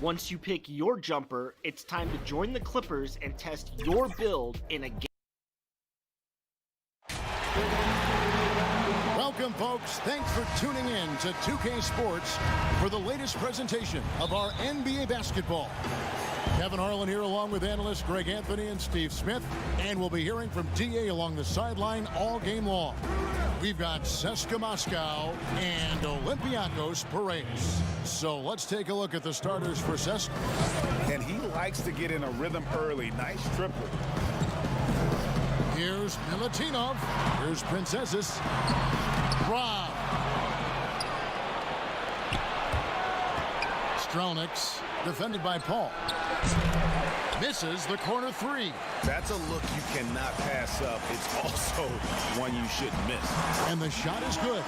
Once you pick your jumper, it's time to join the Clippers and test your build in a game. Welcome, folks. Thanks for tuning in to 2K Sports for the latest presentation of our NBA basketball. Kevin Harlan here along with analysts Greg Anthony and Steve Smith, and we'll be hearing from DA along the sideline all game long. We've got CSKA Moscow and Olympiacos Piraeus. So let's take a look at the starters for CSKA. And he likes to get in a rhythm early. Nice triple. Here's Milutinov. Here's Princesses. Rob. Strelniks, defended by Paul. Misses the corner three. That's a look you cannot pass up. It's also one you shouldn't miss. And the shot is good.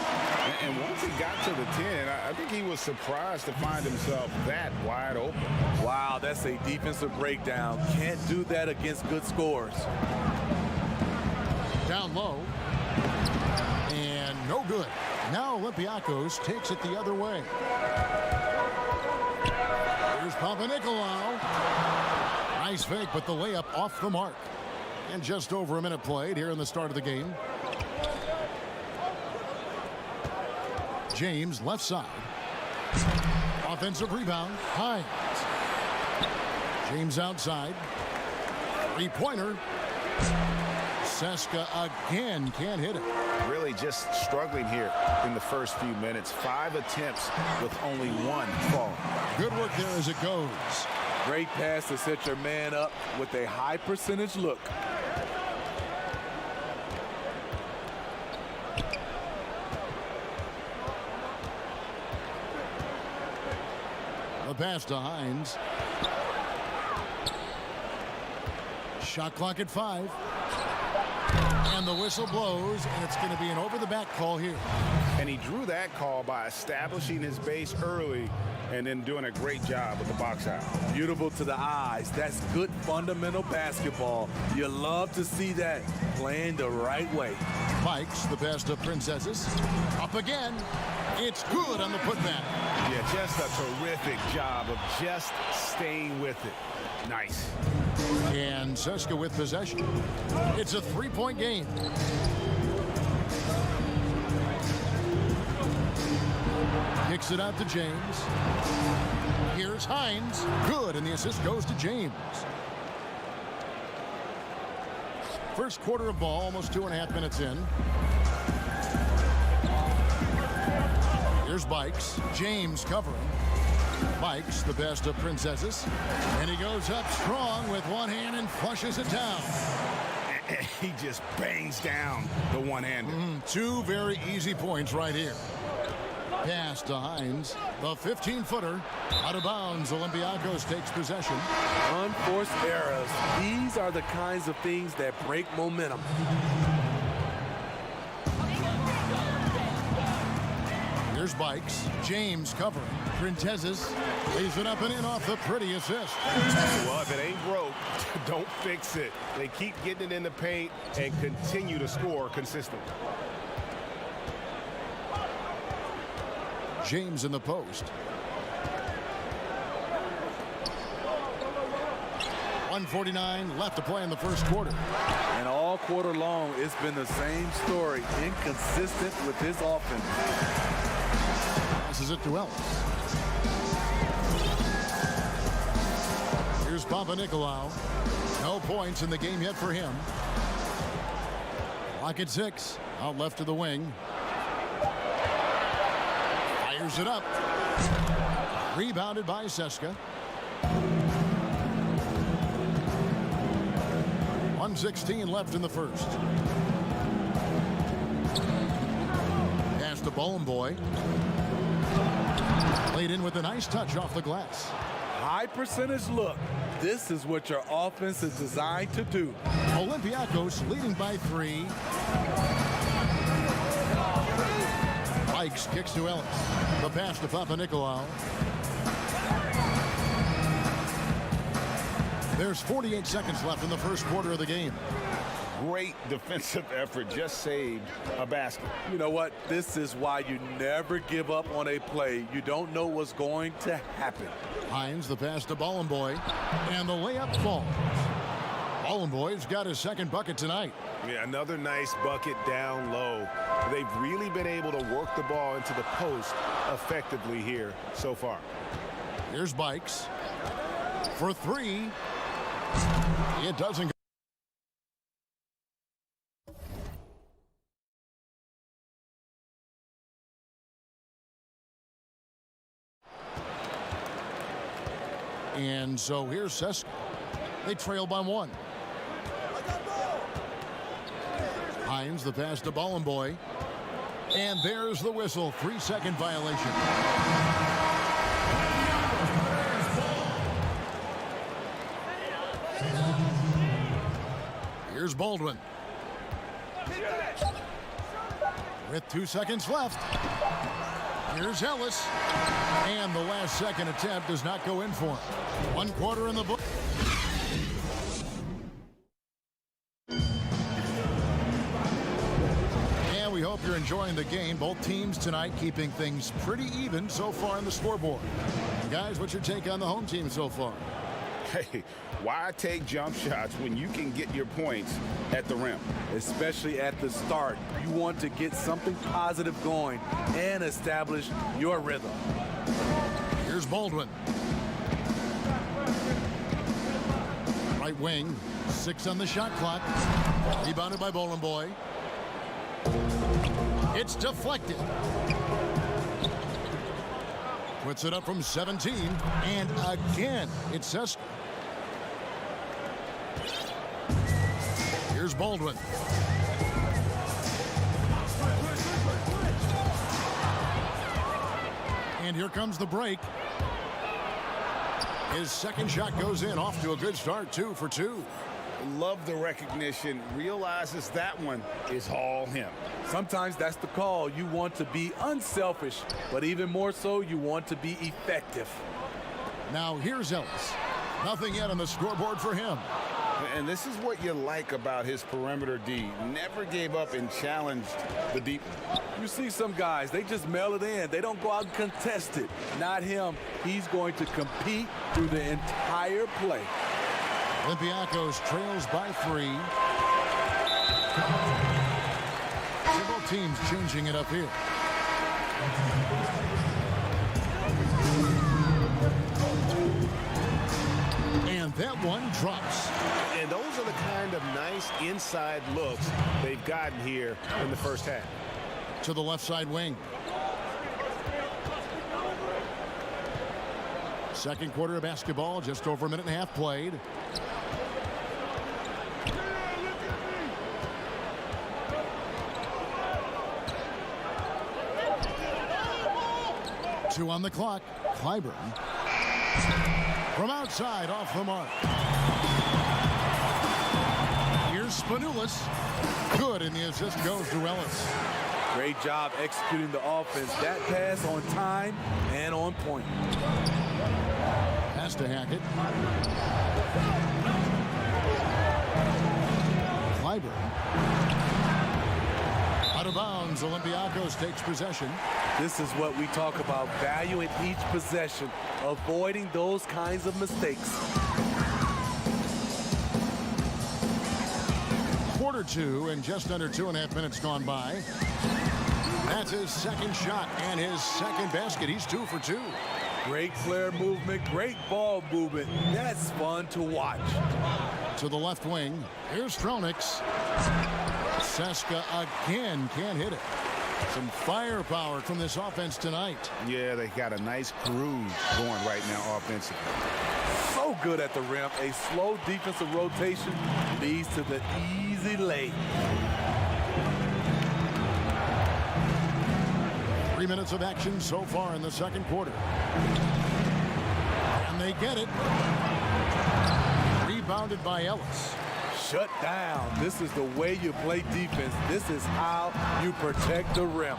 And once he got to the 10, I think he was surprised to find himself that wide open. Wow, that's a defensive breakdown. Can't do that against good scores. Down low. And no good. Now Olympiacos takes it the other way. Here's Papanikolaou. Nice fake, but the layup off the mark. And just over a minute played here in the start of the game. James, left side. Offensive rebound, Hines. James outside. Three-pointer. CSKA again can't hit it. Really just struggling here in the first few minutes. 5 attempts with only 1 fall. Good work there as it goes. Great pass to set your man up with a high percentage look. The pass to Hines. Shot clock at 5. And the whistle blows, and it's going to be an over-the-back call here. And he drew that call by establishing his base early and then doing a great job with the box out. Beautiful to the eyes. That's good fundamental basketball. You love to see that playing the right way. Pikes the pass to Princesses. Up again. It's good on the putback. Yeah, just a terrific job of just staying with it. Nice. And CSKA with possession. It's a 3-point game. Kicks it out to James. Here's Hines. Good, and the assist goes to James. First quarter of ball, almost 2.5 minutes in. Here's Bikes. James covering. Bikes the best of Princesses. And he goes up strong with one hand and flushes it down. He just bangs down the one-hander. 2 very easy points right here. Pass to Hines. The 15-footer. Out of bounds. Olympiacos takes possession. Unforced errors. These are the kinds of things that break momentum. Here's Bikes. James covering. Princesses lays it up and in off the pretty assist. Well, if it ain't broke, don't fix it. They keep getting it in the paint and continue to score consistently. James in the post. 1:49 left to play in the first quarter. And all quarter long, it's been the same story. Inconsistent with his offense. Passes it to Ellis. Here's Papanikolaou. No points in the game yet for him. Clock at 6. Out left to the wing. Fires it up. Rebounded by CSKA. 1:16 left in the first. Pass to Boy. Played in with a nice touch off the glass. high percentage look. This is what your offense is designed to do. Olympiacos leading by 3. Ikes kicks to Ellis. The pass to Papanikolaou. There's 48 seconds left in the first quarter of the game. Great defensive effort, just saved a basket. You know what? This is why you never give up on a play. You don't know what's going to happen. Hines, the pass to Bollenboy, and the layup falls. Bollenboy's got his second bucket tonight. Yeah, another nice bucket down low. They've really been able to work the ball into the post effectively here so far. Here's Bikes for 3. It doesn't go. And so here's Seska. They trail by 1. Hines, the pass to Bollenboy. And there's the whistle. 3-second violation. Here's Baldwin. With 2 seconds left. Here's Ellis. And the last second attempt does not go in for him. 1 quarter in the book. And we hope you're enjoying the game. Both teams tonight keeping things pretty even so far on the scoreboard. Guys, what's your take on the home team so far? Hey, why take jump shots when you can get your points at the rim? Especially at the start. You want to get something positive going and establish your rhythm. Here's Baldwin. Right wing, 6 on the shot clock. Rebounded by Bollenboy. It's deflected. Puts it up from 17, and again, it's Seska. Here's Baldwin. And here comes the break. His second shot goes in, off to a good start, 2 for 2. Love the recognition. Realizes that one is all him. Sometimes that's the call. You want to be unselfish, but even more so, you want to be effective. Now here's Ellis. Nothing yet on the scoreboard for him. And this is what you like about his perimeter D. Never gave up and challenged the deep. You see some guys, they just mail it in. They don't go out and contest it. Not him. He's going to compete through the entire play. Olympiacos trails by 3. Both teams changing it up here. And that one drops. And those are the kind of nice inside looks they've gotten here in the first half. To the left side wing. Second quarter of basketball, just over a minute and a half played. Two on the clock. Clyburn. From outside, off the mark. Here's Spanulis. Good, and the assist goes to Ellis. Great job executing the offense. That pass on time and on point. Pass to Hackett. Clyburn. Out of bounds, Olympiacos takes possession. This is what we talk about, valuing each possession, avoiding those kinds of mistakes. Quarter 2 and just under 2.5 minutes gone by. That's his second shot and his second basket. He's 2 for 2. Great player movement, great ball movement. That's fun to watch. To the left wing, here's Stronix. Seska again can't hit it. Some firepower from this offense tonight. Yeah, they got a nice groove going right now offensively. So good at the rim. A slow defensive rotation leads to the easy lay. 3 minutes of action so far in the second quarter. And And they get it. Rebounded by Ellis. Shut down. This is the way you play defense. This is how you protect the rim.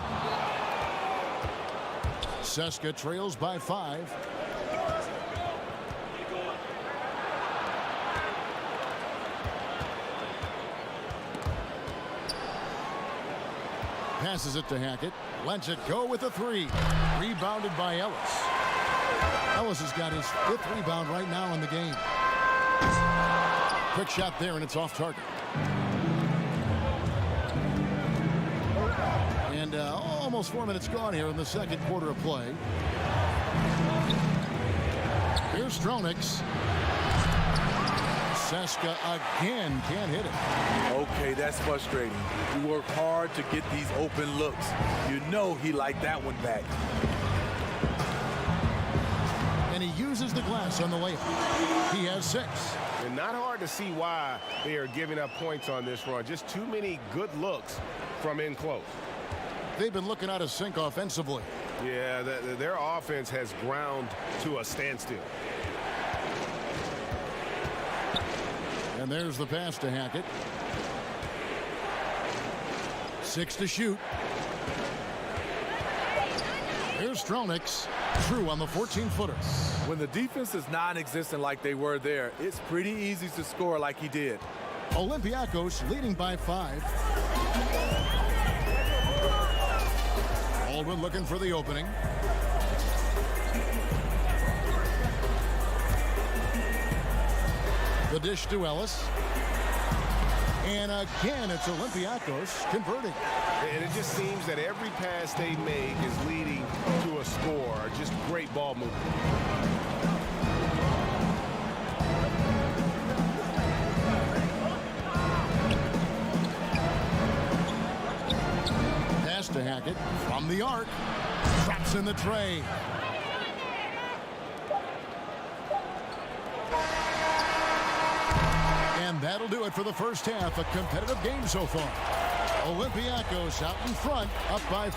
Seska trails by 5. Passes it to Hackett. Lets it go with a 3. Rebounded by Ellis. Ellis has got his 5th rebound right now in the game. Quick shot there, and it's off target. And almost 4 minutes gone here in the second quarter of play. Here's Stronix. Seska again can't hit it. Okay, that's frustrating. You work hard to get these open looks. You know he liked that one back. And he uses the glass on the layup. He has 6. And not hard to see why they are giving up points on this run. Just too many good looks from in close. They've been looking out of sync offensively. Yeah, their offense has ground to a standstill. And there's the pass to Hackett. 6 to shoot. Here's Stronix. True on the 14-footer. When the defense is non-existent like they were there, it's pretty easy to score like he did. Olympiacos leading by 5. Baldwin looking for the opening. The dish to Ellis. And again, it's Olympiacos converting. And it just seems that every pass they make is leading to a score. Just great ball movement. Pass to Hackett from the arc. Traps in the tray. And that'll do it for the first half. A competitive game so far. Olympiacos out in front, up by...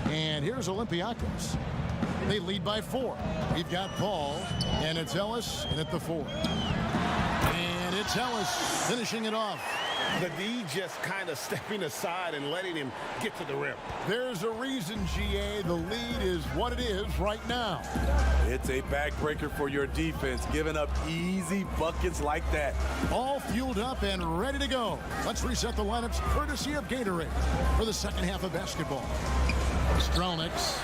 And here's Olympiacos. They lead by 4. We've got Paul, and it's Ellis, and at the 4. And it's Ellis finishing it off. The D just kind of stepping aside and letting him get to the rim. There's a reason, GA. The lead is what it is right now. It's a backbreaker for your defense, giving up easy buckets like that. All fueled up and ready to go. Let's reset the lineups courtesy of Gatorade for the second half of basketball. Stronix.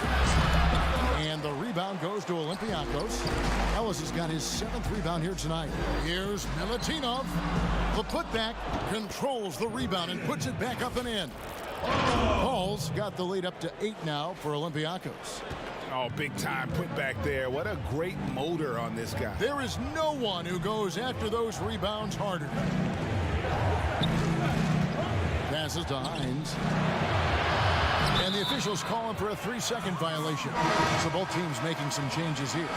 And the rebound goes to Olympiacos. Ellis has got his 7th rebound here tonight. Here's Milutinov. The putback controls the rebound and puts it back up and in. Paul's got the lead up to 8 now for Olympiacos. Oh, big time put back there. What a great motor on this guy. There is no one who goes after those rebounds harder. Passes to Hines. And the officials calling for a 3-second violation. So both teams making some changes here.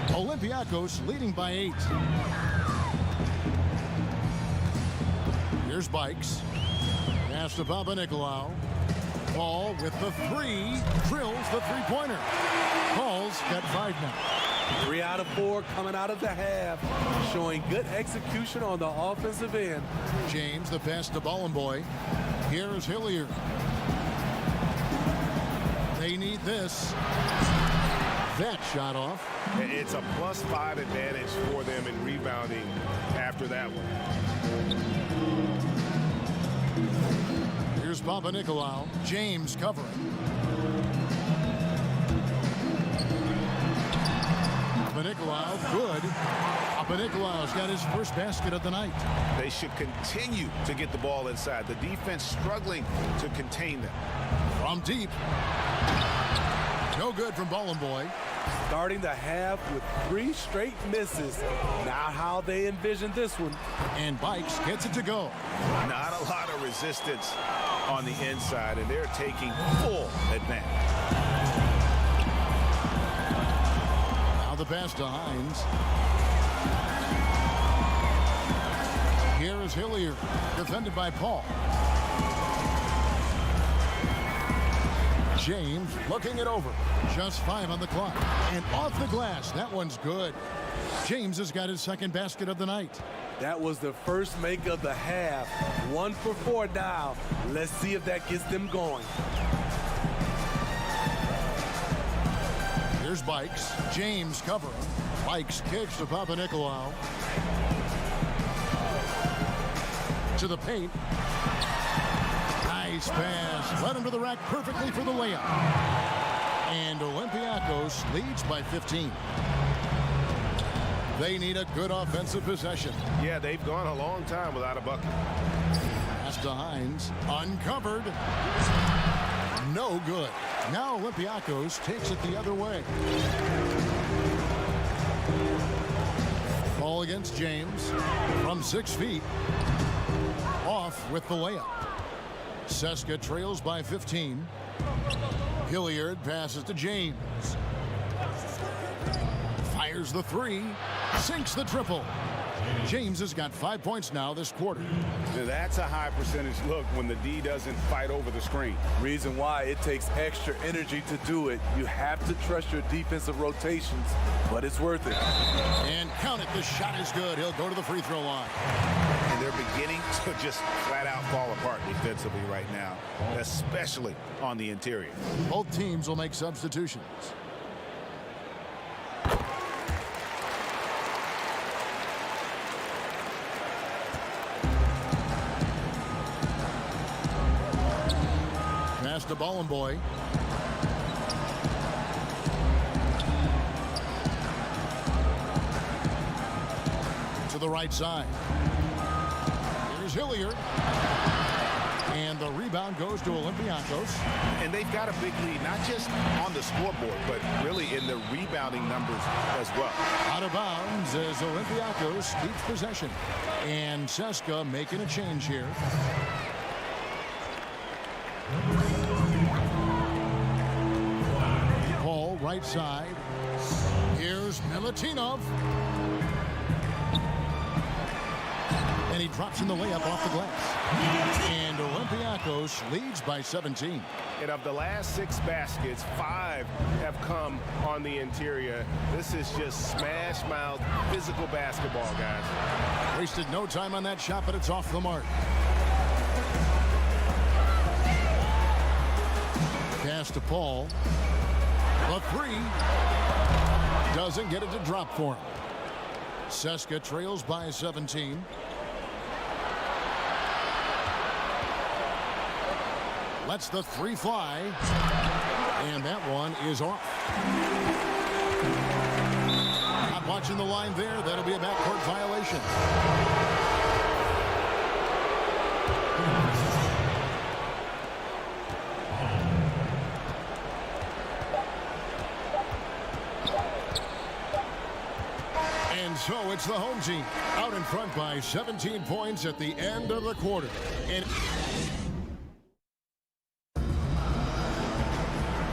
Olympiacos leading by 8. Here's Bikes. Pass to Papanikolaou. Paul with the 3. Drills the three-pointer. Paul's got 5 now. 3 out of 4 coming out of the half, showing good execution on the offensive end. James, the pass to Bollenboy. Here's Hilliard. They need this. That shot off. It's a +5 advantage for them in rebounding after that one. Here's Papanikolaou. James covering. Papanikolaou, good. A Papanicolaou's got his first basket of the night. They should continue to get the ball inside. The defense struggling to contain them. From deep. No good from Ballin' Boy. Starting the half with 3 straight misses. Not how they envisioned this one. And Bikes gets it to go. Not a lot of resistance on the inside, and they're taking full advantage. Now the pass to Hines. Here is Hilliard, defended by Paul. James looking it over. Just 5 on the clock. And off the glass. That one's good. James has got his second basket of the night. That was the first make of the half. 1 for 4 now. Let's see if that gets them going. Here's Bikes. James covering. Bikes kicks to Papanicolaou. To the paint. Nice pass. Led him to the rack perfectly for the layup. And Olympiacos leads by 15. They need a good offensive possession. Yeah, they've gone a long time without a bucket. Pass to Hines. Uncovered. No good. Now Olympiacos takes it the other way. Ball against James. From 6 feet. Off with the layup. Seska trails by 15. Hilliard passes to James. Fires the 3. Sinks the triple. James has got 5 points now this quarter. That's a high percentage look when the D doesn't fight over the screen. Reason why it takes extra energy to do it. You have to trust your defensive rotations, but it's worth it. And count it. The shot is good. He'll go to the free throw line. And they're beginning to just flat out fall apart defensively right now, especially on the interior. Both teams will make substitutions. Pass to Ballin' Boy. To the right side. Here's Hilliard. And the rebound goes to Olympiacos. And they've got a big lead, not just on the scoreboard, but really in the rebounding numbers as well. Out of bounds as Olympiacos keeps possession. And Seska making a change here. Paul, right side. Here's Milutinov. And he drops in the layup off the glass. And Olympiacos leads by 17. And of the last 6 baskets, 5 have come on the interior. This is just smash-mouth physical basketball, guys. Wasted no time on that shot, but it's off the mark. Pass to Paul. The 3 doesn't get it to drop for him. Seska trails by 17. Lets the 3 fly. And that one is off. Not watching the line there. That'll be a backcourt violation. And so it's the home team out in front by 17 points at the end of the quarter.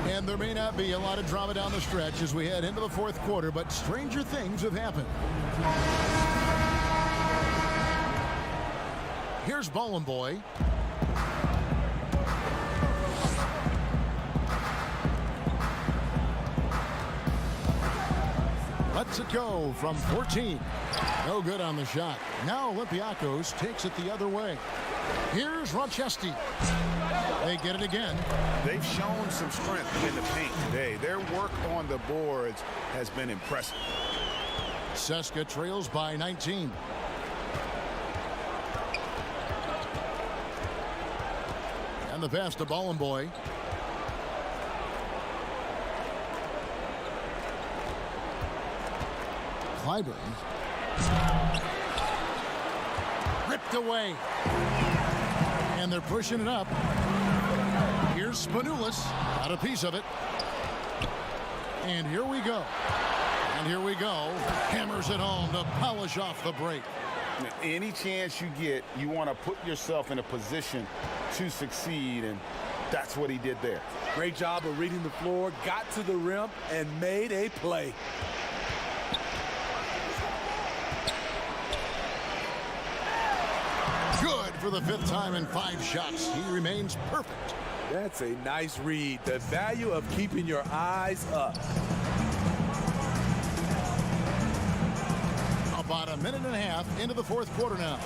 And there may not be a lot of drama down the stretch as we head into the 4th quarter, but stranger things have happened. Here's Ballin' Boy. Lets it go from 14. No good on the shot. Now Olympiacos takes it the other way. Here's Rochesti. They get it again. They've shown some strength in the paint today. Their work on the boards has been impressive. Seska trails by 19. And the pass to Ballin' Boy. Clyburn Ripped away. And they're pushing it up. Here's Spanoulis. Got a piece of it. And here we go. And here we go. Hammers it home to polish off the break. Any chance you get, you want to put yourself in a position to succeed, and that's what he did there. Great job of reading the floor, got to the rim, and made a play. Good for the 5th time in 5 shots. He remains perfect. That's a nice read. The value of keeping your eyes up. About a minute and a half into the 4th quarter now.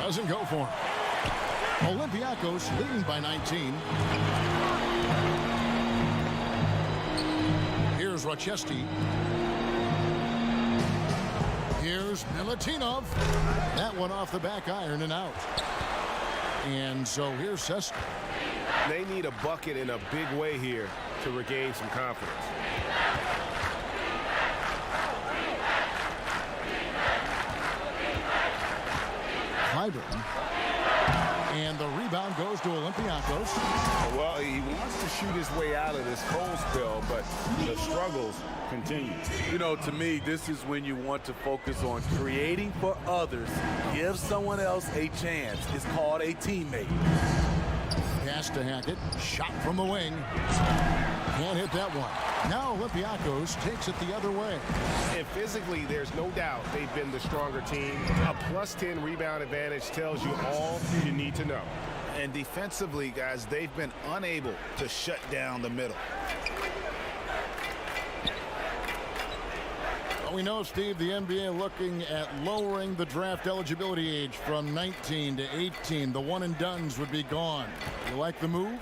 Doesn't go for him. Olympiacos leading by 19. Here's Rochesky. Here's Milutinov. That one off the back iron and out. And so here's Seska. They need a bucket in a big way here to regain some confidence. Clyburn. And the rebound goes to Olympiacos. Well, he wants to shoot his way out of this cold spell, but the struggles continue. You know, to me, this is when you want to focus on creating for others. Give someone else a chance. It's called a teammate. Pass to Hackett. Shot from the wing. Can't hit that one. Now Olympiacos takes it the other way. And physically, there's no doubt they've been the stronger team. A +10 rebound advantage tells you all you need to know. And defensively, guys, they've been unable to shut down the middle. Well, we know, Steve, the NBA looking at lowering the draft eligibility age from 19 to 18. The one-and-dones would be gone. You like the move?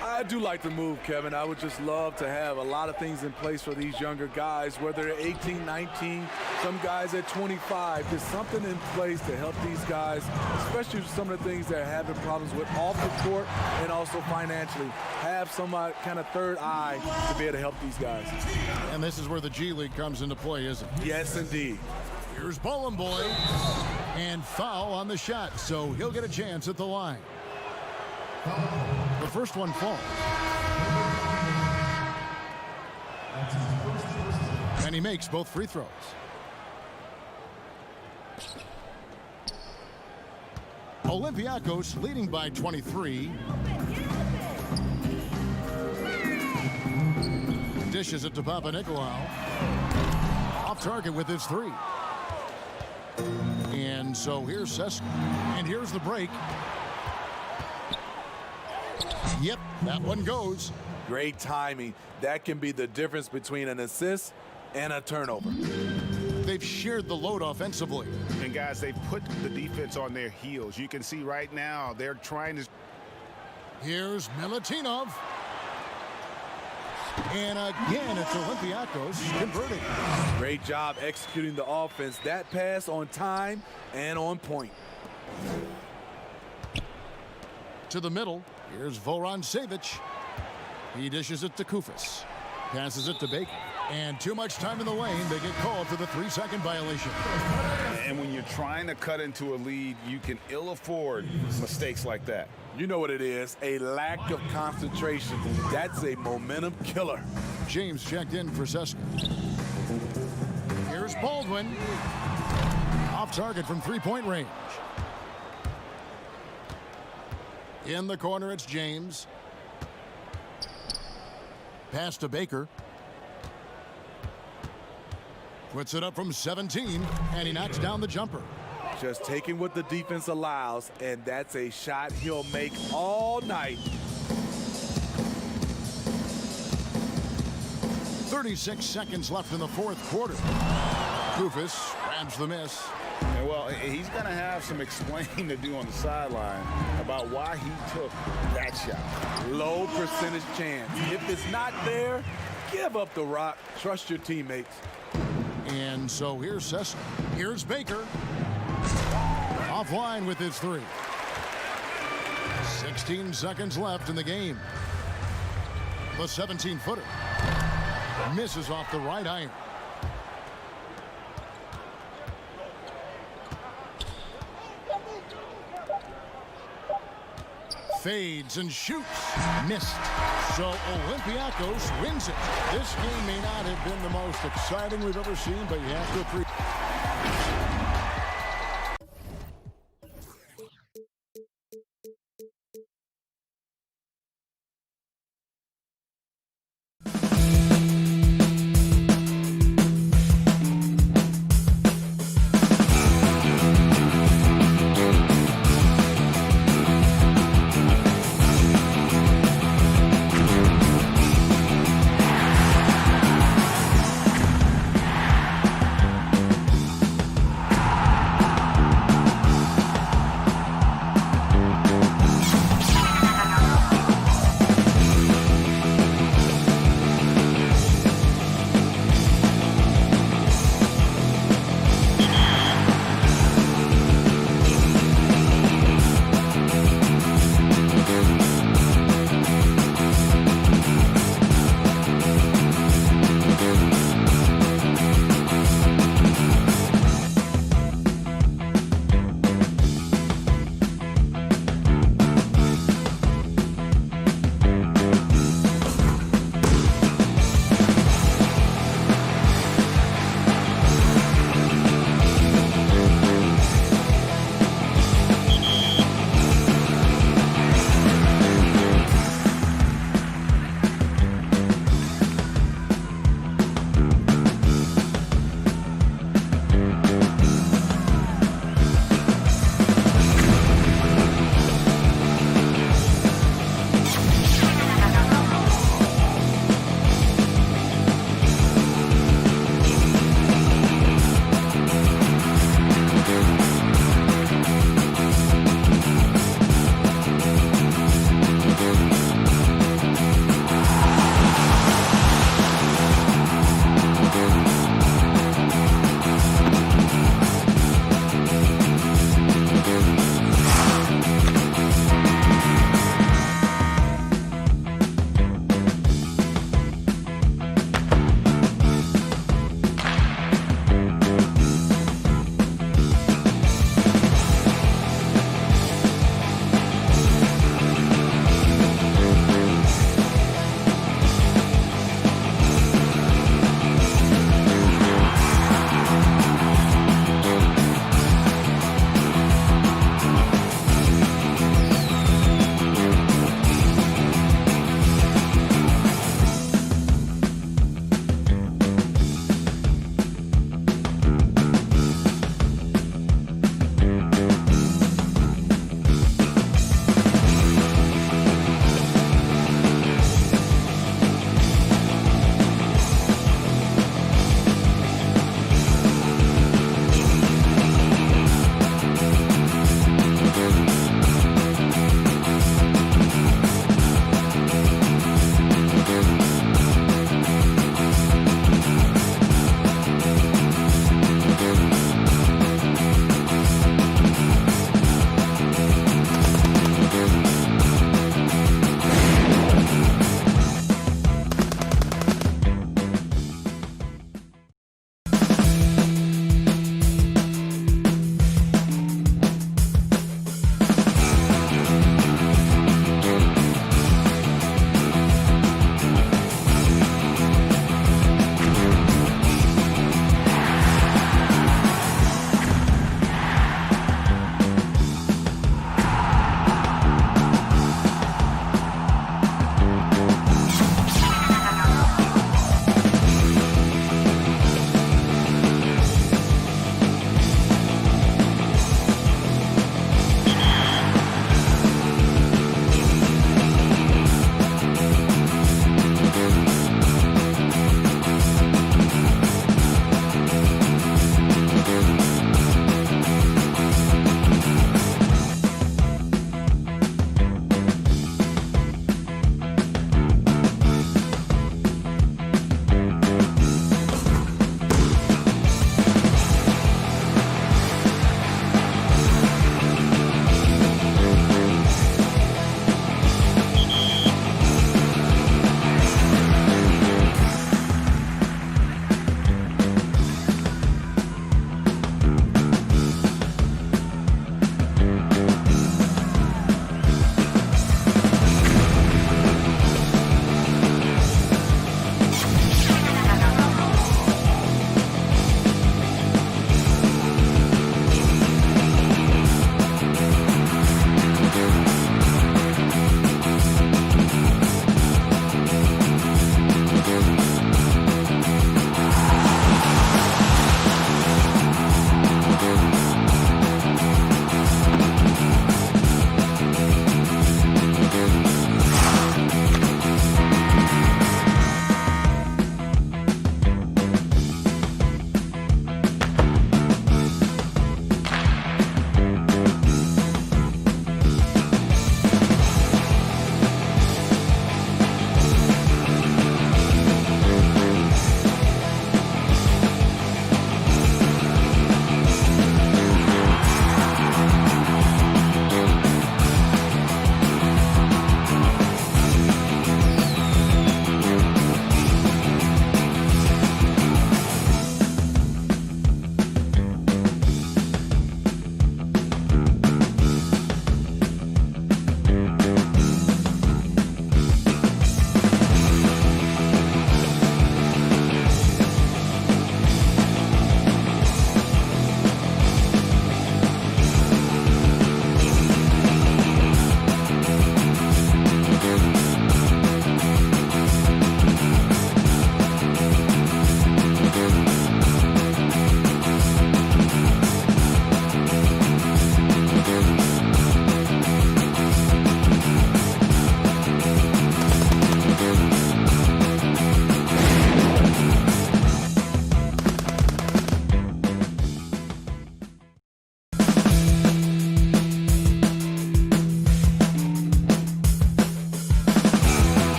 I do like the move, Kevin. I would just love to have a lot of things in place for these younger guys, whether they're 18, 19, some guys at 25. There's something in place to help these guys, especially some of the things they're having problems with off the court and also financially. Have some kind of third eye to be able to help these guys. And this is where the G League comes into play, isn't it? Yes, indeed. Here's Bowling Boy. And foul on the shot, so he'll get a chance at the line. The first one falls. And he makes both free throws. Olympiacos leading by 23. Dishes it to Papanikolaou. Off target with his 3. And so here's Seska. And here's the break. Yep, that one goes. Great timing. That can be the difference between an assist and a turnover. They've shared the load offensively. And guys, they've put the defense on their heels. You can see right now they're trying to. Here's Milutinov. And again, it's Olympiacos converting. Great job executing the offense. That pass on time and on point. To the middle. Here's Vorontsevich. He dishes it to Koufos. Passes it to Baker. And too much time in the lane. They get called for the 3-second violation. And when you're trying to cut into a lead, you can ill afford mistakes like that. You know what it is, a lack of concentration. That's a momentum killer. James checked in for Seska. Here's Baldwin. Off target from 3-point range. In the corner, it's James. Pass to Baker. Puts it up from 17, and he knocks down the jumper. Just taking what the defense allows, and that's a shot he'll make all night. 36 seconds left in the 4th quarter. Koufos grabs the miss. And well, he's going to have some explaining to do on the sideline about why he took that shot. Low percentage chance. If it's not there, give up the rock. Trust your teammates. And so here's Seska. Here's Baker. Offline with his 3. 16 seconds left in the game. The 17-footer misses off the right iron. fades and shoots. Missed. So Olympiacos wins it. This game may not have been the most exciting we've ever seen, but you have to appreciate.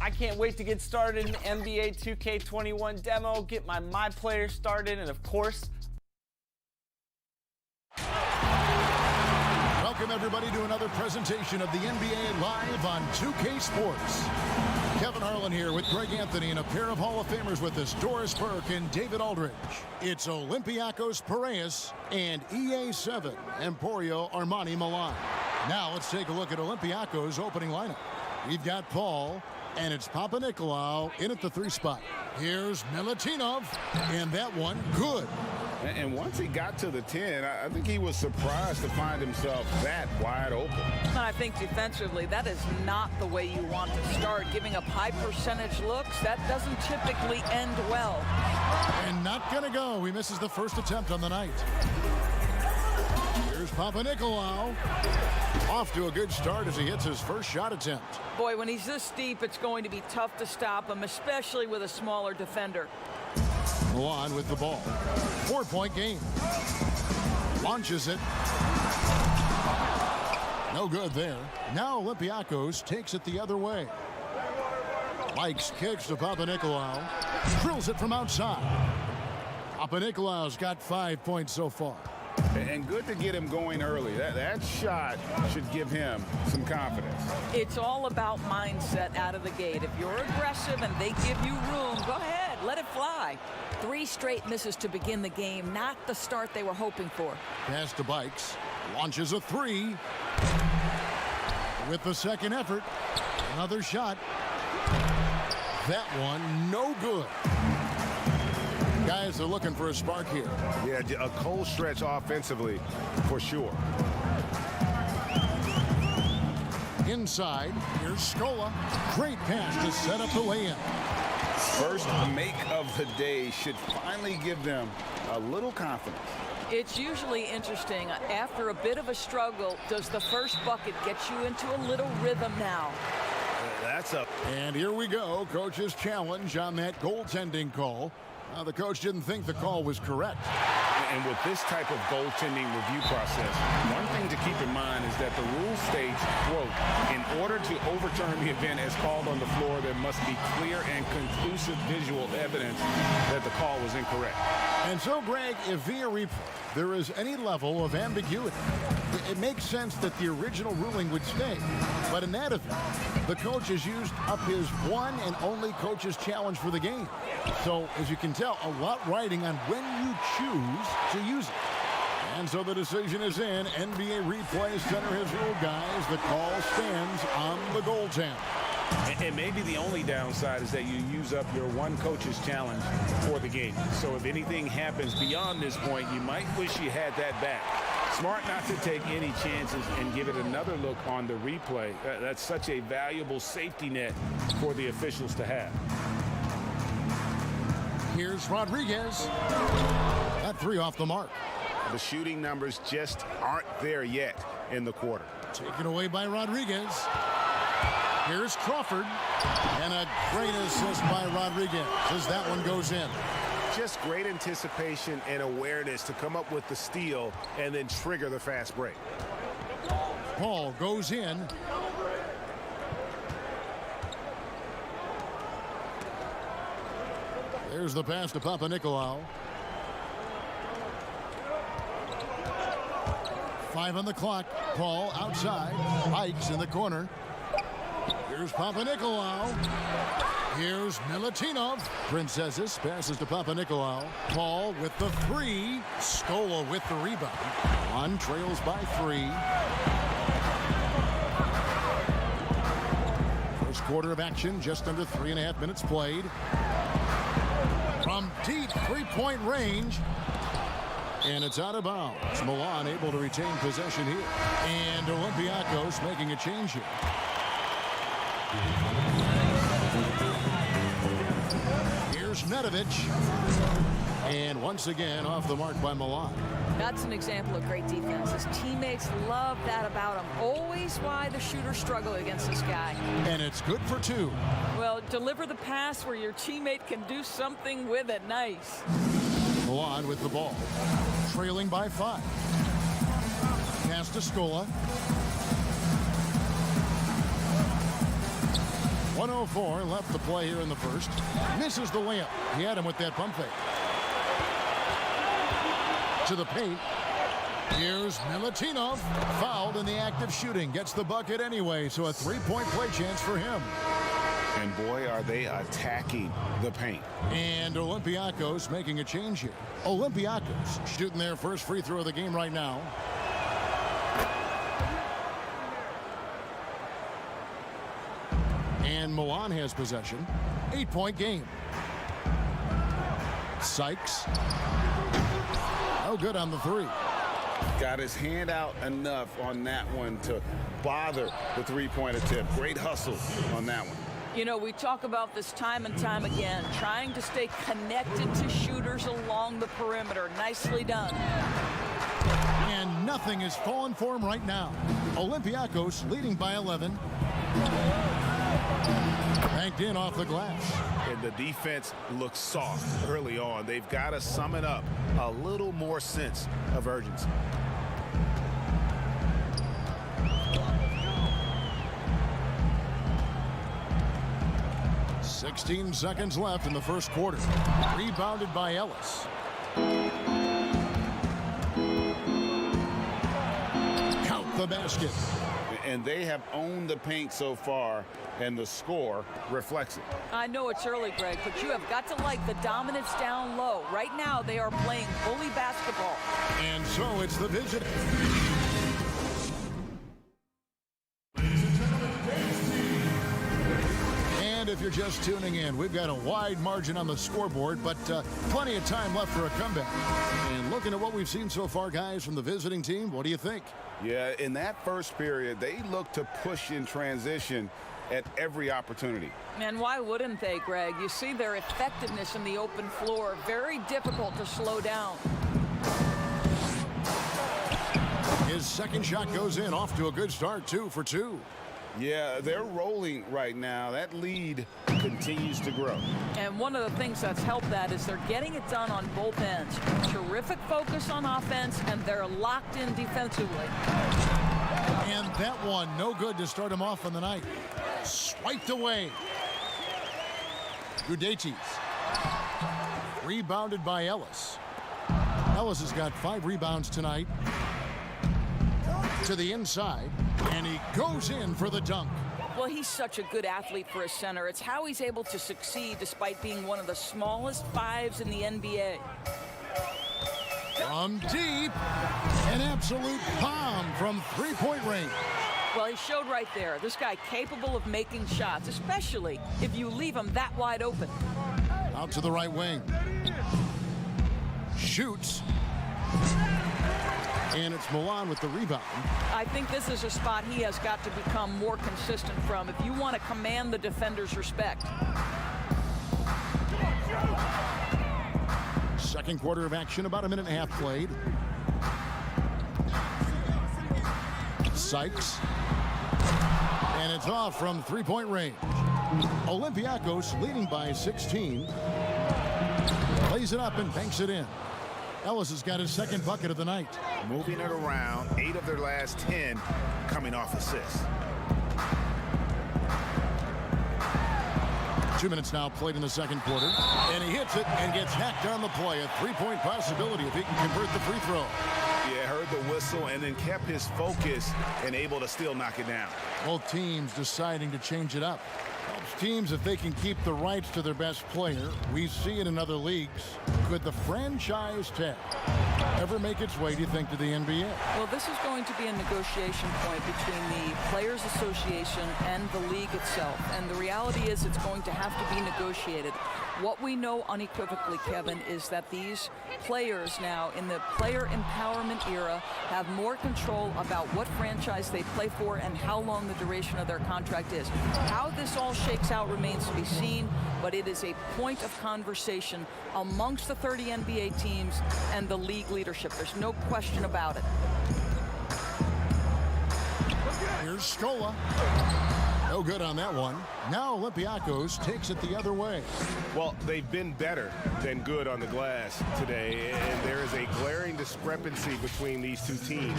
I can't wait to get started in NBA 2K21 demo, get my player started, and of course, Welcome everybody to another presentation of the NBA live on 2K Sports. Kevin Harlan here with Greg Anthony and a pair of Hall of Famers with us, Doris Burke and David Aldridge. It's Olympiacos Piraeus and EA7 Emporio Armani Milan. Now let's take a look at Olympiacos' opening lineup. We've got Paul, and it's Papanikolaou in at the 3 spot. Here's Milutinov, and that one good. And once he got to the 10, I think he was surprised to find himself that wide open. And I think defensively, that is not the way you want to start. Giving up high percentage looks, that doesn't typically end well. And not going to go. He misses the first attempt on the night. Here's Papanikolaou. Off to a good start as he hits his first shot attempt. Boy, when he's this deep, it's going to be tough to stop him, especially with a smaller defender. Milan with the ball. 4-point game. Launches it. No good there. Now Olympiacos takes it the other way. Likes kicks to Papanikolaou. Drills it from outside. Papanikolaou's got 5 points so far. And good to get him going early. That shot should give him some confidence. It's all about mindset out of the gate. If you're aggressive and they give you room, go ahead, let it fly. 3 straight misses to begin the game, not the start they were hoping for. Pass to Bikes. Launches a 3. With the second effort. Another shot. That one no good. Guys are looking for a spark here. Yeah, a cold stretch offensively for sure. Inside, here's Scola. Great pass to set up the lay-in. First make of the day should finally give them a little confidence. It's usually interesting. After a bit of a struggle, does the first bucket get you into a little rhythm now? That's up. And here we go. Coach's challenge on that goaltending call. The coach didn't think the call was correct. And with this type of goaltending review process, one thing to keep in mind is that the rule states, quote, in order to overturn the event as called on the floor, there must be clear and conclusive visual evidence that the call was incorrect. And so, Greg, if via replay there is any level of ambiguity, it makes sense that the original ruling would stay. But in that event, the coach has used up his one and only coach's challenge for the game. So, as you can tell, a lot riding on when you choose to use it. And so the decision is in. NBA Replay Center has ruled, guys. The call stands on the goaltend. And maybe the only downside is that you use up your one coach's challenge for the game. So if anything happens beyond this point, you might wish you had that back. Smart not to take any chances and give it another look on the replay. That's such a valuable safety net for the officials to have. Here's Rodriguez. That 3 off the mark. The shooting numbers just aren't there yet in the quarter. Taken away by Rodriguez. Here's Crawford. And a great assist by Rodriguez as that one goes in. Just great anticipation and awareness to come up with the steal and then trigger the fast break. Paul goes in. There's the pass to Papanikolaou. 5 on the clock. Paul outside. Ikes in the corner. Here's Papanikolaou. Here's Milutinov. Princesses passes to Papanikolaou. Paul with the 3. Scola with the rebound. On trails by 3. First quarter of action, just under 3.5 minutes played. From deep 3-point range. And it's out of bounds. Milan able to retain possession here. And Olympiacos making a change here. Here's Nedovic. And once again, off the mark by Milan. That's an example of great defense. His teammates love that about him. Always why the shooters struggle against this guy. And it's good for 2. Well, deliver the pass where your teammate can do something with it. Nice. Milan with the ball. Trailing by 5. Pass to Scola. 1:04 left to play here in the first. Misses the layup. He had him with that pump fake. To the paint. Here's Milutinov. Fouled in the act of shooting. Gets the bucket anyway, so a 3-point play chance for him. And boy, are they attacking the paint. And Olympiacos making a change here. Olympiacos shooting their first free throw of the game right now. And Milan has possession. 8-point game. Sykes. No good on the 3. Got his hand out enough on that one to bother the three-point attempt. Great hustle on that one. You know, we talk about this time and time again, trying to stay connected to shooters along the perimeter. Nicely done. And nothing is falling for him right now. Olympiacos leading by 11. Banked in off the glass. And the defense looks soft early on. They've got to sum it up. A little more sense of urgency. .16 seconds left in the first quarter. Rebounded by Ellis. Count the basket. And they have owned the paint so far, and the score reflects it. I know it's early, Greg, but you have got to like the dominance down low. Right now, they are playing bully basketball. And so it's the visit. And if you're just tuning in, we've got a wide margin on the scoreboard, but plenty of time left for a comeback. And looking at what we've seen so far, guys, from the visiting team, what do you think? Yeah, in that first period, they looked to push in transition at every opportunity. And why wouldn't they, Greg? You see their effectiveness in the open floor. Very difficult to slow down. His second shot goes in, off to a good start, 2 for 2. Yeah, they're rolling right now. That lead continues to grow. And one of the things that's helped that is they're getting it done on both ends. Terrific focus on offense, and they're locked in defensively. And that one, no good to start him off on the night. Swiped away. Gudaitis. Rebounded by Ellis. Ellis has got 5 rebounds tonight. To the inside, and he goes in for the dunk. Well, he's such a good athlete for a center. It's how he's able to succeed despite being one of the smallest 5s in the NBA. From deep, an absolute bomb from 3-point range. Well, he showed right there. This guy capable of making shots, especially if you leave him that wide open. Out to the right wing. Shoots. And it's Milan with the rebound. I think this is a spot he has got to become more consistent from if you want to command the defender's respect. Second quarter of action, about a minute and a half played. Sykes. And it's off from 3-point range. Olympiacos leading by 16. Plays it up and banks it in. Ellis has got his second bucket of the night. Moving it around, 8 of their last 10 coming off assists. 2 minutes now played in the second quarter. And he hits it and gets hacked on the play. A 3-point possibility if he can convert the free throw. Yeah, heard the whistle and then kept his focus and able to still knock it down. Both teams deciding to change it up. Helps teams if they can keep the rights to their best player. We see it in other leagues. Could the franchise tag ever make its way, do you think, to the NBA? Well, this is going to be a negotiation point between the Players Association and the league itself. And the reality is it's going to have to be negotiated. What we know unequivocally, Kevin, is that these players now in the player empowerment era have more control about what franchise they play for and how long the duration of their contract is. How this all shakes out remains to be seen, but it is a point of conversation amongst the 30 NBA teams and the league leadership. There's no question about it. Here's Scola. No good on that one. Now Olympiacos takes it the other way. Well, they've been better than good on the glass today, and there is a glaring discrepancy between these two teams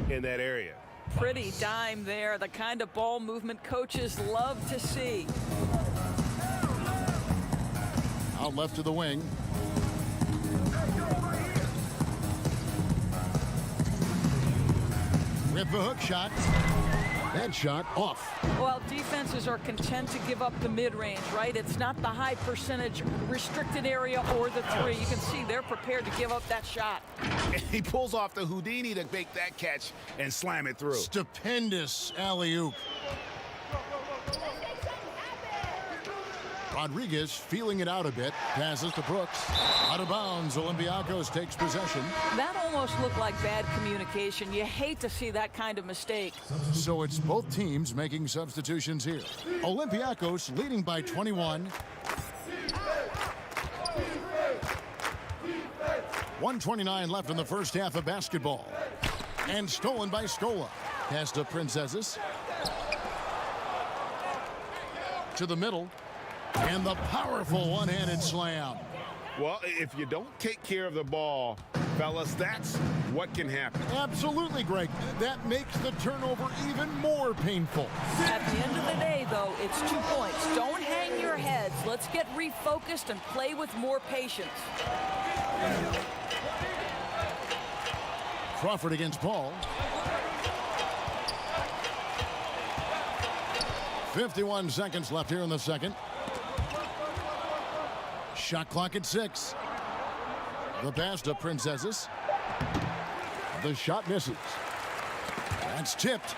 in that area. Pretty dime there, the kind of ball movement coaches love to see. Out left to the wing. With the hook shot. That shot off. Well, defenses are content to give up the mid-range, right? It's not the high percentage restricted area or the three. You can see they're prepared to give up that shot. He pulls off the Houdini to make that catch and slam it through. Stupendous alley-oop. Rodriguez feeling it out a bit. Passes to Brooks. Out of bounds. Olympiacos takes possession. That almost looked like bad communication. You hate to see that kind of mistake. So it's both teams making substitutions here. Olympiacos leading by 21. 1:29 left in the first half of basketball. And stolen by Scola. Pass to Princesses. To the middle. And the powerful one-handed slam. Well, if you don't take care of the ball, fellas, that's what can happen. Absolutely, Greg. That makes the turnover even more painful. At the end of the day, though, it's 2 points. Don't hang your heads. Let's get refocused and play with more patience. Crawford against Paul. 51 seconds left here in the second. Shot clock at 6. The pass to Princesses. The shot misses. That's tipped.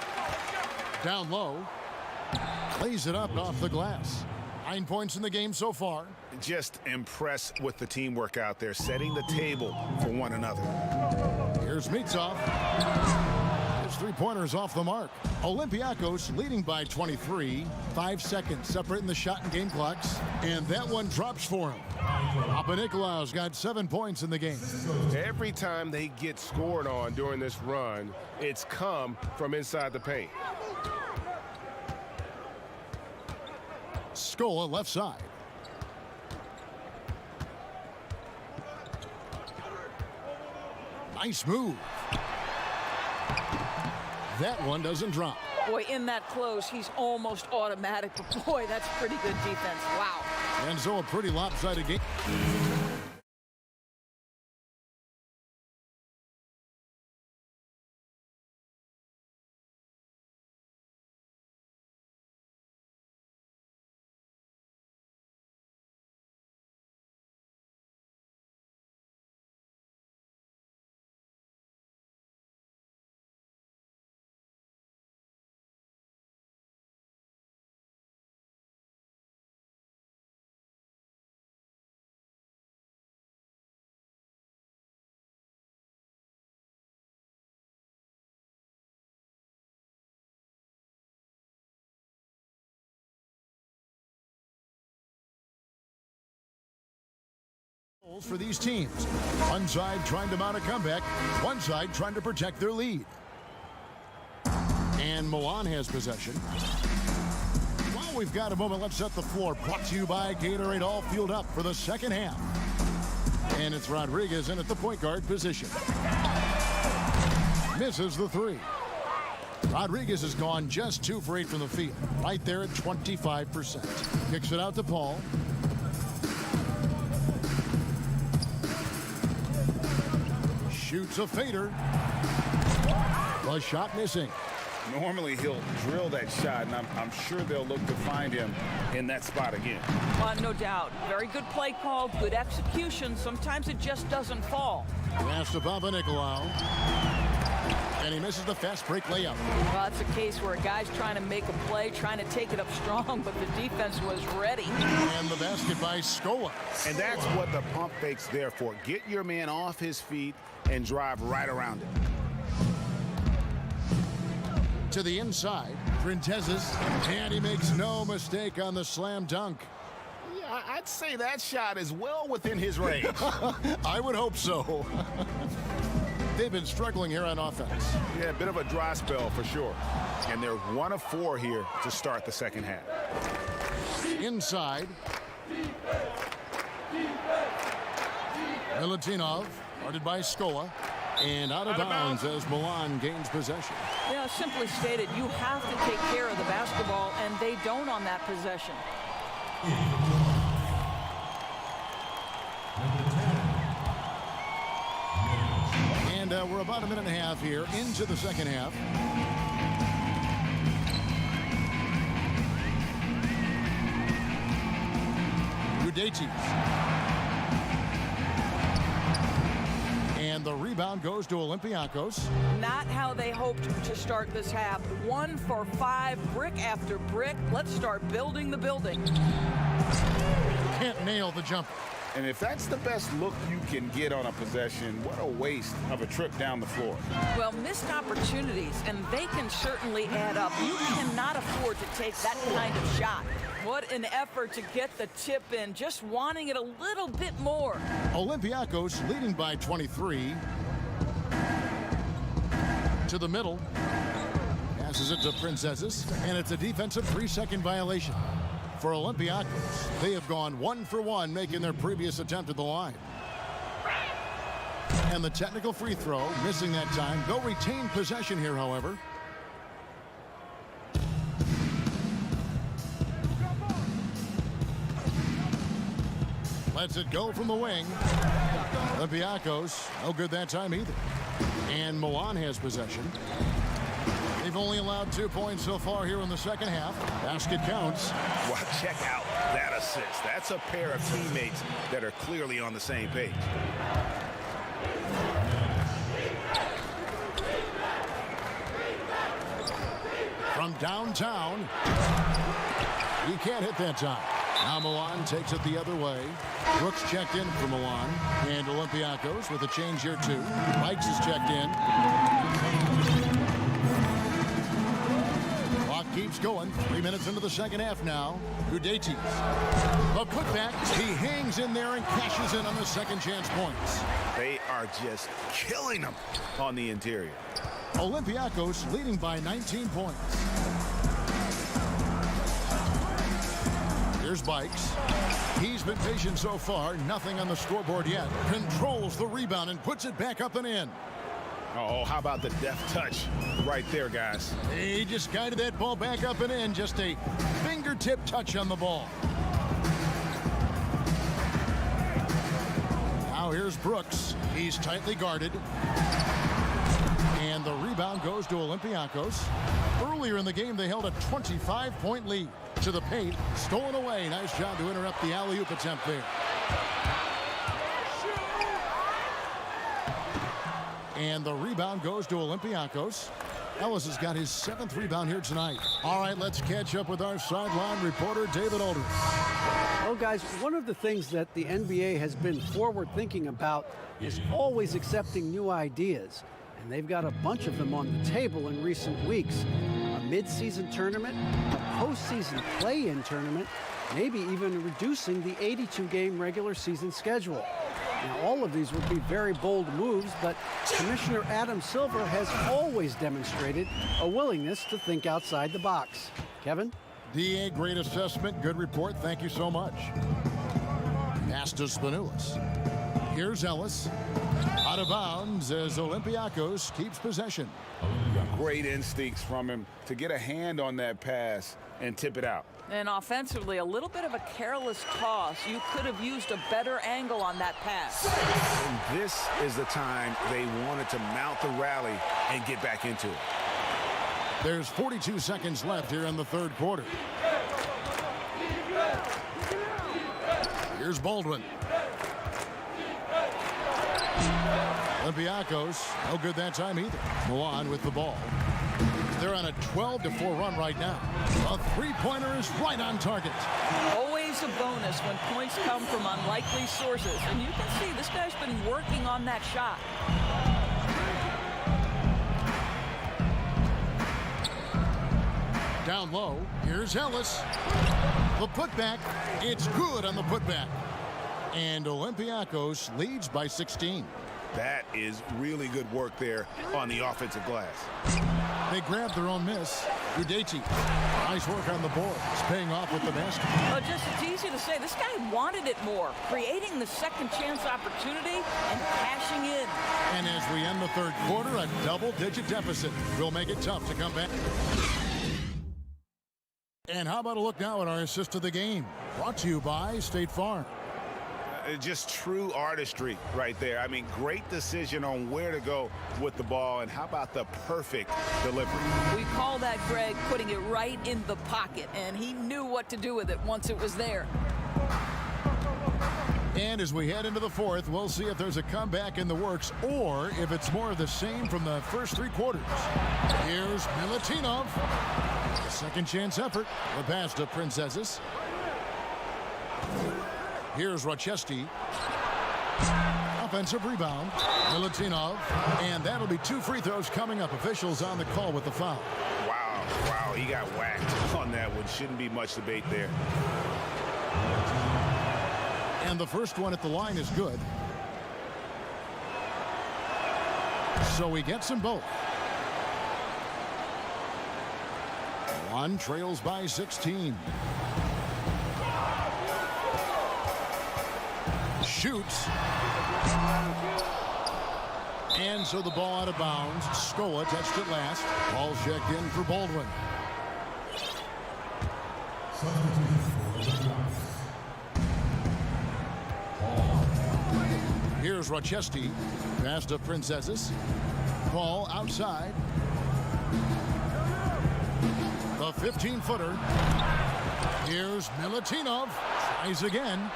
Down low. Lays it up off the glass. 9 points in the game so far. Just impressed with the teamwork out there, setting the table for one another. Here's Mitsov. His three-pointers off the mark. Olympiacos leading by 23. 5 seconds separating the shot and game clocks. And that one drops for him. Papanikolaou's got 7 points in the game. Every time they get scored on during this run, it's come from inside the paint. Scola left side. Nice move. That one doesn't drop. Boy, in that close, he's almost automatic. But boy, that's pretty good defense. Wow. And so a pretty lopsided game. For these teams. One side trying to mount a comeback. One side trying to protect their lead. And Milan has possession. While we've got a moment, let's set the floor. Brought to you by Gatorade, all fueled up for the second half. And it's Rodriguez in at the point guard position. Misses the three. Rodriguez has gone just 2 for 8 from the field. Right there at 25%. Kicks it out to Paul. Shoots a fader. The shot missing. Normally he'll drill that shot, and I'm sure they'll look to find him in that spot again. No doubt. Very good play call, good execution. Sometimes it just doesn't fall. Pass to Papanikolaou. And he misses the fast break layup. Well, it's a case where a guy's trying to make a play, trying to take it up strong, but the defense was ready. And the basket by Scola. And that's what the pump fake's there for. Get your man off his feet and drive right around it. To the inside, Printezis, and he makes no mistake on the slam dunk. Yeah, I'd say that shot is well within his range. I would hope so. They've been struggling here on offense. Yeah, a bit of a dry spell for sure. And they're 1 of 4 here to start the second half. Inside. Milutinov, guarded by Scola. And out of bounds as Milan gains possession. Yeah, simply stated, you have to take care of the basketball, and they don't on that possession. And we're about a minute and a half here into the second half. Udaitis. And the rebound goes to Olympiacos. Not how they hoped to start this half. 1 for 5, brick after brick. Let's start building the building. Can't nail the jumper. And if that's the best look you can get on a possession, what a waste of a trip down the floor. Well, missed opportunities, and they can certainly add up. You cannot afford to take that kind of shot. What an effort to get the tip in, just wanting it a little bit more. Olympiacos leading by 23. To the middle. Passes it to Printezis, and it's a defensive 3-second violation. For Olympiacos, they have gone 1 for 1, making their previous attempt at the line. And the technical free throw, missing that time. They'll retain possession here, however. Lets it go from the wing. Olympiacos, no good that time either. And Milan has possession. They've only allowed 2 points so far here in the second half. Basket counts. Well, check out that assist. That's a pair of teammates that are clearly on the same page. From downtown. He can't hit that time. Now Milan takes it the other way. Brooks checked in for Milan. And Olympiacos with a change here too. Bikes is checked in. Clock keeps going. 3 minutes into the second half now. Udaitis. A putback. He hangs in there and cashes in on the second chance points. They are just killing them on the interior. Olympiacos leading by 19 points. Here's Bikes. He's been patient so far. Nothing on the scoreboard yet. Controls the rebound and puts it back up and in. Oh, how about the deft touch right there, guys? He just guided that ball back up and in. Just a fingertip touch on the ball. Now here's Brooks. He's tightly guarded. And the rebound goes to Olympiacos. Earlier in the game, they held a 25-point lead. To the paint, stolen away. Nice job to interrupt the alley-oop attempt there. And the rebound goes to Olympiacos. Ellis has got his 7th rebound here tonight. All right, let's catch up with our sideline reporter, David Aldridge. Well, guys, one of the things that the NBA has been forward thinking about is always accepting new ideas. And they've got a bunch of them on the table in recent weeks. A mid-season tournament, a postseason play-in tournament, maybe even reducing the 82-game regular season schedule. Now, all of these would be very bold moves, but Commissioner Adam Silver has always demonstrated a willingness to think outside the box. Kevin? DA, great assessment, good report. Thank you so much. Pass to Spanulis. Here's Ellis. Out of bounds as Olympiacos keeps possession. Great instincts from him to get a hand on that pass and tip it out. And offensively, a little bit of a careless toss. You could have used a better angle on that pass. And this is the time they wanted to mount the rally and get back into it. There's 42 seconds left here in the third quarter. Here's Baldwin. Olympiacos, no good that time either. Milan with the ball. They're on a 12-4 run right now. A three-pointer is right on target. Always a bonus when points come from unlikely sources. And you can see this guy's been working on that shot. Down low, here's Ellis. The putback, it's good on the putback. And Olympiacos leads by 16. That is really good work there on the offensive glass. They grabbed their own miss. Udeti, nice work on the board. It's paying off with the basket. Well, it's easy to say. This guy wanted it more, creating the second chance opportunity and cashing in. And as we end the third quarter, a double-digit deficit will make it tough to come back. And how about a look now at our assist of the game? Brought to you by State Farm. Just true artistry right there. I mean, great decision on where to go with the ball, and how about the perfect delivery? We call that, Greg, putting it right in the pocket, and he knew what to do with it once it was there. And as we head into the fourth, we'll see if there's a comeback in the works or if it's more of the same from the first three quarters. Here's Milutinov. A second chance effort. The pass to Princesses. Here's Rochesky. Offensive rebound. Milutinov. And that'll be two free throws coming up. Officials on the call with the foul. Wow, he got whacked on that one. Shouldn't be much debate there. And the first one at the line is good. So he gets them both. One trails by 16. Shoots. And so the ball out of bounds. Scola touched it last. Ball checked in for Baldwin. Here's Rochesky. Pass to Princesses. Ball outside. The 15-footer. Here's Milutinov. Tries again.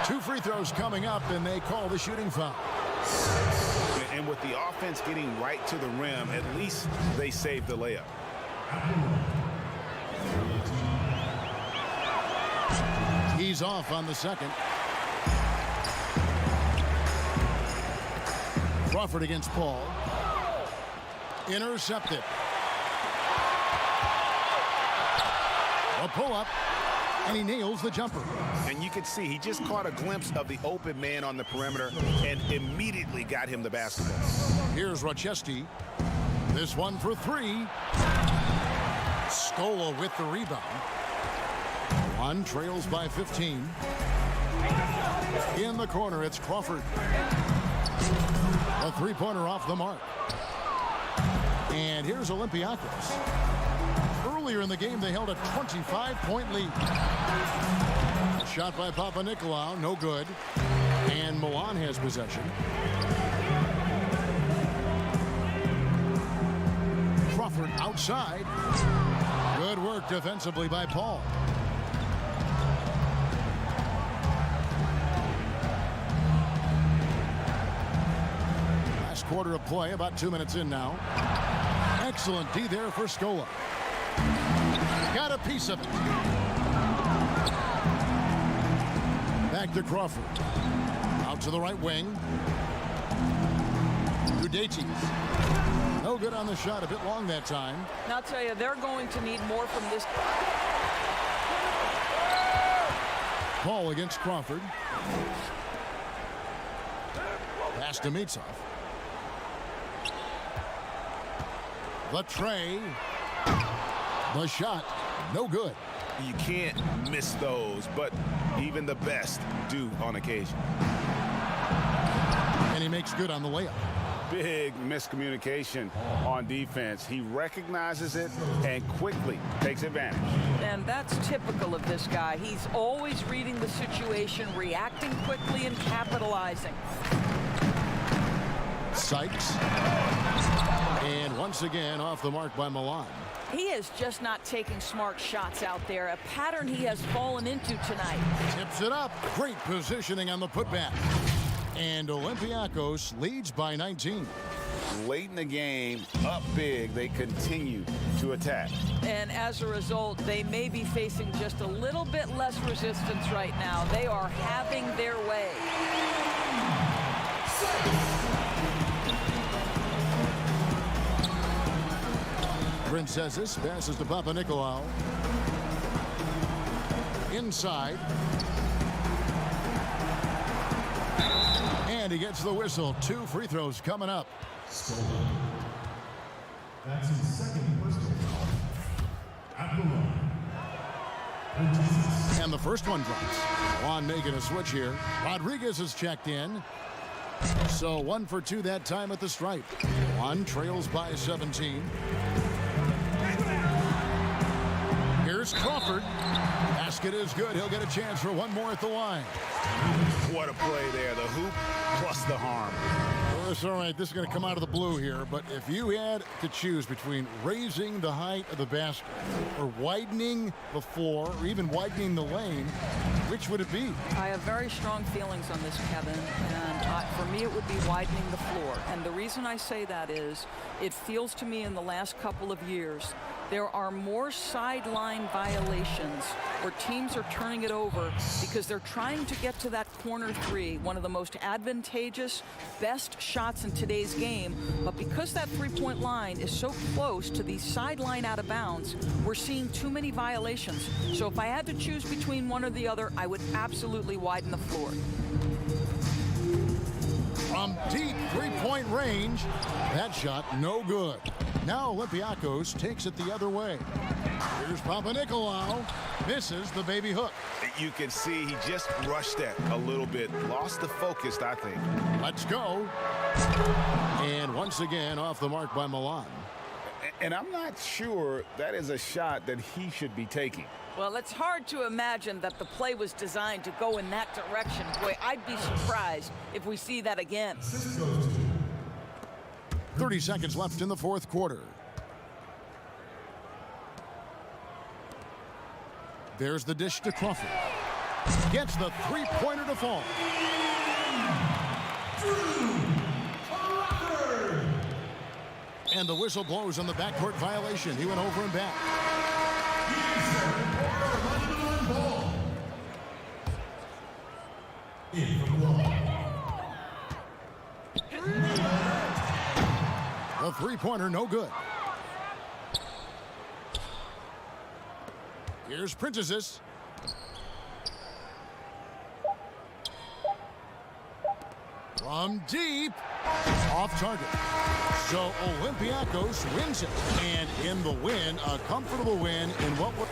Two free throws coming up, and they call the shooting foul. And with the offense getting right to the rim, at least they saved the layup. He's off on the second. Crawford against Paul. Intercepted. A pull-up, and he nails the jumper. And you can see he just caught a glimpse of the open man on the perimeter and immediately got him the basketball. Here's Rochesky. This one for three. Scola with the rebound. One trails by 15. In the corner, it's Crawford. A three-pointer off the mark. And here's Olympiacos. Earlier in the game, they held a 25-point lead. A shot by Papanikolaou, no good. And Milan has possession. Crawford outside. Good work defensively by Paul. Last quarter of play, about 2 minutes in now. Excellent D there for Scola. Got a piece of it. Back to Crawford. Out to the right wing. Udeti. No good on the shot. A bit long that time. And I'll tell you, they're going to need more from this. Paul against Crawford. Pass to Mitsov. The tray. The shot. No good. You can't miss those, but even the best do on occasion. And he makes good on the layup. Big miscommunication on defense. He recognizes it and quickly takes advantage. And that's typical of this guy. He's always reading the situation, reacting quickly, and capitalizing. Sykes. And once again off the mark by Milan. He is just not taking smart shots out there, a pattern he has fallen into tonight. Tips it up. Great positioning on the putback. And Olympiacos leads by 19. Late in the game, up big, they continue to attack. And as a result, they may be facing just a little bit less resistance right now. They are having their way. Princesses passes to Papanikolaou. Inside. And he gets the whistle. 2 free throws coming up. That's his second personal foul at the line. And the first one drops. Juan making a switch here. Rodriguez has checked in. So 1 for 2 that time at the stripe. Juan trails by 17. Here's Crawford. Basket is good. He'll get a chance for one more at the line. What a play there. The hoop plus the harm. Well, it's all right. This is going to come out of the blue here. But if you had to choose between raising the height of the basket or widening the floor or even widening the lane, which would it be? I have very strong feelings on this, Kevin, and for me it would be widening the floor. And the reason I say that is it feels to me in the last couple of years there are more sideline violations where teams are turning it over because they're trying to get to that corner three, one of the most advantageous, best shots in today's game. But because that three-point line is so close to the sideline out of bounds, we're seeing too many violations. So if I had to choose between one or the other, I would absolutely widen the floor. From deep three-point range, that shot no good. Now Olympiacos takes it the other way. Here's Papanikolaou, misses the baby hook. You can see he just rushed that a little bit, lost the focus, I think. Let's go. And once again off the mark by Milan. And I'm not sure that is a shot that he should be taking. Well, it's hard to imagine that the play was designed to go in that direction. Boy, I'd be surprised if we see that again. 30 seconds left in the fourth quarter. There's the dish to Crawford. Gets the three-pointer to fall. And the whistle blows on the backcourt violation. He went over and back. The three-pointer, no good. Here's Princesses. From deep, off target. So Olympiacos wins it. And in the win, a comfortable win in what was...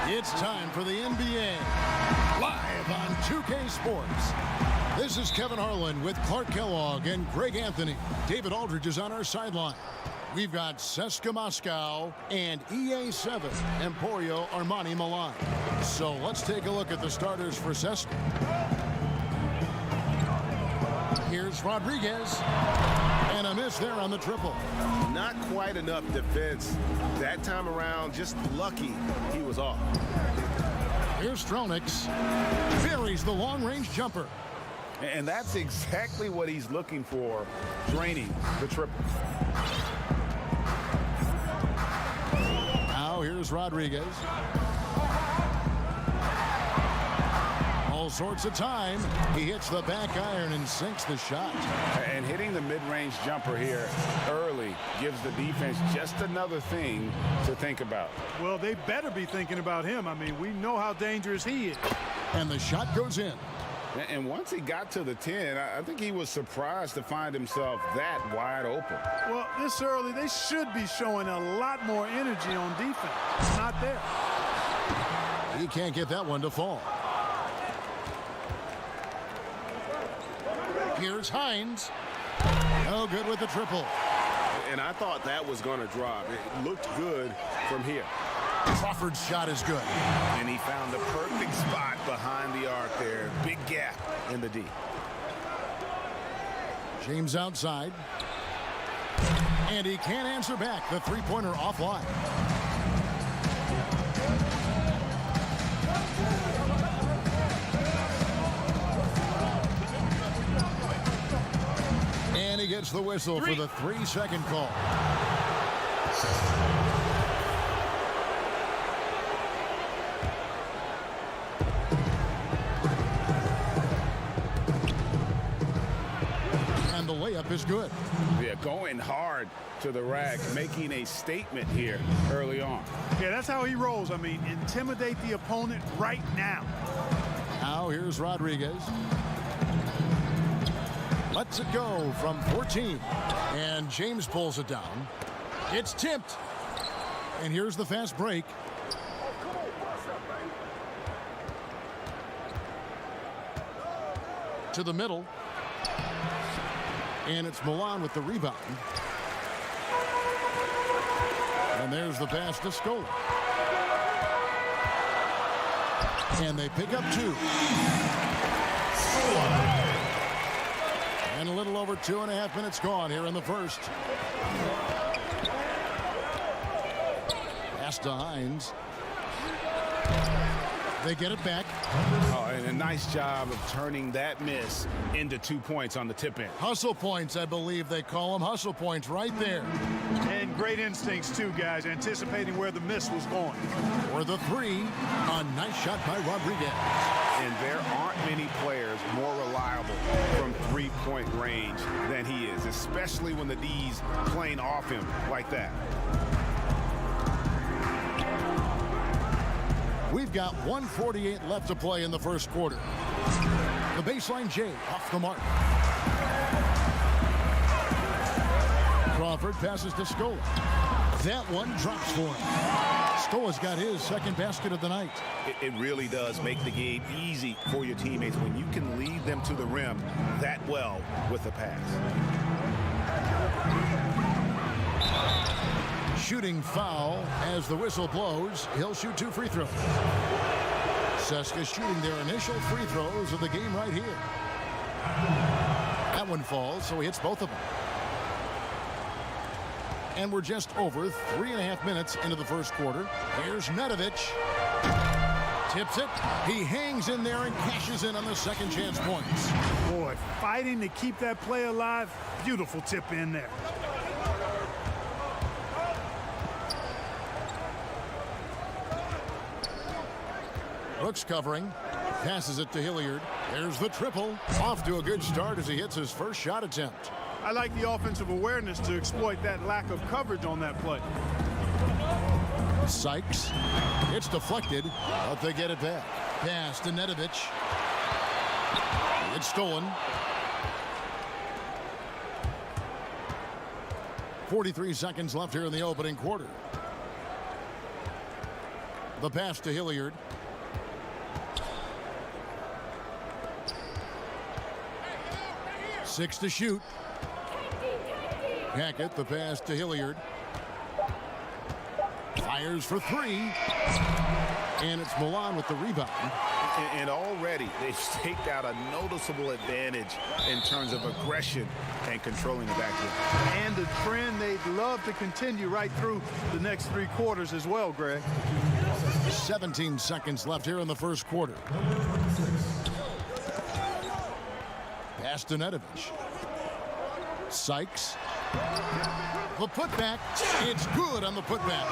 It's time for the NBA, live on 2K Sports. This is Kevin Harlan with Clark Kellogg and Greg Anthony. David Aldridge is on our sideline. We've got CSKA Moscow and EA7, Emporio Armani Milan. So let's take a look at the starters for CSKA. Here's Rodriguez. And a miss there on the triple. Not quite enough defense that time around. Just lucky he was off. Here's Stronix. Buries the long-range jumper. And that's exactly what he's looking for, draining the triple. Now here's Rodriguez. All sorts of time. He hits the back iron and sinks the shot. And hitting the mid-range jumper here early gives the defense just another thing to think about. Well, they better be thinking about him. I mean, we know how dangerous he is. And the shot goes in. And once he got to the 10, I think he was surprised to find himself that wide open. Well, this early, they should be showing a lot more energy on defense. It's not there. He can't get that one to fall. Here's Hines. No good with the triple. And I thought that was going to drop. It looked good from here. Crawford's shot is good. And he found the perfect spot behind the arc there. Big gap in the D. James outside. And he can't answer back. The three-pointer offline. And he gets the whistle for the 3-second call. And the layup is good. Yeah, going hard to the rack, making a statement here early on. Yeah, that's how he rolls. I mean, intimidate the opponent right now. Now here's Rodriguez. Lets it go from 14. And James pulls it down. It's tipped. And here's the fast break. To the middle. And it's Milan with the rebound. And there's the pass to Scola. And they pick up 2. And a little over 2.5 minutes gone here in the first. Pass to Hines. They get it back. Oh, and a nice job of turning that miss into 2 points on the tip in. Hustle points, I believe they call them. Hustle points right there. And great instincts, too, guys, anticipating where the miss was going. For the 3, a nice shot by Rodriguez. And there aren't many players more reliable from three-point range than he is, especially when the D's playing off him like that. We've got 1:48 left to play in the first quarter. The baseline J off the mark. Crawford passes to Scola. That one drops for him. Scola's got his second basket of the night. It really does make the game easy for your teammates when you can lead them to the rim that well with the pass. Shooting foul as the whistle blows. He'll shoot 2 free throws. CSKA shooting their initial free throws of the game right here. That one falls, so he hits both of them. And we're just over 3.5 minutes into the first quarter. Here's Nedovic. Tips it. He hangs in there and cashes in on the second chance points. Boy, fighting to keep that play alive. Beautiful tip in there. Brooks covering. Passes it to Hilliard. There's the triple. Off to a good start as he hits his first shot attempt. I like the offensive awareness to exploit that lack of coverage on that play. Sykes. It's deflected, but they get it back. Pass to Nedovic. It's stolen. 43 seconds left here in the opening quarter. The pass to Hilliard. Six to shoot. Hackett, the pass to Hilliard. Fires for three. And it's Milan with the rebound. And already they've staked out a noticeable advantage in terms of aggression and controlling the backcourt. And the trend they'd love to continue right through the next 3 quarters as well, Greg. 17 seconds left here in the first quarter. Pass to Nedovic. Sykes. The putback. It's good on the putback.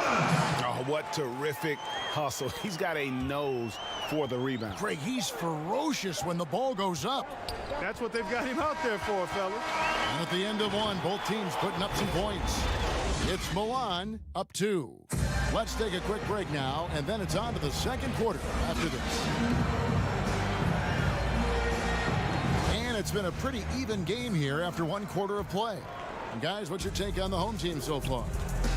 Oh, what terrific hustle. He's got a nose for the rebound. Greg, he's ferocious when the ball goes up. That's what they've got him out there for, fellas. And at the end of one, both teams putting up some points. It's Milan up 2. Let's take a quick break now, and then it's on to the second quarter after this. And it's been a pretty even game here after 1 quarter of play. And guys, what's your take on the home team so far?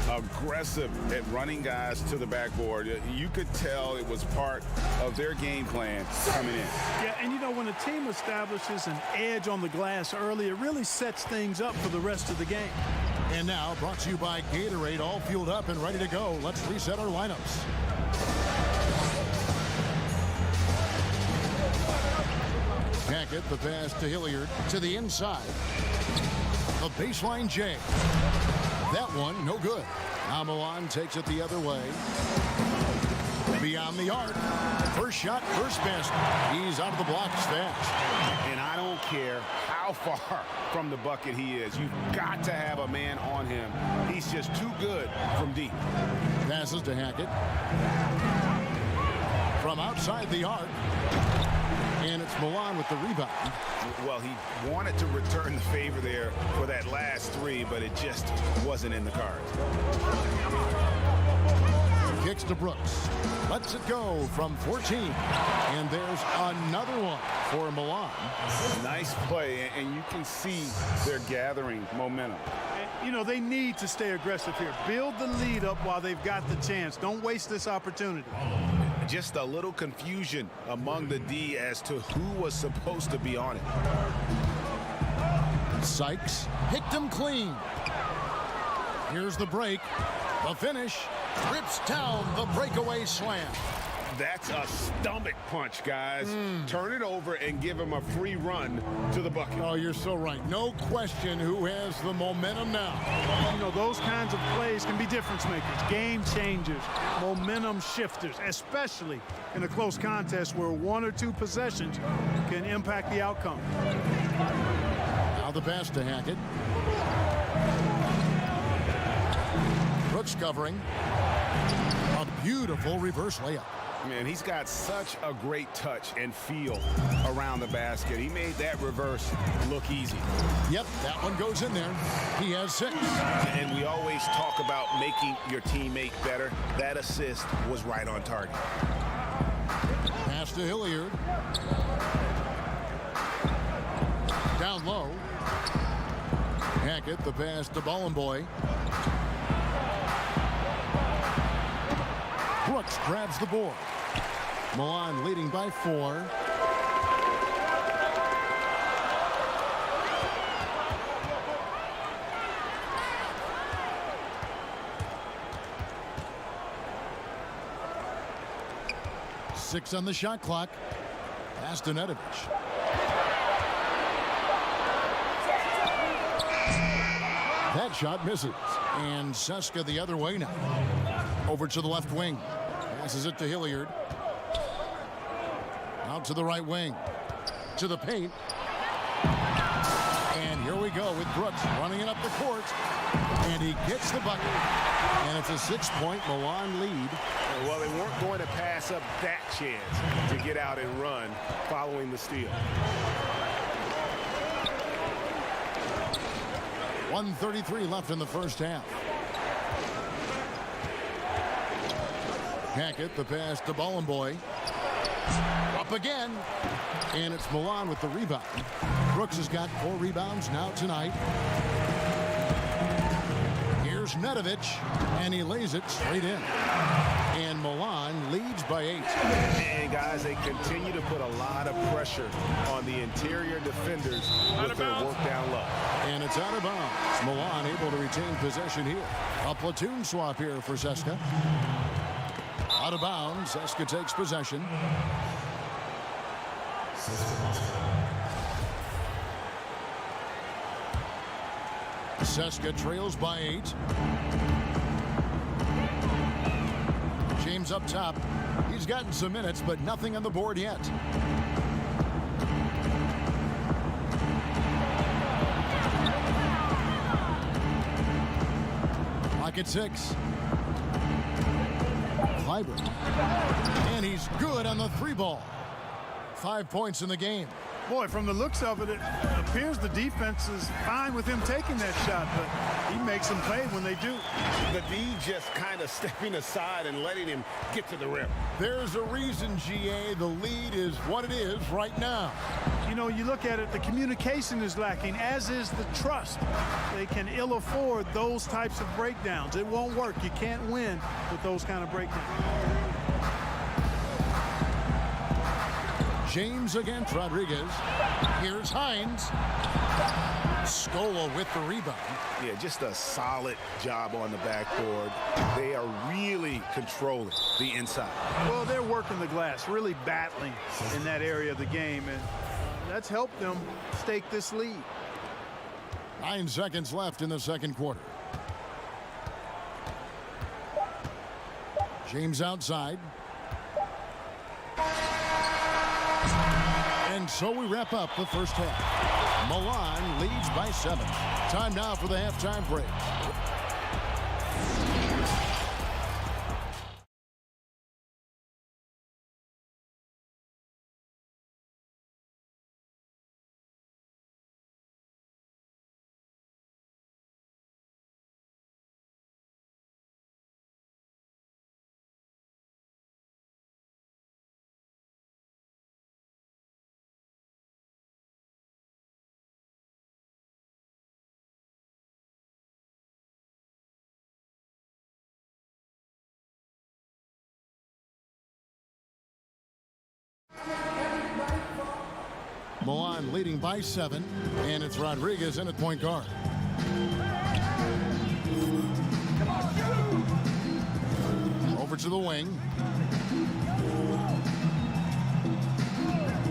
Aggressive at running guys to the backboard. You could tell it was part of their game plan coming in. Yeah, and you know, when a team establishes an edge on the glass early, it really sets things up for the rest of the game. And now, brought to you by Gatorade, all fueled up and ready to go. Let's reset our lineups. Hackett, the pass to Hilliard, to the inside. The baseline J. That one, no good. Now Milan takes it the other way. Beyond the arc. First shot, first basket. He's out of the blocks fast. And I don't care how far from the bucket he is. You've got to have a man on him. He's just too good from deep. Passes to Hackett. From outside the arc. And it's Milan with the rebound. Well, he wanted to return the favor there for that last 3, but it just wasn't in the cards. Kicks to Brooks. Lets it go from 14. And there's another one for Milan. Nice play, and you can see they're gathering momentum. You know, they need to stay aggressive here. Build the lead up while they've got the chance. Don't waste this opportunity. Just a little confusion among the D as to who was supposed to be on it. Sykes picked him clean. Here's the break. The finish. Rips down the breakaway slam. That's a stomach punch, guys. Turn it over and give him a free run to the bucket. Oh, you're so right. No question who has the momentum now. You know, those kinds of plays can be difference makers, game changers, momentum shifters, especially in a close contest where 1 or 2 possessions can impact the outcome. Now the pass to Hackett. Brooks covering. A beautiful reverse layup. Man, he's got such a great touch and feel around the basket. He made that reverse look easy. Yep, that one goes in there. He has 6. And we always talk about making your teammate better. That assist was right on target. Pass to Hilliard. Down low. Hackett, the pass to Bollenboy. Brooks grabs the board. Milan leading by 4. Six on the shot clock. Pass to Nedovic. That shot misses. And Seska the other way now. Over to the left wing. Passes it to Hilliard. Out to the right wing. To the paint. And here we go with Brooks running it up the court. And he gets the bucket. And it's a 6-point Milan lead. Well, they weren't going to pass up that chance to get out and run following the steal. 1:33 left in the first half. Hackett, the pass to Bollenboy. Up again. And it's Milan with the rebound. Brooks has got 4 rebounds now tonight. Here's Nedovic, and he lays it straight in. And Milan leads by 8. And guys, they continue to put a lot of pressure on the interior defenders with their work down low. And it's out of bounds. Milan able to retain possession here. A platoon swap here for CSKA. Out of bounds. CSKA takes possession. CSKA trails by 8. James up top. He's gotten some minutes, but nothing on the board yet. Lock at 6. Clyburn. And he's good on the 3-ball. 5 points in the game. Boy, from the looks of it, it appears the defense is fine with him taking that shot, but he makes them pay when they do. The D just kind of stepping aside and letting him get to the rim. There's a reason, GA, the lead is what it is right now. You know, you look at it, the communication is lacking, as is the trust. They can ill afford those types of breakdowns. It won't work. You can't win with those kind of breakdowns. James against Rodriguez. Here's Hines. Scola with the rebound. Yeah, just a solid job on the backboard. They are really controlling the inside. Well, they're working the glass, really battling in that area of the game, and that's helped them stake this lead. 9 seconds left in the second quarter. James outside. And so we wrap up the first half. Milan leads by 7. Time now for the halftime break. Milan leading by 7, and it's Rodriguez in at point guard. Over to the wing.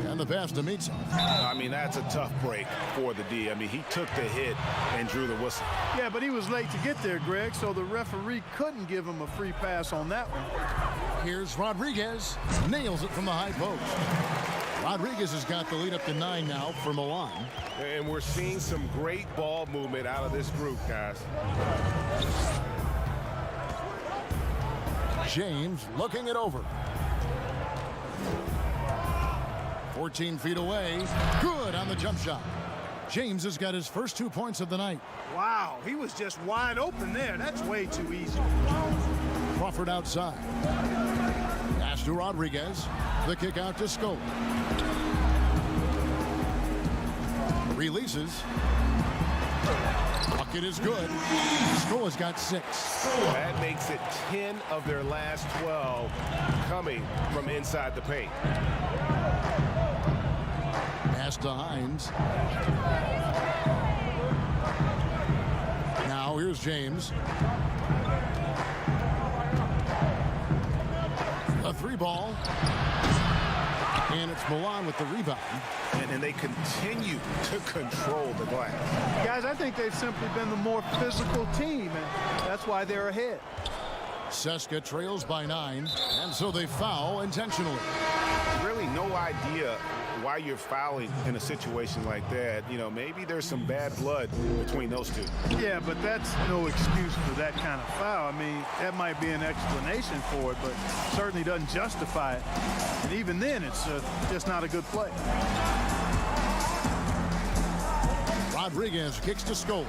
And the pass to Mitsa. I mean, that's a tough break for the D. I mean, he took the hit and drew the whistle. Yeah, but he was late to get there, Greg, so the referee couldn't give him a free pass on that one. Here's Rodriguez. Nails it from the high post. Rodriguez has got the lead up to 9 now for Milan. And we're seeing some great ball movement out of this group, guys. James looking it over. 14 feet away. Good on the jump shot. James has got his first 2 points of the night. Wow, he was just wide open there. That's way too easy. Crawford outside. Pass to Rodriguez. The kick out to Scola. Releases. Bucket is good. Scola's got 6. That makes it 10 of their last 12 coming from inside the paint. Pass to Hines. Now here's James. A 3-ball. And it's Milan with the rebound. And they continue to control the glass. Guys, I think they've simply been the more physical team, and that's why they're ahead. CSKA trails by 9, and so they foul intentionally. Really no idea why you're fouling in a situation like that. You know, maybe there's some bad blood between those two. Yeah, but that's no excuse for that kind of foul. I mean, that might be an explanation for it, but certainly doesn't justify it. And even then, it's just not a good play. Rodriguez kicks to Scola.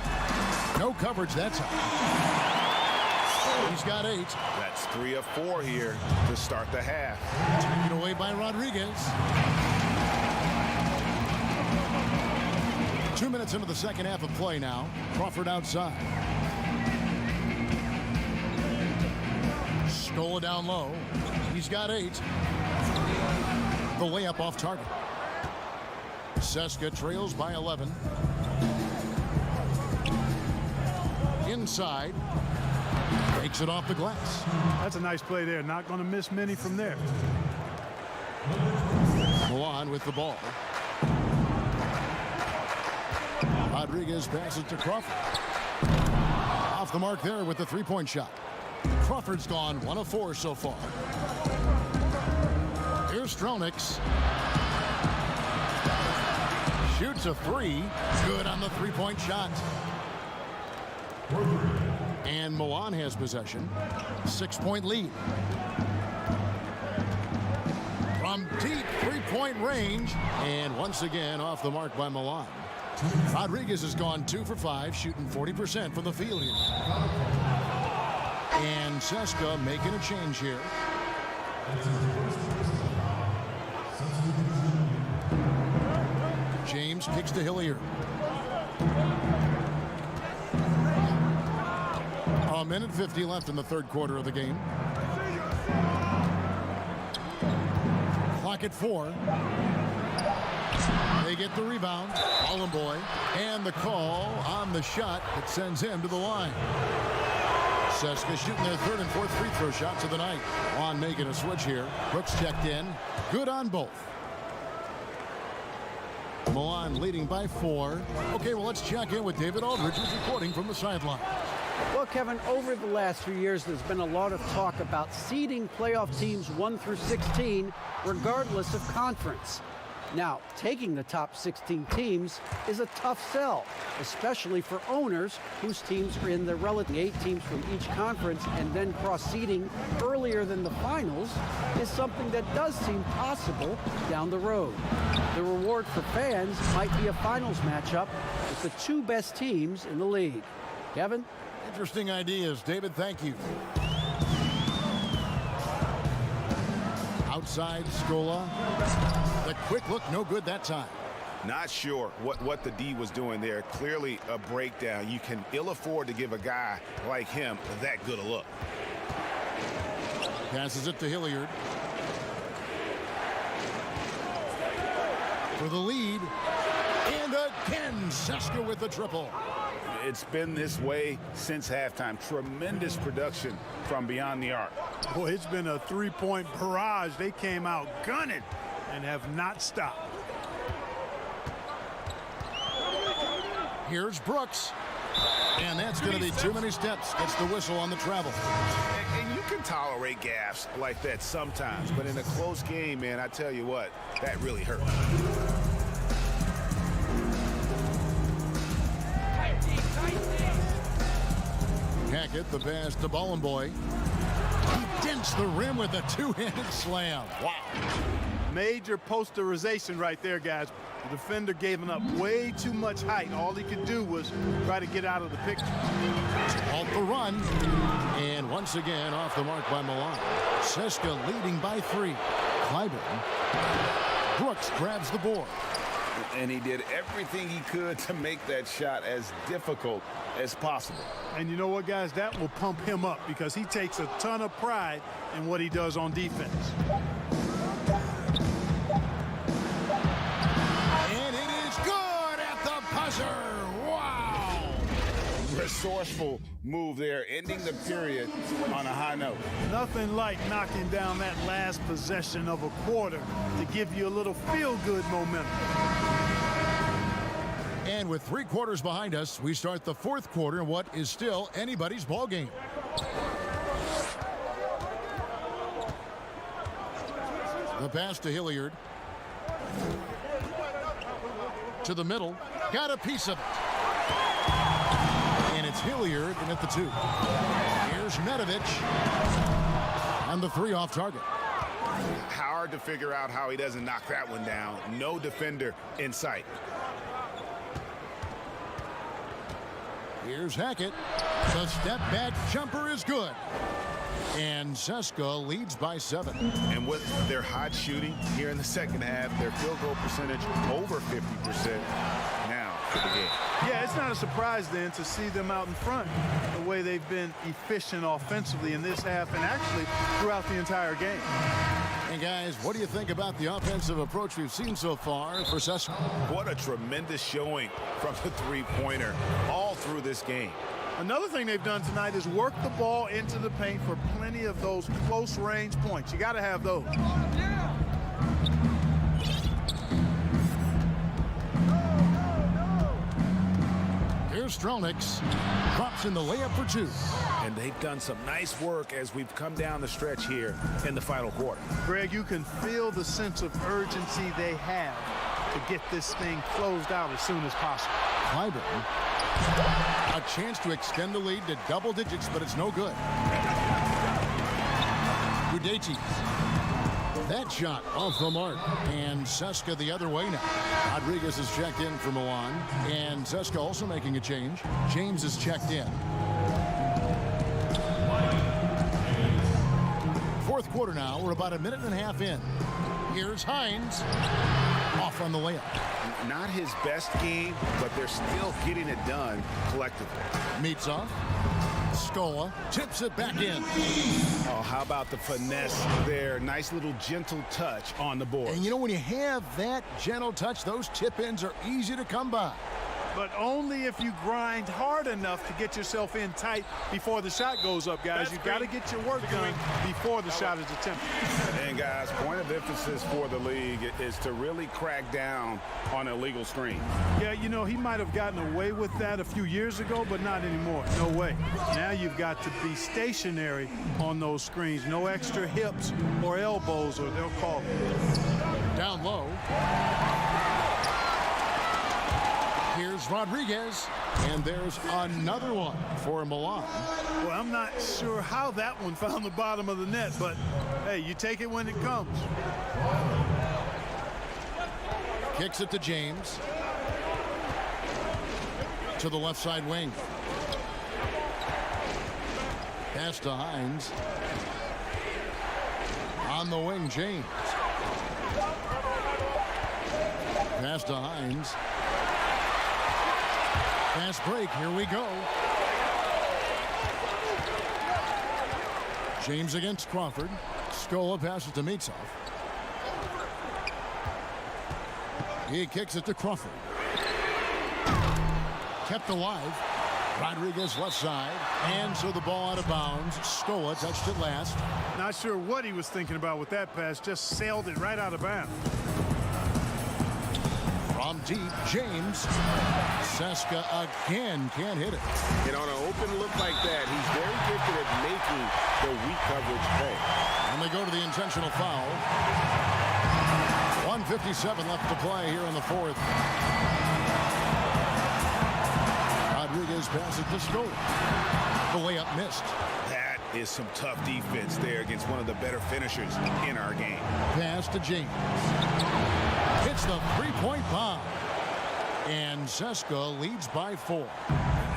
No coverage that time. He's got 8. That's 3 of 4 here to start the half. Taken away by Rodriguez. 2 minutes into the second half of play now. Crawford outside. Scola down low. He's got 8. The layup off target. Seska trails by 11. Inside. Takes it off the glass. That's a nice play there. Not going to miss many from there. Milan with the ball. Rodriguez passes to Crawford. Off the mark there with the three-point shot. Crawford's gone 1 of 4 so far. Here's Strelniks. Shoots a 3. Good on the three-point shot. And Milan has possession. 6-point lead. From deep three-point range. And once again off the mark by Milan. Rodriguez has gone 2 for 5, shooting 40% from the field here. And Seska making a change here. James kicks to Hilliard. A minute 50 left in the third quarter of the game. Clock at 4. They get the rebound. Boy, and the call on the shot that sends him to the line. Seska shooting their third and fourth free throw shots of the night. On making a switch here. Brooks checked in. Good on both. Milan leading by 4. Okay, well, let's check in with David Aldridge, who's reporting from the sideline. Well, Kevin, over the last few years, there's been a lot of talk about seeding playoff teams 1 through 16, regardless of conference. Now, taking the top 16 teams is a tough sell, especially for owners whose teams are in the relative 8 teams from each conference, and then cross-seeding earlier than the finals is something that does seem possible down the road. The reward for fans might be a finals matchup with the 2 best teams in the league. Kevin? Interesting ideas. David, thank you. Outside, Scola. The quick look, no good that time. Not sure what the D was doing there. Clearly a breakdown. You can ill afford to give a guy like him that good a look. Passes it to Hilliard. For the lead. And again, Seska with the triple. It's been this way since halftime. Tremendous production from beyond the arc. Boy, it's been a three-point barrage. They came out gunning and have not stopped. Here's Brooks. And that's going to be too many steps. Gets the whistle on the travel. And you can tolerate gaffes like that sometimes, but in a close game, man, I tell you what, that really hurt. Hackett, the pass to Bollenboy. He dents the rim with a two-handed slam. Wow. Major posterization right there, guys. The defender gave him up way too much height. All he could do was try to get out of the picture. Off the run. And once again, off the mark by Milan. Seska leading by 3. Clyburn. Brooks grabs the board. And he did everything he could to make that shot as difficult as possible. And you know what, guys? That will pump him up because he takes a ton of pride in what he does on defense. And it is good at the buzzer. Wow. Resourceful move there, ending the period on a high note. Nothing like knocking down that last possession of a quarter to give you a little feel-good momentum. And with 3 quarters behind us, we start the 4th quarter in what is still anybody's ball game. The pass to Hilliard. To the middle. Got a piece of it. And it's Hilliard in at the 2. Here's Nedovic. And the 3 off target. Hard to figure out how he doesn't knock that one down. No defender in sight. Here's Hackett. The step-back jumper is good. And Seska leads by 7. And with their hot shooting here in the second half, their field goal percentage over 50%. Now, for the game. Yeah, it's not a surprise then to see them out in front the way they've been efficient offensively in this half and actually throughout the entire game. And guys, what do you think about the offensive approach we've seen so far for Seska? What a tremendous showing from the three-pointer all through this game. Another thing they've done tonight is work the ball into the paint for plenty of those close-range points. You got to have those. Here's Stronix. Drops in the layup for two. And they've done some nice work as we've come down the stretch here in the final quarter. Greg, you can feel the sense of urgency they have to get this thing closed out as soon as possible. Clyburn. A chance to extend the lead to double digits, but it's no good. Udaichi. That shot off the mark. And Seska the other way now. Rodriguez is checked in for Milan. And Seska also making a change. James is checked in. Fourth quarter now. We're about a minute and a half in. Here's Hines. Off on the layup. Not his best game, but they're still getting it done collectively. Meets-off. Scola tips it back in. Oh, how about the finesse there? Nice little gentle touch on the board. And you know, when you have that gentle touch, those tip-ins are easy to come by. But only if you grind hard enough to get yourself in tight before the shot goes up, guys. You've got to get your work done before the shot is attempted. And guys, point of emphasis for the league is to really crack down on illegal screens. Yeah, you know, he might have gotten away with that a few years ago, but not anymore. No way. Now you've got to be stationary on those screens. No extra hips or elbows, or they'll call it. Down low. Here's Rodriguez, and there's another one for Milan. Well, I'm not sure how that one found the bottom of the net, but hey, you take it when it comes. Kicks it to James. To the left side wing. Pass to Hines. On the wing, James. Pass to Hines. Fast break, here we go. James against Crawford. Scola passes to Meetsoff. He kicks it to Crawford. Kept alive. Rodriguez left side. And so the ball out of bounds. Scola touched it last. Not sure what he was thinking about with that pass. Just sailed it right out of bounds. From deep, James. Seska again can't hit it. And on an open look like that, he's very gifted at making the weak coverage pay. And they go to the intentional foul. 1:57 left to play here in the fourth. Rodriguez passes to Scola. The layup missed. That is some tough defense there against one of the better finishers in our game. Pass to James. Hits the three-point bomb. And Seska leads by 4.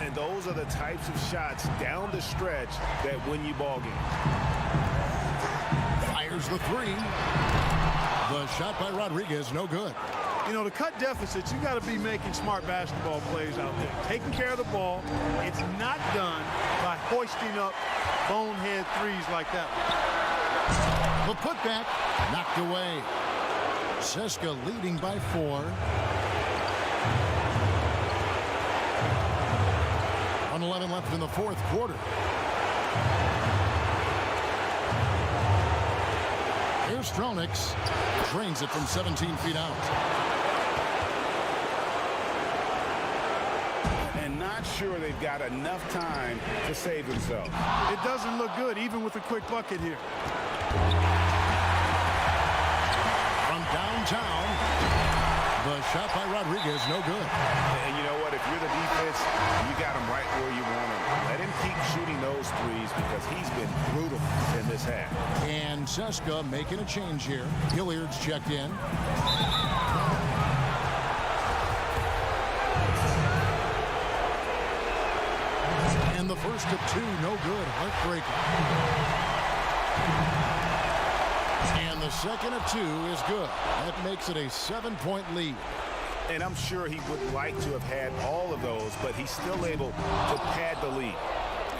And those are the types of shots down the stretch that win you ball games. Fires the three. The shot by Rodriguez, no good. You know, to cut deficits, you got to be making smart basketball plays out there. Taking care of the ball. It's not done by hoisting up bonehead threes like that one. The putback knocked away. Seska leading by 4. 1:11 left in the fourth quarter. Here's Stronix. Drains it from 17 feet out. And not sure they've got enough time to save themselves. It doesn't look good, even with a quick bucket here. From downtown, the shot by Rodriguez, no good. And you know what? If you're the defense, you got him right where you want him. Let him keep shooting those threes because he's been brutal in this half. And Seska making a change here. Hilliard's checked in. And the first of 2, no good. Heartbreaking. And the second of 2 is good. That makes it a 7-point lead. And I'm sure he would like to have had all of those, but he's still able to pad the lead.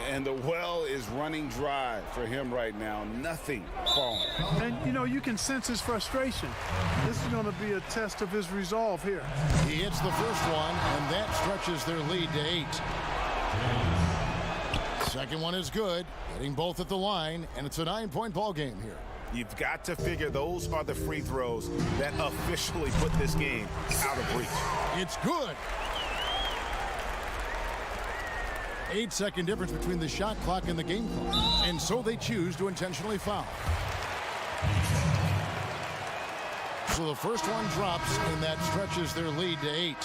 And the well is running dry for him right now. Nothing falling. And, you know, you can sense his frustration. This is going to be a test of his resolve here. He hits the first one, and that stretches their lead to 8. Second one is good, hitting both at the line, and it's a 9-point ball game here. You've got to figure those are the free throws that officially put this game out of reach. It's good. 8-second difference between the shot clock and the game clock, and so they choose to intentionally foul. So the first one drops, and that stretches their lead to 8.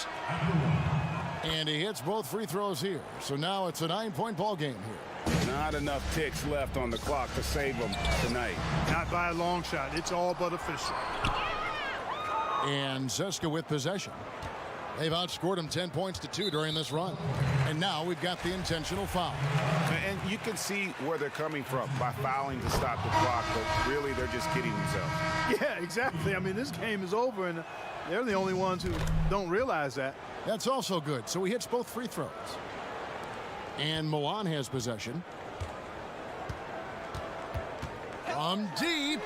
And he hits both free throws here. So now it's a 9-point ball game here. Not enough ticks left on the clock to save them tonight. Not by a long shot. It's all but official. And Zeska with possession. They've outscored him 10 points to 2 during this run. And now we've got the intentional foul. And you can see where they're coming from by fouling to stop the clock, but really they're just kidding themselves. Yeah, exactly. I mean, this game is over, and they're the only ones who don't realize that. That's also good. So he hits both free throws. And Milan has possession. From deep.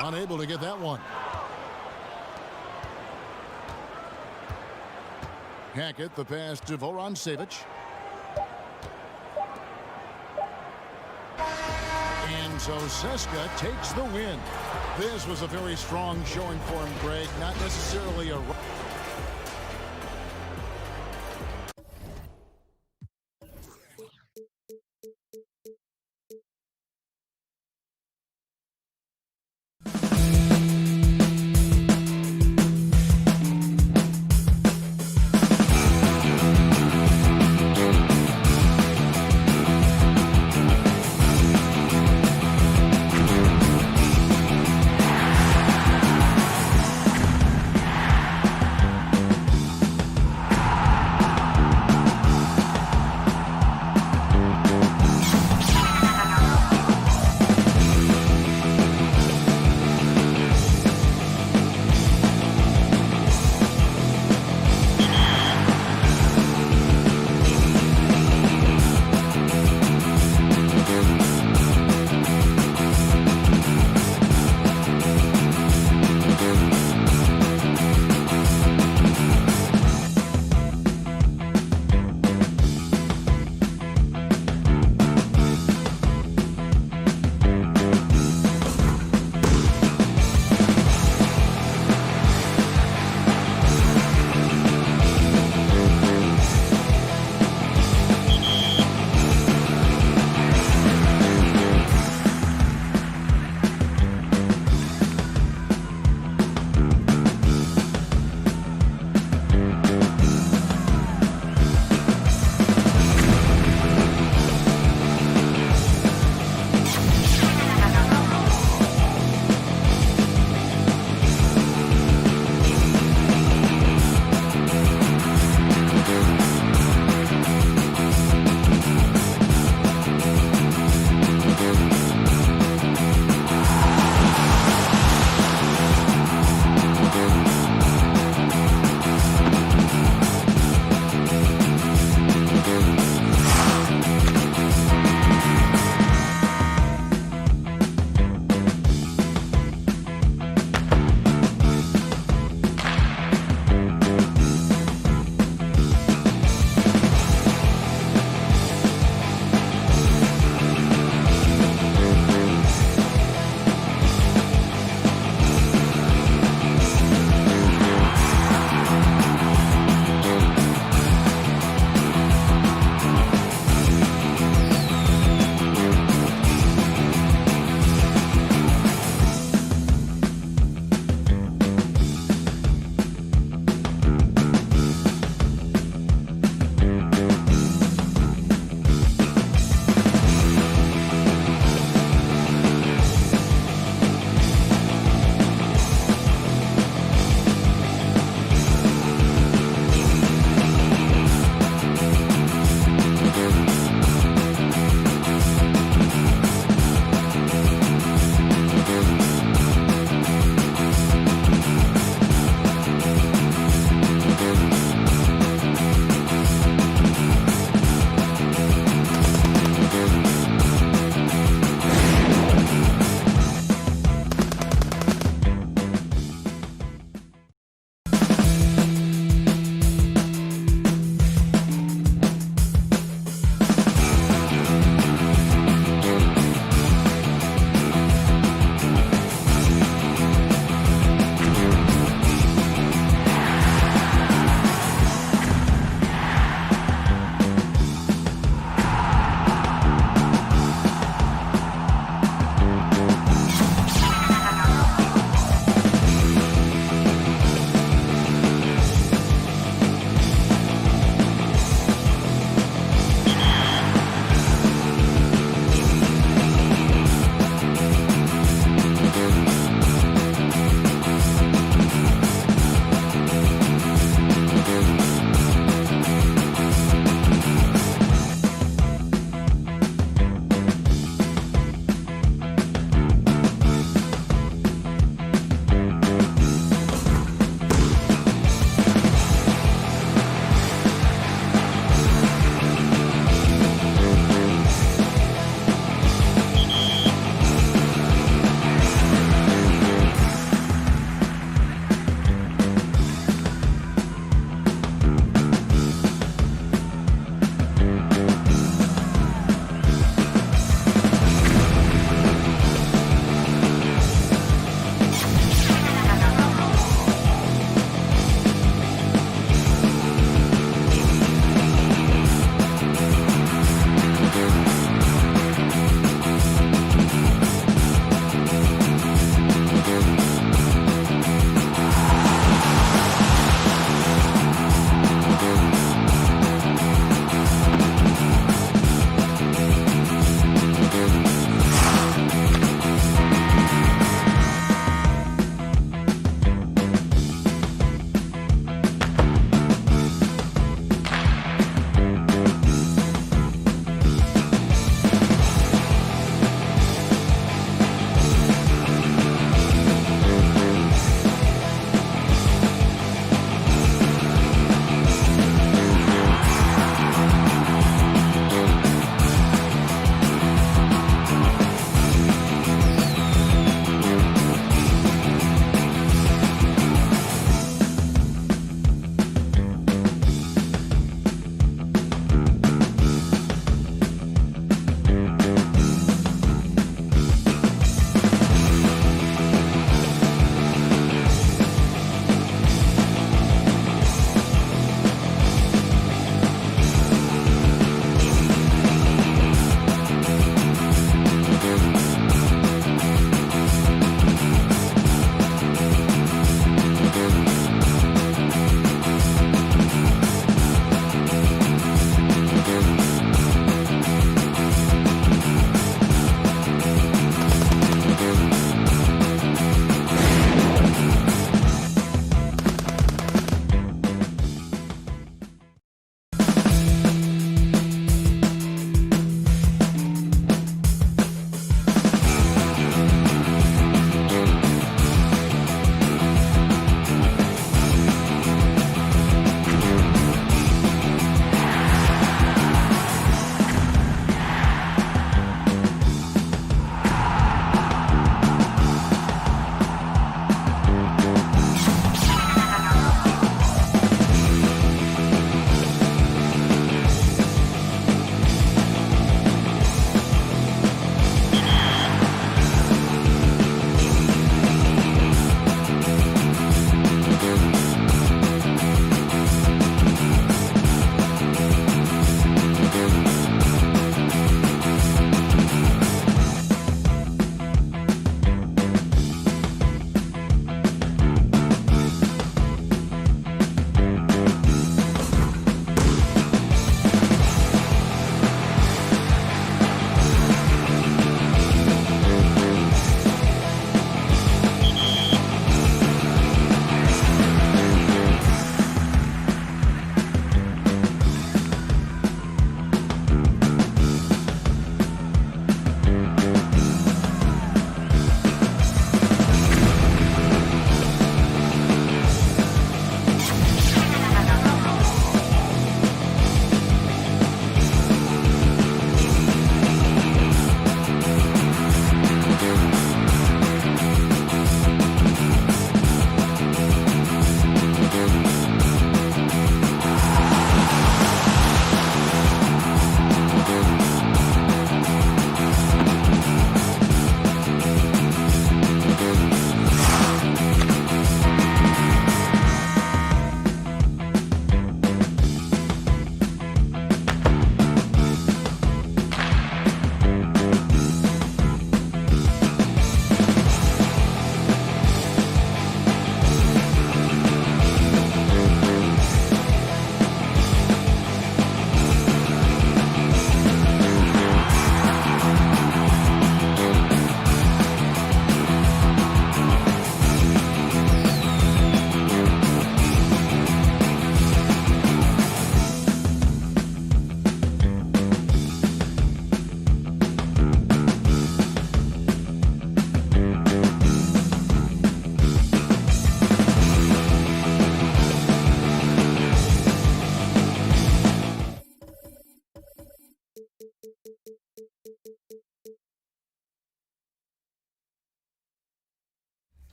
Unable to get that one. Hackett, the pass to Voran Savic. And so Zeska takes the win. This was a very strong showing for him, Greg. Not necessarily a...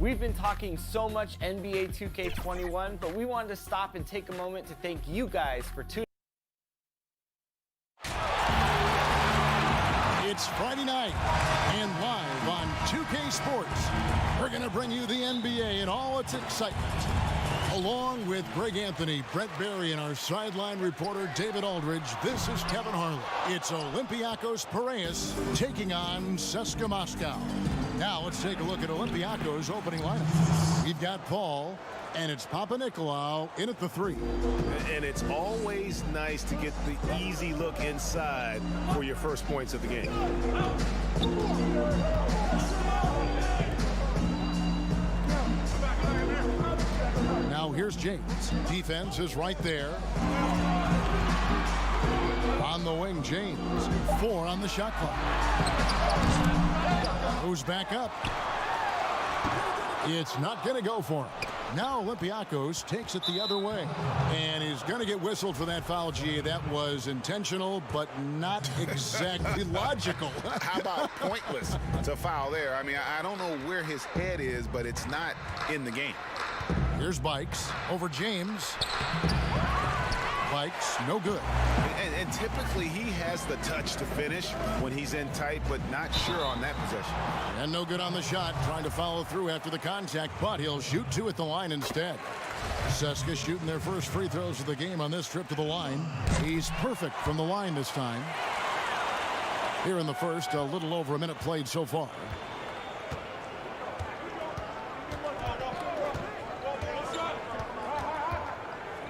We've been talking so much NBA 2K21, but we wanted to stop and take a moment to thank you guys for tuning. It's Friday night, and live on 2K Sports, we're going to bring you the NBA and all its excitement. Along with Greg Anthony, Brett Barry, and our sideline reporter David Aldridge, this is Kevin Harlan. It's Olympiacos Piraeus taking on CSKA Moscow. Now let's take a look at Olympiacos' opening lineup. We've got Paul, and it's Papanikolaou in at the 3. And it's always nice to get the easy look inside for your first points of the game. Now here's James. Defense is right there. On the wing, James. 4 on the shot clock. Moves back up. It's not going to go for him. Now Olympiacos takes it the other way. And he's going to get whistled for that foul, G. That was intentional, but not exactly logical. How about pointless to foul there? I mean, I don't know where his head is, but it's not in the game. Here's Bikes over James. Bikes, no good. And typically he has the touch to finish when he's in tight, but not sure on that possession. And no good on the shot, trying to follow through after the contact, but he'll shoot 2 at the line instead. CSKA shooting their first free throws of the game on this trip to the line. He's perfect from the line this time. Here in the first, a little over a minute played so far.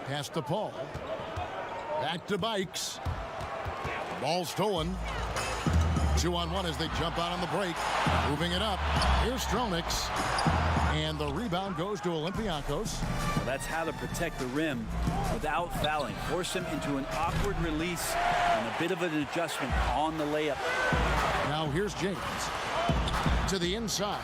Pass to Paul. Back to Bikes. Ball stolen. 2-on-1 as they jump out on the break. Moving it up. Here's Stronix. And the rebound goes to Olympiacos. Well, that's how to protect the rim without fouling. Force him into an awkward release and a bit of an adjustment on the layup. Now here's James. To the inside.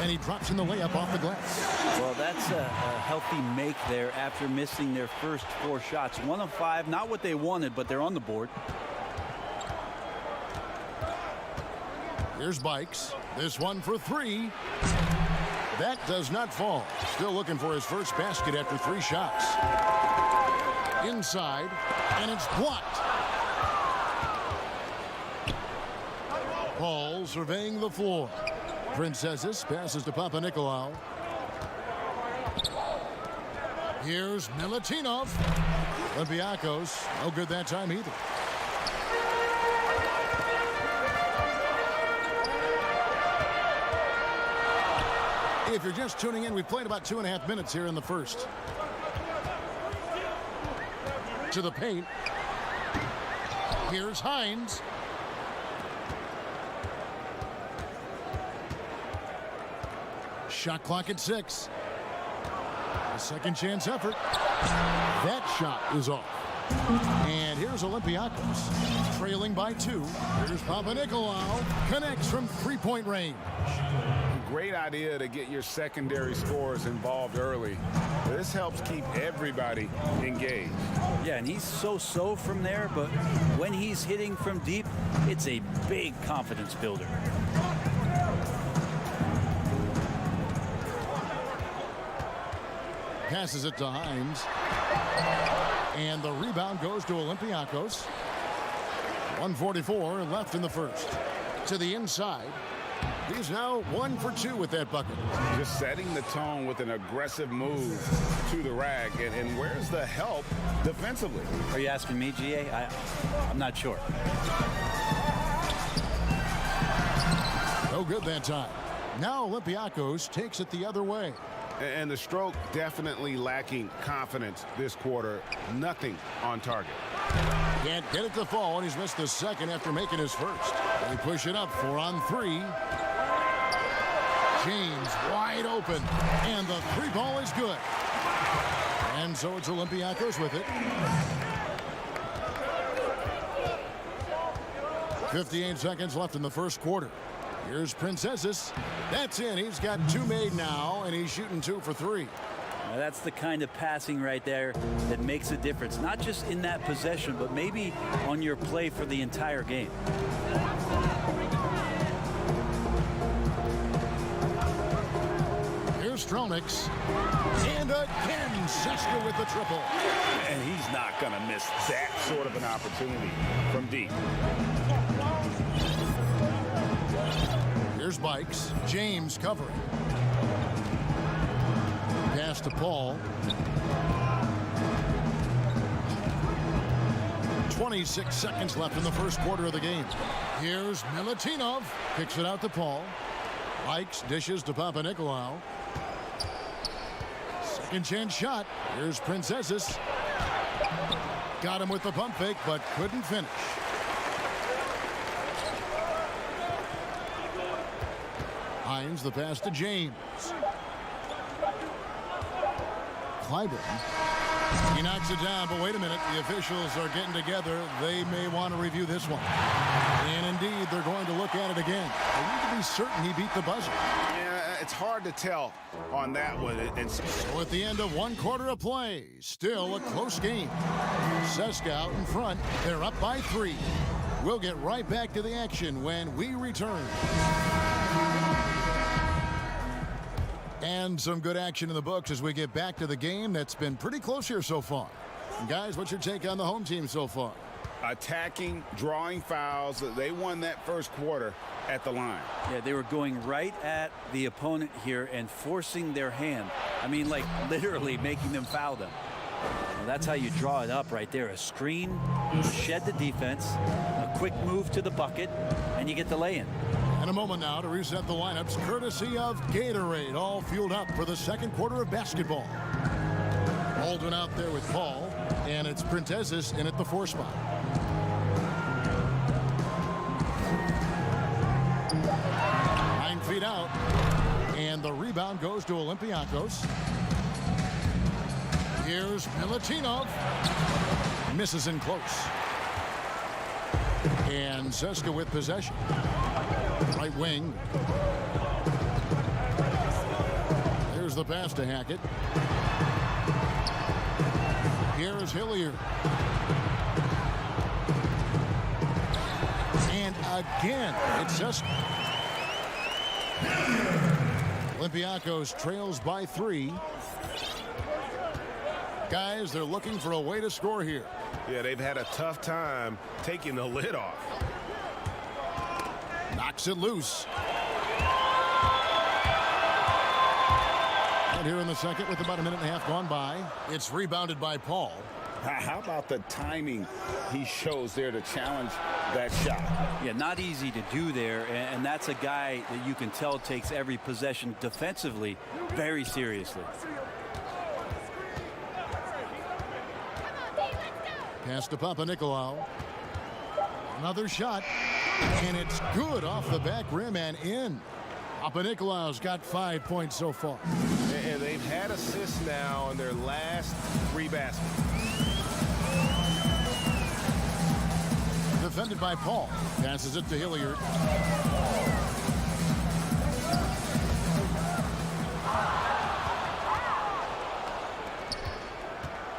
And he drops in the layup off the glass. Well, that's a healthy make there after missing their first 4 shots. 1 of 5, not what they wanted, but they're on the board. Here's Bikes. This one for 3. That does not fall. Still looking for his first basket after 3 shots. Inside, and it's blocked. Paul surveying the floor. Princesses passes to Papanikolaou. Here's Milutinov. Olympiacos, no good that time either. If you're just tuning in, we've played about 2.5 minutes here in the first. To the paint. Here's Hines. Shot clock at 6. A second chance effort. That shot is off. And here's Olympiacos trailing by 2. Here's Papanikolaou. Connects from 3-point range. Great idea to get your secondary scorers involved early. This helps keep everybody engaged. Yeah, and he's so-so from there, but when he's hitting from deep, it's a big confidence builder. Passes it to Hines. And the rebound goes to Olympiacos. 1:44 left in the first. To the inside. He's now 1 for 2 with that bucket. Just setting the tone with an aggressive move to the rack. And where's the help defensively? Are you asking me, GA? I'm not sure. No good that time. Now Olympiacos takes it the other way. And the stroke definitely lacking confidence this quarter. Nothing on target. Can't get it to fall, and he's missed the second after making his first. They push it up 4 on 3. James wide open, and the 3 ball is good. And so it's Olympiacos with it. 58 seconds left in the first quarter. Here's Princesses. That's in. He's got 2 made now, and he's shooting 2 for 3. Now that's the kind of passing right there that makes a difference, not just in that possession, but maybe on your play for the entire game. Stronix. And again, Seska with the triple. And he's not going to miss that sort of an opportunity from deep. Here's Bikes. James covering. Pass to Paul. 26 seconds left in the first quarter of the game. Here's Milutinov. Kicks it out to Paul. Bikes dishes to Papanikolaou. Second chance shot. Here's Princesses. Got him with the pump fake, but couldn't finish. Hines the pass to James. Clyburn. He knocks it down, but wait a minute. The officials are getting together. They may want to review this one. And indeed, they're going to look at it again. They need to be certain he beat the buzzer. Yeah, it's hard to tell on that one. So at the end of one quarter of play, still a close game. Seska out in front. They're up by 3. We'll get right back to the action when we return. And some good action in the books as we get back to the game that's been pretty close here so far. And guys, what's your take on the home team so far? Attacking, drawing fouls. They won that first quarter at the line. Yeah, they were going right at the opponent here and forcing their hand. I mean, like literally making them foul them. Well, that's how you draw it up right there. A screen, shed the defense, a quick move to the bucket, and you get the lay-in. And a moment now to reset the lineups courtesy of Gatorade, all fueled up for the second quarter of basketball. Baldwin out there with Paul, and it's Printezis in at the 4 spot. Nine feet out, and the rebound goes to Olympiacos. Here's Milutinov. Misses in close. And Seska with possession. Right wing. Here's the pass to Hackett. Here is Hilliard. And again, it's Seska. Olympiacos trails by 3. Guys, they're looking for a way to score here. Yeah, they've had a tough time taking the lid off. Knocks it loose. And here in the second with about a minute and a half gone by, it's rebounded by Paul. How about the timing he shows there to challenge that shot? Yeah, not easy to do there, and that's a guy that you can tell takes every possession defensively very seriously. Pass to Papanikolaou. Another shot, and it's good off the back rim and in. Papanikolaou's got 5 points so far. And they've had assists now in their last 3 baskets. Defended by Paul. Passes it to Hilliard.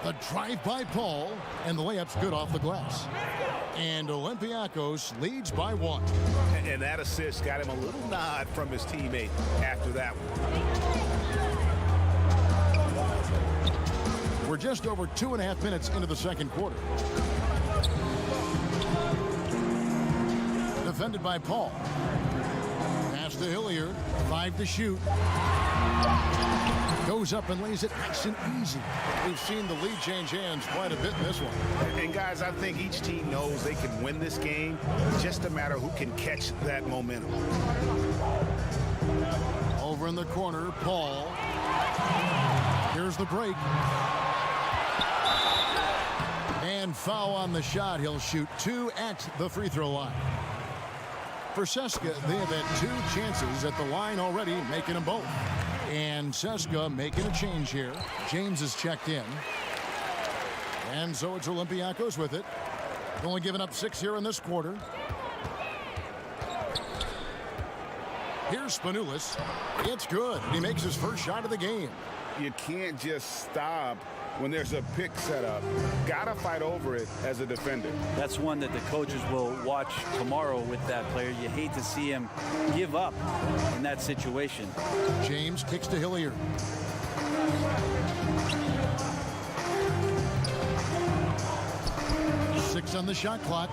The drive by Paul, and the layup's good off the glass. And Olympiacos leads by 1. And that assist got him a little nod from his teammate after that one. We're just over 2.5 minutes into the second quarter. Defended by Paul. Pass to Hilliard. 5 to shoot. Goes up and lays it nice and easy. We've seen the lead change hands quite a bit in this one. And guys, I think each team knows they can win this game. It's just a matter who can catch that momentum. Over in the corner, Paul. Here's the break. And foul on the shot. He'll shoot 2 at the free throw line. For Seska, they have had 2 chances at the line already, making them both. And Seska making a change here. James is checked in. And so it's Olympiacos with it. Only giving up 6 here in this quarter. Here's Spanoulis. It's good. He makes his first shot of the game. You can't just stop when there's a pick set up. Gotta fight over it as a defender. That's one that the coaches will watch tomorrow with that player. You hate to see him give up in that situation. James kicks to Hilliard. Six on the shot clock.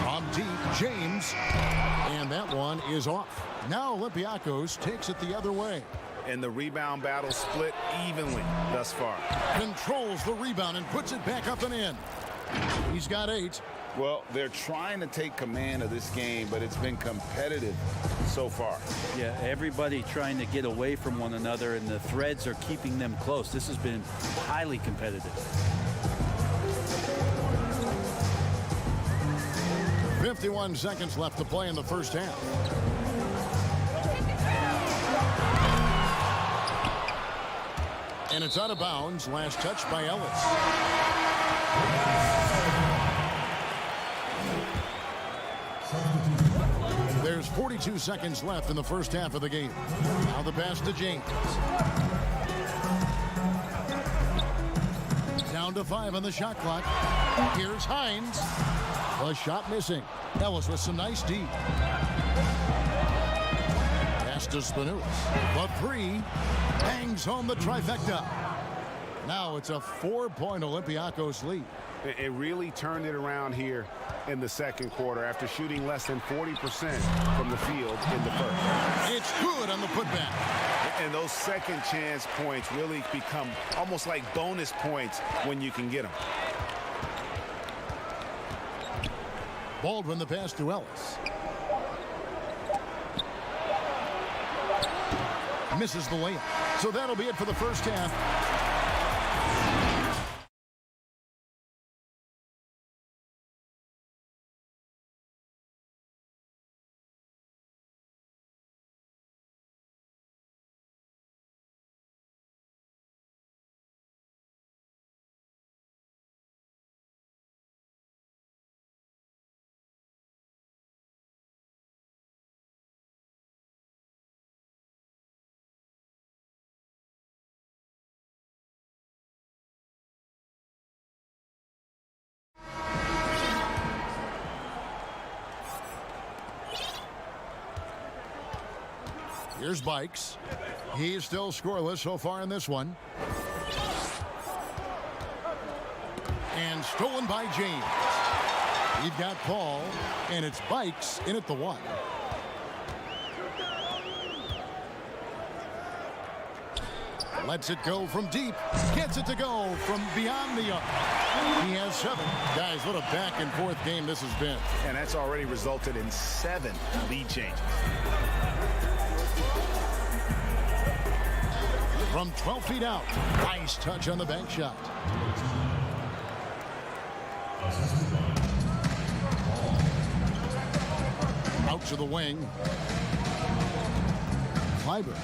From deep, James. And that one is off. Now Olympiacos takes it the other way. And the rebound battle split evenly thus far. Controls the rebound and puts it back up and in. He's got 8. Well, they're trying to take command of this game, but it's been competitive so far. Yeah, everybody trying to get away from one another, and the threads are keeping them close. This has been highly competitive. 51 seconds left to play in the first half. And it's out of bounds. Last touch by Ellis. There's 42 seconds left in the first half of the game. Now the pass to James. Down to 5 on the shot clock. Here's Hines. A shot missing. Ellis with some nice D. Pass to Spanulis. The 3 bangs home the trifecta. Now it's a 4-point Olympiacos lead. It really turned it around here in the second quarter after shooting less than 40% from the field in the first. It's good on the putback. And those second chance points really become almost like bonus points when you can get them. Baldwin the pass to Ellis. Misses the layup. So that'll be it for the first half. Here's Bikes. He's still scoreless so far in this one. And stolen by James. You've got Paul, and it's Bikes in at the 1. Lets it go from deep. Gets it to go from beyond the arc. He has 7. Guys, what a back and forth game this has been. And that's already resulted in 7 lead changes. From 12 feet out. Nice touch on the bank shot. Out to the wing. Kleiber.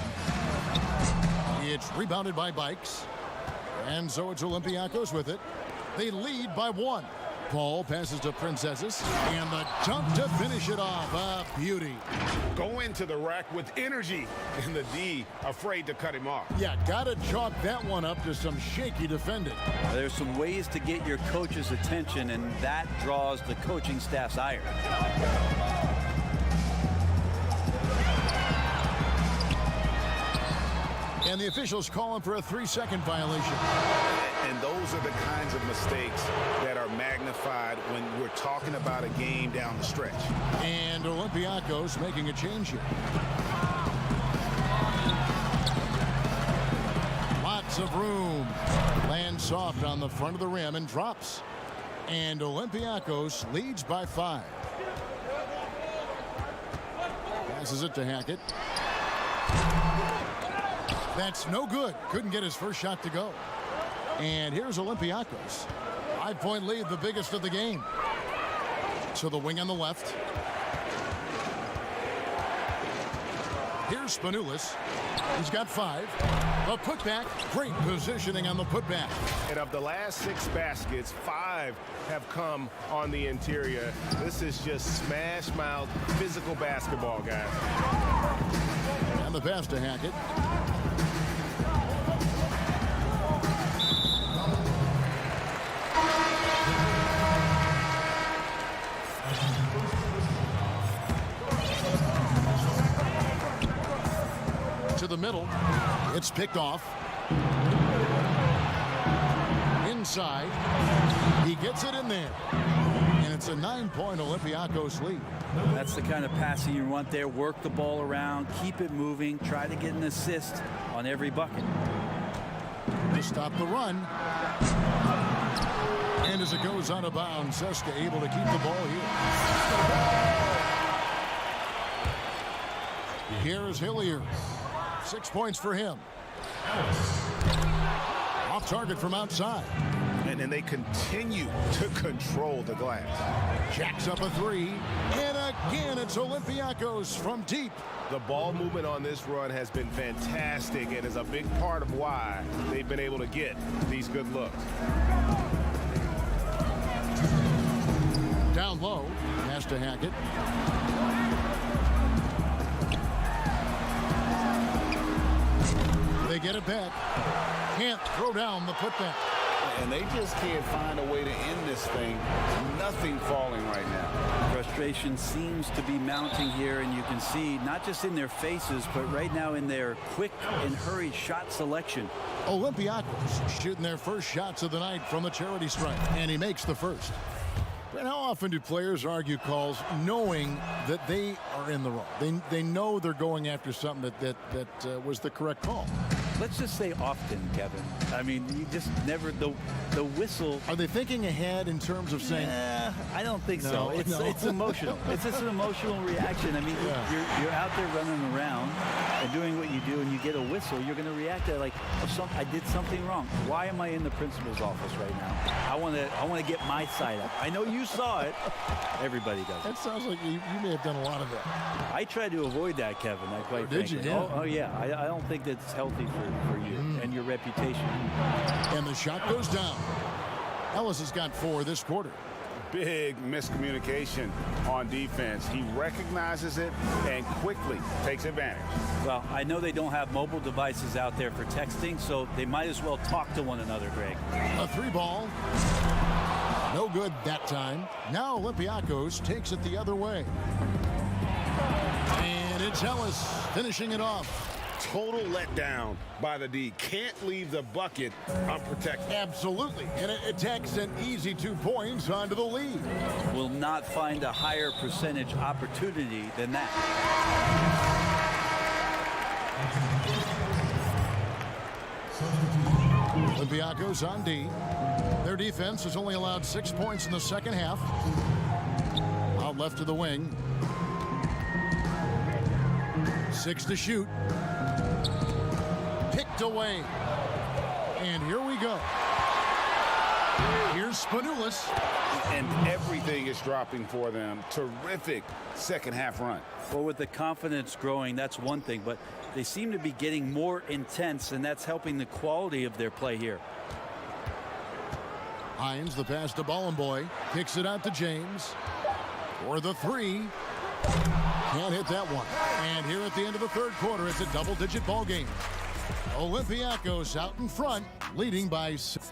It's rebounded by Bikes. And so it's Olympiacos with it. They lead by 1. Paul passes to Princesses. And the dunk to finish it off. A beauty. Go into the rack with energy. And the D afraid to cut him off. Yeah, gotta chalk that one up to some shaky defending. There's some ways to get your coach's attention, and that draws the coaching staff's ire. And the officials call him for a 3-second violation. And those are the kinds of mistakes that are magnified when we're talking about a game down the stretch. And Olympiacos making a change here. Lots of room. Lands soft on the front of the rim and drops. And Olympiacos leads by 5. Passes it to Hackett. That's no good. Couldn't get his first shot to go. And here's Olympiacos. 5-point lead, the biggest of the game. So the wing on the left. Here's Spanulis. He's got 5. A putback. Great positioning on the putback. And of the last 6 baskets, 5 have come on the interior. This is just smash mouth physical basketball, guys. And the pass to Hackett. To the middle. It's picked off. Inside. He gets it in there. And it's a 9-point Olympiacos lead. That's the kind of passing you want there. Work the ball around, keep it moving, try to get an assist on every bucket. To stop the run. And as it goes out of bounds, CSKA able to keep the ball here. Here's Hillier. 6 points for him. Off target from outside. And they continue to control the glass. Jacks up a three. And again, it's Olympiacos from deep. The ball movement on this run has been fantastic and is a big part of why they've been able to get these good looks. Down low. Pass to Hackett. They get it back. Can't throw down the putback. And they just can't find a way to end this thing. Nothing falling right now. Frustration seems to be mounting here, and you can see not just in their faces, but right now in their quick and hurried shot selection. Olympiacos shooting their first shots of the night from the charity stripe, and he makes the first. And how often do players argue calls knowing that they are in the wrong? They know they're going after something that was the correct call. Let's just say often, Kevin. I mean, you just never, the whistle. Are they thinking ahead in terms of saying? I don't think so. It's emotional. It's just an emotional reaction. I mean, you're out there running around and doing what you do, and you get a whistle. You're going to react to it like, oh, I did something wrong. Why am I in the principal's office right now? I want to get my side up. I know you saw it. Everybody does. That sounds like you may have done a lot of that. I tried to avoid that, Kevin. Did you? Yeah. Oh yeah. I don't think that's healthy for you and your reputation. And the shot goes down. Ellis has got 4 this quarter. Big miscommunication on defense. He recognizes it and quickly takes advantage. Well, I know they don't have mobile devices out there for texting, so they might as well talk to one another, Greg. A 3-ball. No good that time. Now Olympiacos takes it the other way. And it's Ellis finishing it off. Total letdown by the D. Can't leave the bucket unprotected. Absolutely. And it takes an easy 2 points onto the lead. Will not find a higher percentage opportunity than that. Olympiacos on D. Their defense has only allowed 6 points in the second half. Out left to the wing. 6 to shoot. Picked away. And here we go. Here's Spanoulis. And everything is dropping for them. Terrific second half run. Well, with the confidence growing, that's one thing, but they seem to be getting more intense, and that's helping the quality of their play here. Hines, the pass to Bollenboy. Kicks it out to James. For the 3. Can't hit that one. And here at the end of the third quarter, it's a double-digit ball game. Olympiacos out in front, leading by 6.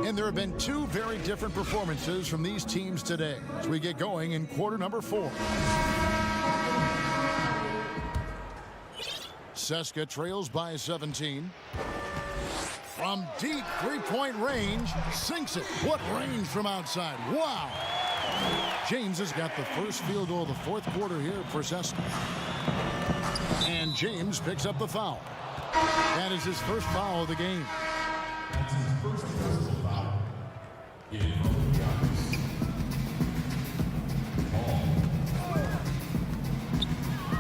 And there have been 2 very different performances from these teams today as we get going in quarter number 4. CSKA trails by 17. From deep 3-point range, sinks it. What range from outside. Wow. James has got the first field goal of the fourth quarter here for CSKA. And James picks up the foul. That is his first foul of the game. That's his first personal foul.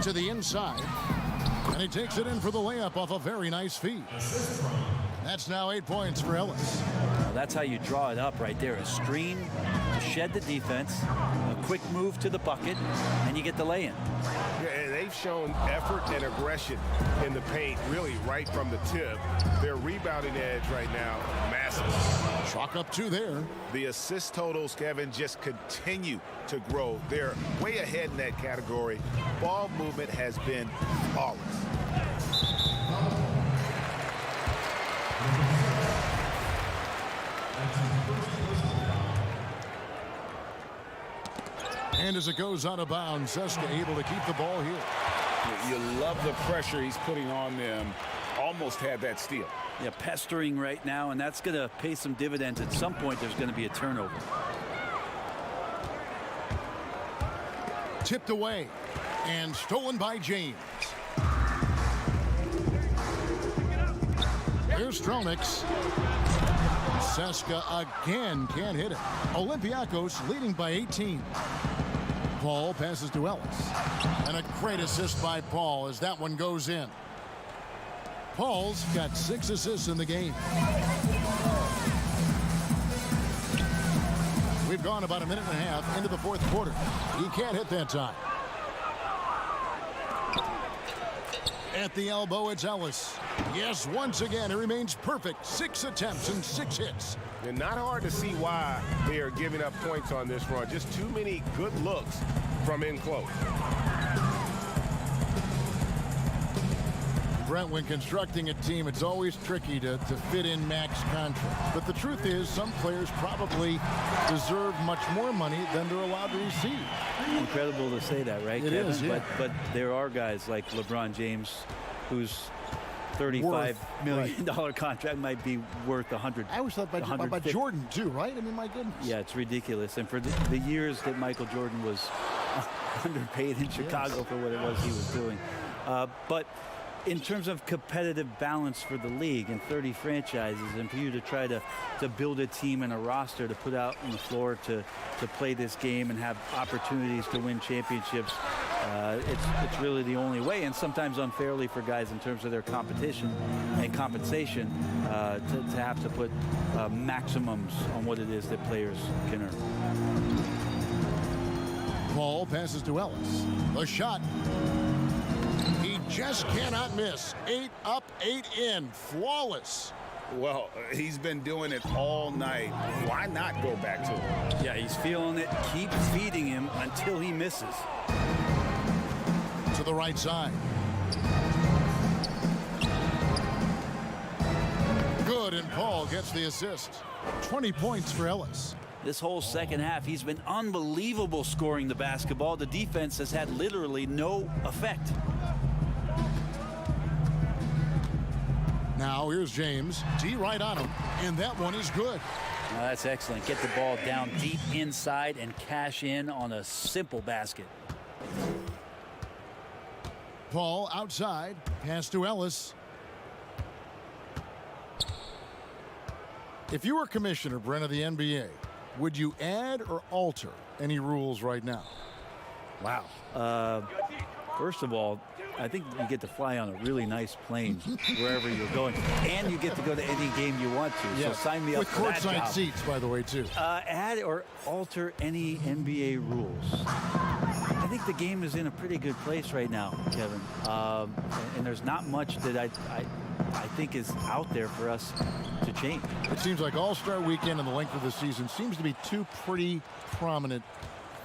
To the inside. And he takes it in for the layup off a very nice feed. That's now 8 points for Ellis. Well, that's how you draw it up right there. A screen, shed the defense, a quick move to the bucket, and you get the lay-in. Yeah, and they've shown effort and aggression in the paint, really right from the tip. Their rebounding edge right now, massive. Chalk up 2 there. The assist totals, Kevin, just continue to grow. They're way ahead in that category. Ball movement has been flawless. And as it goes out of bounds, Seska able to keep the ball here. You love the pressure he's putting on them. Almost had that steal. Yeah, pestering right now, and that's going to pay some dividends. At some point, there's going to be a turnover. Tipped away and stolen by James. Here's Stronix. Seska again can't hit it. Olympiacos leading by 18. Paul passes to Ellis. And a great assist by Paul as that one goes in. Paul's got 6 assists in the game. We've gone about a minute and a half into the 4th quarter. He can't hit that time. At the elbow, it's Ellis. Yes, once again, it remains perfect. 6 attempts and 6 hits. And not hard to see why they are giving up points on this run. Just too many good looks from in close. Brent, when constructing a team, it's always tricky to fit in max contract. But the truth is, some players probably deserve much more money than they're allowed to receive. Incredible to say that, right, It Kevin? is, yeah. But there are guys like LeBron James, whose $35 million contract might be worth 100. I always thought about Jordan, too, right? I mean, my goodness. Yeah, it's ridiculous. And for the years that Michael Jordan was underpaid in Chicago for what it was he was doing. But in terms of competitive balance for the league and 30 franchises, and for you to try to build a team and a roster to put out on the floor to play this game and have opportunities to win championships, it's really the only way, and sometimes unfairly for guys in terms of their competition and compensation to have to put maximums on what it is that players can earn. Paul passes to Ellis. The shot. He just cannot miss. 8 up, 8 in. Flawless. Well, he's been doing it all night. Why not go back to it? Yeah, he's feeling it. Keep feeding him until he misses. To the right side. Good, and Paul gets the assist. 20 points for Ellis. This whole second half, he's been unbelievable scoring the basketball. The defense has had literally no effect. Now here's James. D right on him, and that one is good. Now that's excellent. Get the ball down deep inside and cash in on a simple basket. Paul outside. Pass to Ellis. If you were commissioner, Brent, of the NBA, would you add or alter any rules right now? Wow. First of all, I think you get to fly on a really nice plane wherever you're going, and you get to go to any game you want to. Yes. So sign me up for that with courtside job. seats, by the way, too. Add or alter any NBA rules. I think the game is in a pretty good place right now, Kevin. And there's not much that I think is out there for us to change. It seems like All-Star Weekend and the length of the season seems to be 2 pretty prominent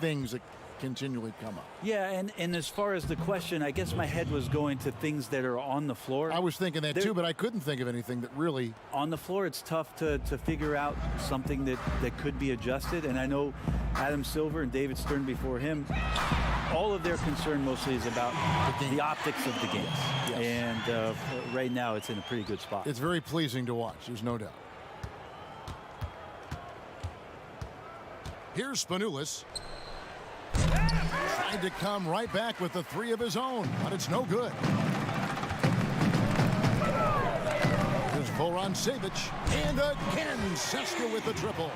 things that continually come up. Yeah, and as far as the question, I guess my head was going to things that are on the floor. I was thinking that too, but I couldn't think of anything that really... On the floor, it's tough to figure out something that could be adjusted, and I know Adam Silver and David Stern before him, all of their concern mostly is about the optics of the game. Yes. And right now, it's in a pretty good spot. It's very pleasing to watch, there's no doubt. Here's Spanoulis. Tried to come right back with the 3 of his own, but it's no good. Here's Voran Savic, and again Seska with the triple.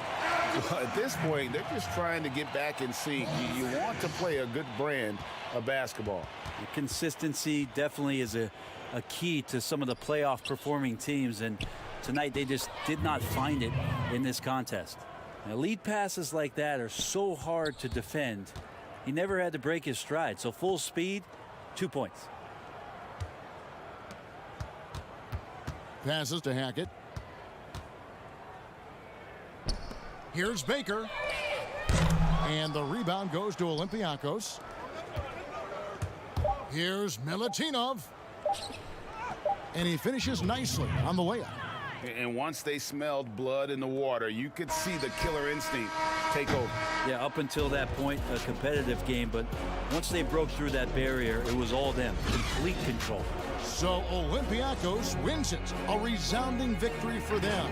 Well, at this point, they're just trying to get back in sync. You want to play a good brand of basketball. The consistency definitely is a key to some of the playoff performing teams, and tonight they just did not find it in this contest. Now, lead passes like that are so hard to defend. He never had to break his stride, so full speed, 2 points. Passes to Hackett. Here's Baker. And the rebound goes to Olympiacos. Here's Milutinov. And he finishes nicely on the layup. And once they smelled blood in the water, you could see the killer instinct take over. Yeah, up until that point, a competitive game, but once they broke through that barrier, it was all them. Complete control. So Olympiacos wins it. A resounding victory for them.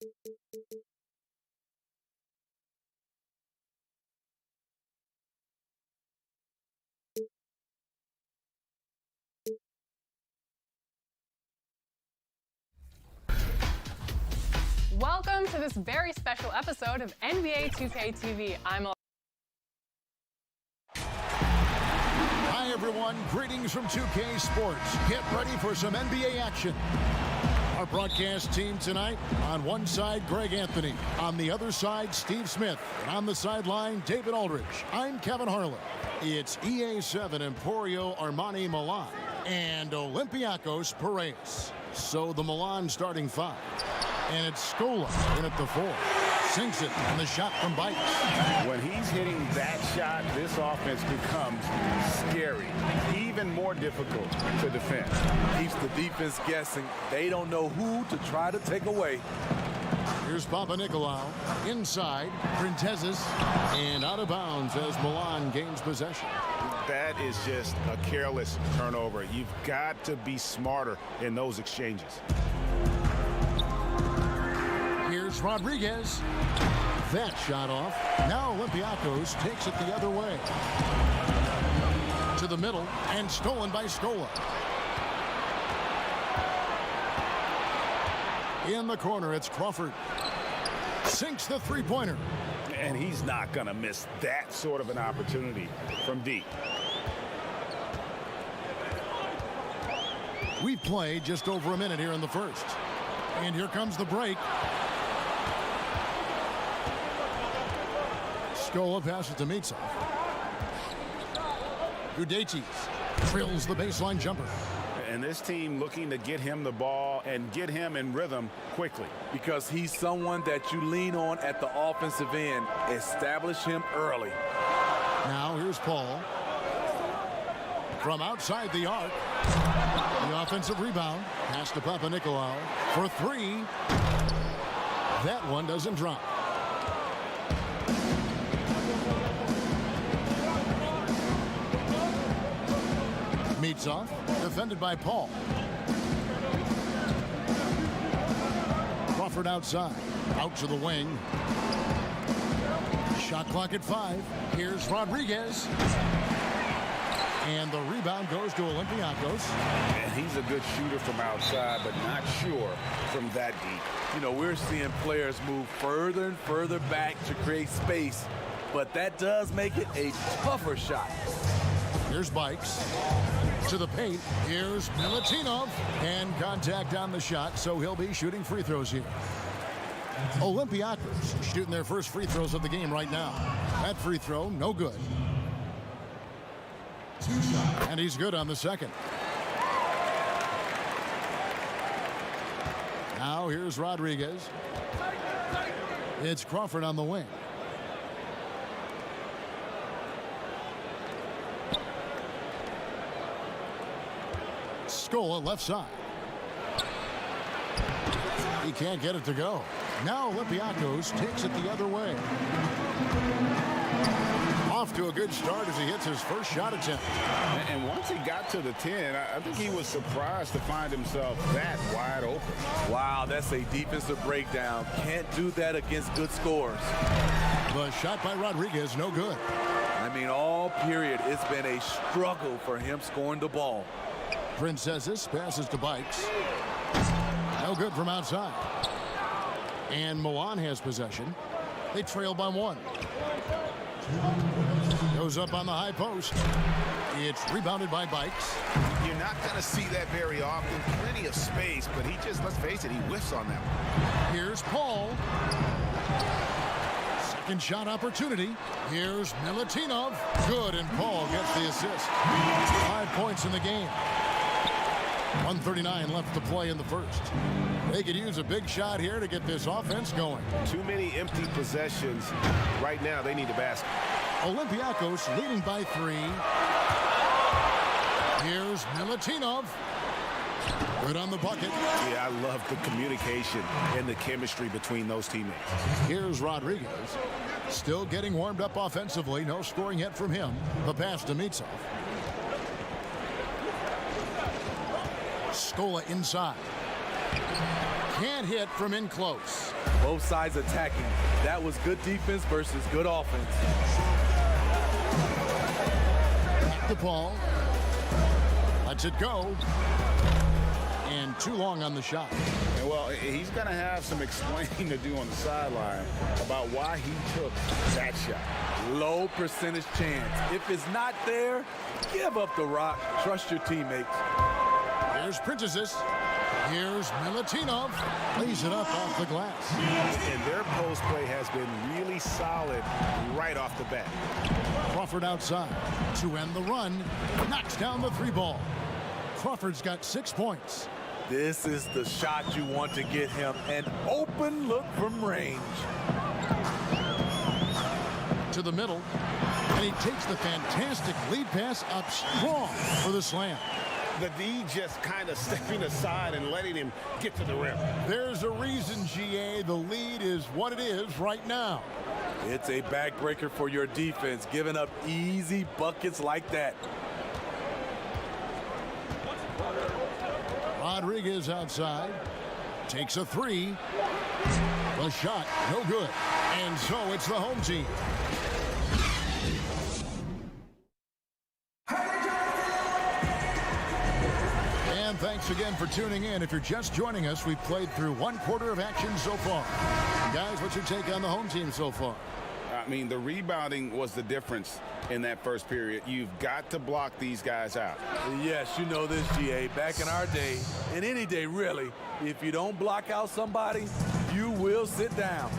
Welcome to this very special episode of NBA 2K TV. Hi, everyone. Greetings from 2K Sports. Get ready for some NBA action. Our broadcast team tonight, on one side, Greg Anthony. On the other side, Steve Smith. And on the sideline, David Aldridge. I'm Kevin Harlan. It's EA7 Emporio Armani Milan and Olympiacos Piraeus. So the Milan starting five. And it's Scola in at the 4. Sinks it, and the shot from Bikes. When he's hitting that shot, this offense becomes scary, even more difficult to defend. Keeps the defense guessing. They don't know who to try to take away. Here's Papanikolaou inside, Printezis, and out of bounds as Milan gains possession. That is just a careless turnover. You've got to be smarter in those exchanges. Here's Rodriguez. That shot off. Now Olympiacos takes it the other way. To the middle and stolen by Scola. In the corner, it's Crawford. Sinks the three-pointer. And he's not going to miss that sort of an opportunity from deep. We've played just over a minute here in the first. And here comes the break. Scola passes to Mitsov. Gudaitis drills the baseline jumper. And this team looking to get him the ball and get him in rhythm quickly. Because he's someone that you lean on at the offensive end. Establish him early. Now here's Paul. From outside the arc. The offensive rebound. Pass to Papanikolaou for 3. That one doesn't drop. Mitsov, defended by Paul. Crawford outside, out to the wing. Shot clock at 5. Here's Rodriguez. And the rebound goes to Olympiacos. And he's a good shooter from outside, but not sure from that deep. You know, we're seeing players move further and further back to create space, but that does make it a tougher shot. Here's Bikes. To the paint. Here's Milutinov. And contact on the shot, so he'll be shooting free throws here. Olympiacos shooting their first free throws of the game right now. That free throw, no good. And he's good on the second. Now here's Rodriguez. It's Crawford on the wing. Scola left side. He can't get it to go. Now Olympiacos takes it the other way. Off to a good start as he hits his first shot attempt. And once he got to the 10, I think he was surprised to find himself that wide open. Wow, that's a defensive breakdown. Can't do that against good scores. The shot by Rodriguez, no good. I mean, all period, it's been a struggle for him scoring the ball. Printezis passes to Bikes. No good from outside. And Milan has possession. They trail by 1. Goes up on the high post. It's rebounded by Bikes. You're not going to see that very often. Plenty of space, but he just, let's face it, he whiffs on that one. Here's Paul. Second shot opportunity. Here's Milutinov. Good, and Paul gets the assist. 5 points in the game. 1:39 left to play in the first. They could use a big shot here to get this offense going. Too many empty possessions. Right now, they need a basket. Olympiacos leading by 3. Here's Milutinov. Good on the bucket. Yeah, I love the communication and the chemistry between those teammates. Here's Rodriguez. Still getting warmed up offensively. No scoring yet from him. The pass to Mitsov. Scola inside. Can't can't hit from in close. Both sides attacking. That was good defense versus good offense. Back the ball. Lets it go. And too long on the shot. Well, he's going to have some explaining to do on the sideline about why he took that shot. Low percentage chance. If it's not there, give up the rock. Trust your teammates. Here's Printezis. Here's Milutinov. Lays it up off the glass. And their post play has been really solid right off the bat. Crawford outside to end the run. Knocks down the 3 ball. Crawford's got 6 points. This is the shot you want to get him. An open look from range. To the middle. And he takes the fantastic lead pass up strong for the slam. The D just kind of stepping aside and letting him get to the rim. There's a reason, GA, the lead is what it is right now. It's a backbreaker for your defense, giving up easy buckets like that. Rodriguez outside. Takes a 3. The shot, no good. And so it's the home team. And thanks again for tuning in. If you're just joining us, we've played through 1/4 of action so far. Guys, what's your take on the home team so far? I mean, the rebounding was the difference in that first period. You've got to block these guys out. Yes, you know this, GA. Back in our day, and any day really, if you don't block out somebody, you will sit down.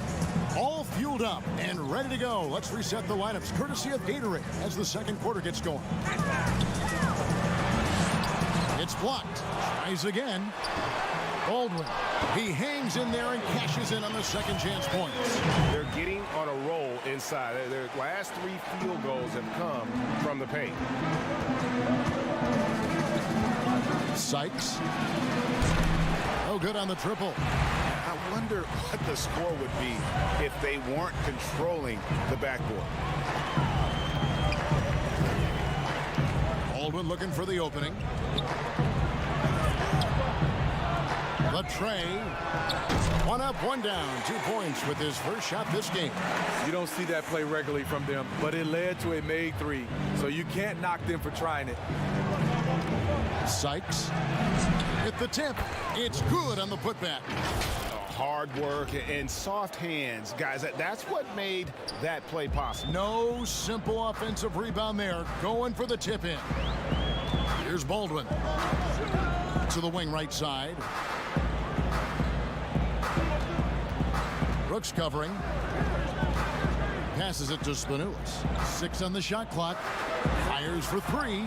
All fueled up and ready to go. Let's reset the lineups courtesy of Gatorade as the second quarter gets going. It's blocked. Tries again. Baldwin. He hangs in there and cashes in on the second chance points. They're getting on a roll inside. Their last 3 field goals have come from the paint. Sykes. No good on the triple. I wonder what the score would be if they weren't controlling the backboard. Baldwin looking for the opening. The tray. 1 up, 1 down. 2 points with his first shot this game. You don't see that play regularly from them, but it led to a made 3. So you can't knock them for trying it. Sykes. Hit the tip. It's good on the putback. Hard work and soft hands. Guys, that's what made that play possible. No simple offensive rebound there. Going for the tip in. Here's Baldwin. To the wing right side. Brooks covering. Passes it to Spanulis. 6 on the shot clock. Fires for 3.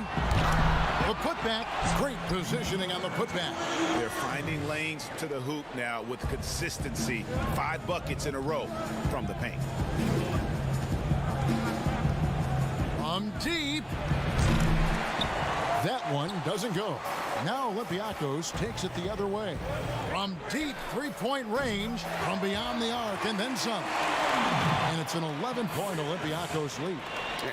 The putback. Great positioning on the putback. They're finding lanes to the hoop now with consistency. 5 buckets in a row from the paint. From deep. That one doesn't go. Now Olympiacos takes it the other way. From deep 3-point range, from beyond the arc, and then some. And it's an 11-point Olympiacos lead.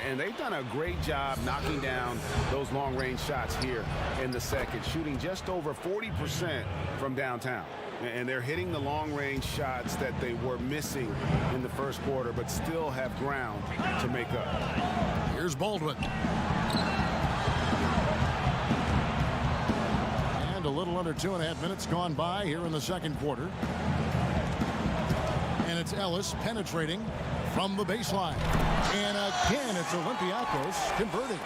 And they've done a great job knocking down those long-range shots here in the second, shooting just over 40% from downtown. And they're hitting the long-range shots that they were missing in the first quarter, but still have ground to make up. Here's Baldwin. A little under 2.5 minutes gone by here in the second quarter. And it's Ellis penetrating from the baseline. And again, it's Olympiacos converting.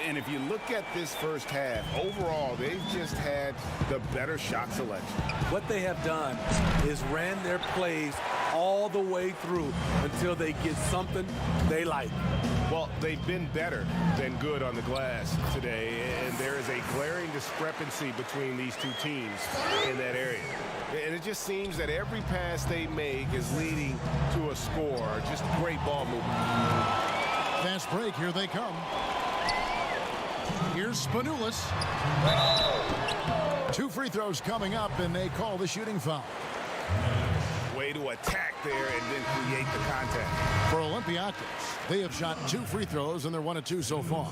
And if you look at this first half, overall, they've just had the better shot selection. What they have done is ran their plays all the way through until they get something they like. Well, they've been better than good on the glass today, and there is a glaring discrepancy between these two teams in that area. And it just seems that every pass they make is leading to a score. Just great ball movement. Fast break, here they come. Here's Spanulis. 2 free throws coming up, and they call the shooting foul. Way to attack there and then create the contact. For Olympiacos, they have shot 2 free throws, and they're 1 of 2 so far.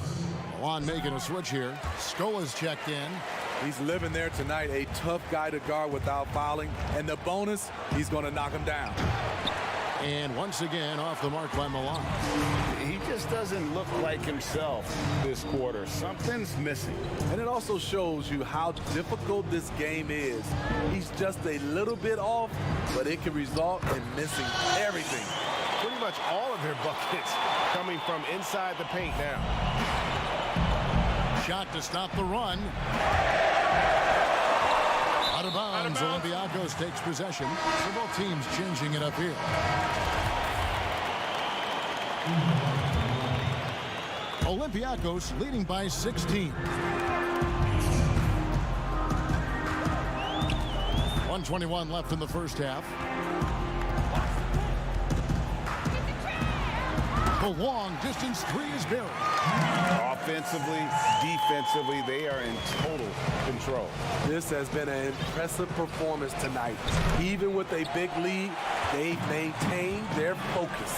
Milan making a switch here. Skola's checked in. He's living there tonight, a tough guy to guard without fouling. And the bonus, he's going to knock him down. And once again, off the mark by Milan. He just doesn't look like himself this quarter. Something's missing. And it also shows you how difficult this game is. He's just a little bit off, but it can result in missing everything. Pretty much all of their buckets coming from inside the paint now. Shot to stop the run. Out of bounds. Olympiacos takes possession. So both teams changing it up here. Olympiacos leading by 16. 1:21 left in the first half. The long distance three is buried. Offensively, defensively, they are in total control. This has been an impressive performance tonight. Even with a big lead, they've maintained their focus.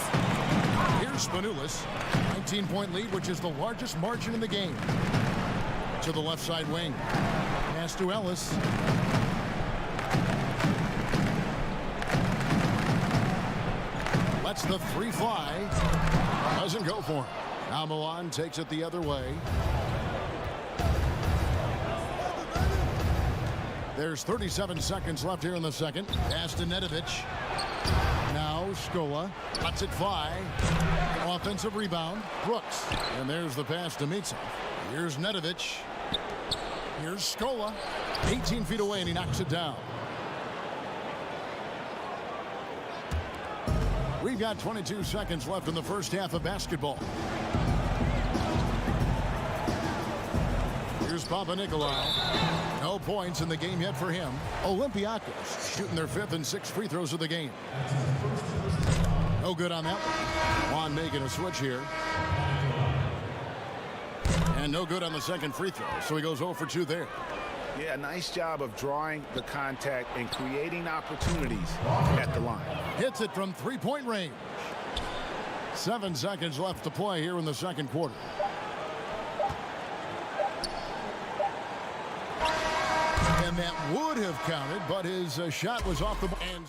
Here's Spanoulis. 19-point lead, which is the largest margin in the game. To the left side wing. Pass to Ellis. Lets the three fly. Doesn't go for him. Now Milan takes it the other way. There's 37 seconds left here in the second. Pass to Nedovic. Now Scola lets it fly. Offensive rebound. Brooks. And there's the pass to Mitsov. Here's Nedovic. Here's Scola. 18 feet away, and he knocks it down. We've got 22 seconds left in the first half of basketball. Here's Papanikolaou. No points in the game yet for him. Olympiacos shooting their 5th and 6th free throws of the game. No good on that one. Juan making a switch here. And no good on the second free throw, so he goes 0 for 2 there. Yeah, nice job of drawing the contact and creating opportunities at the line. Hits it from three-point range. 7 seconds left to play here in the second quarter. And that would have counted, but his shot was off the and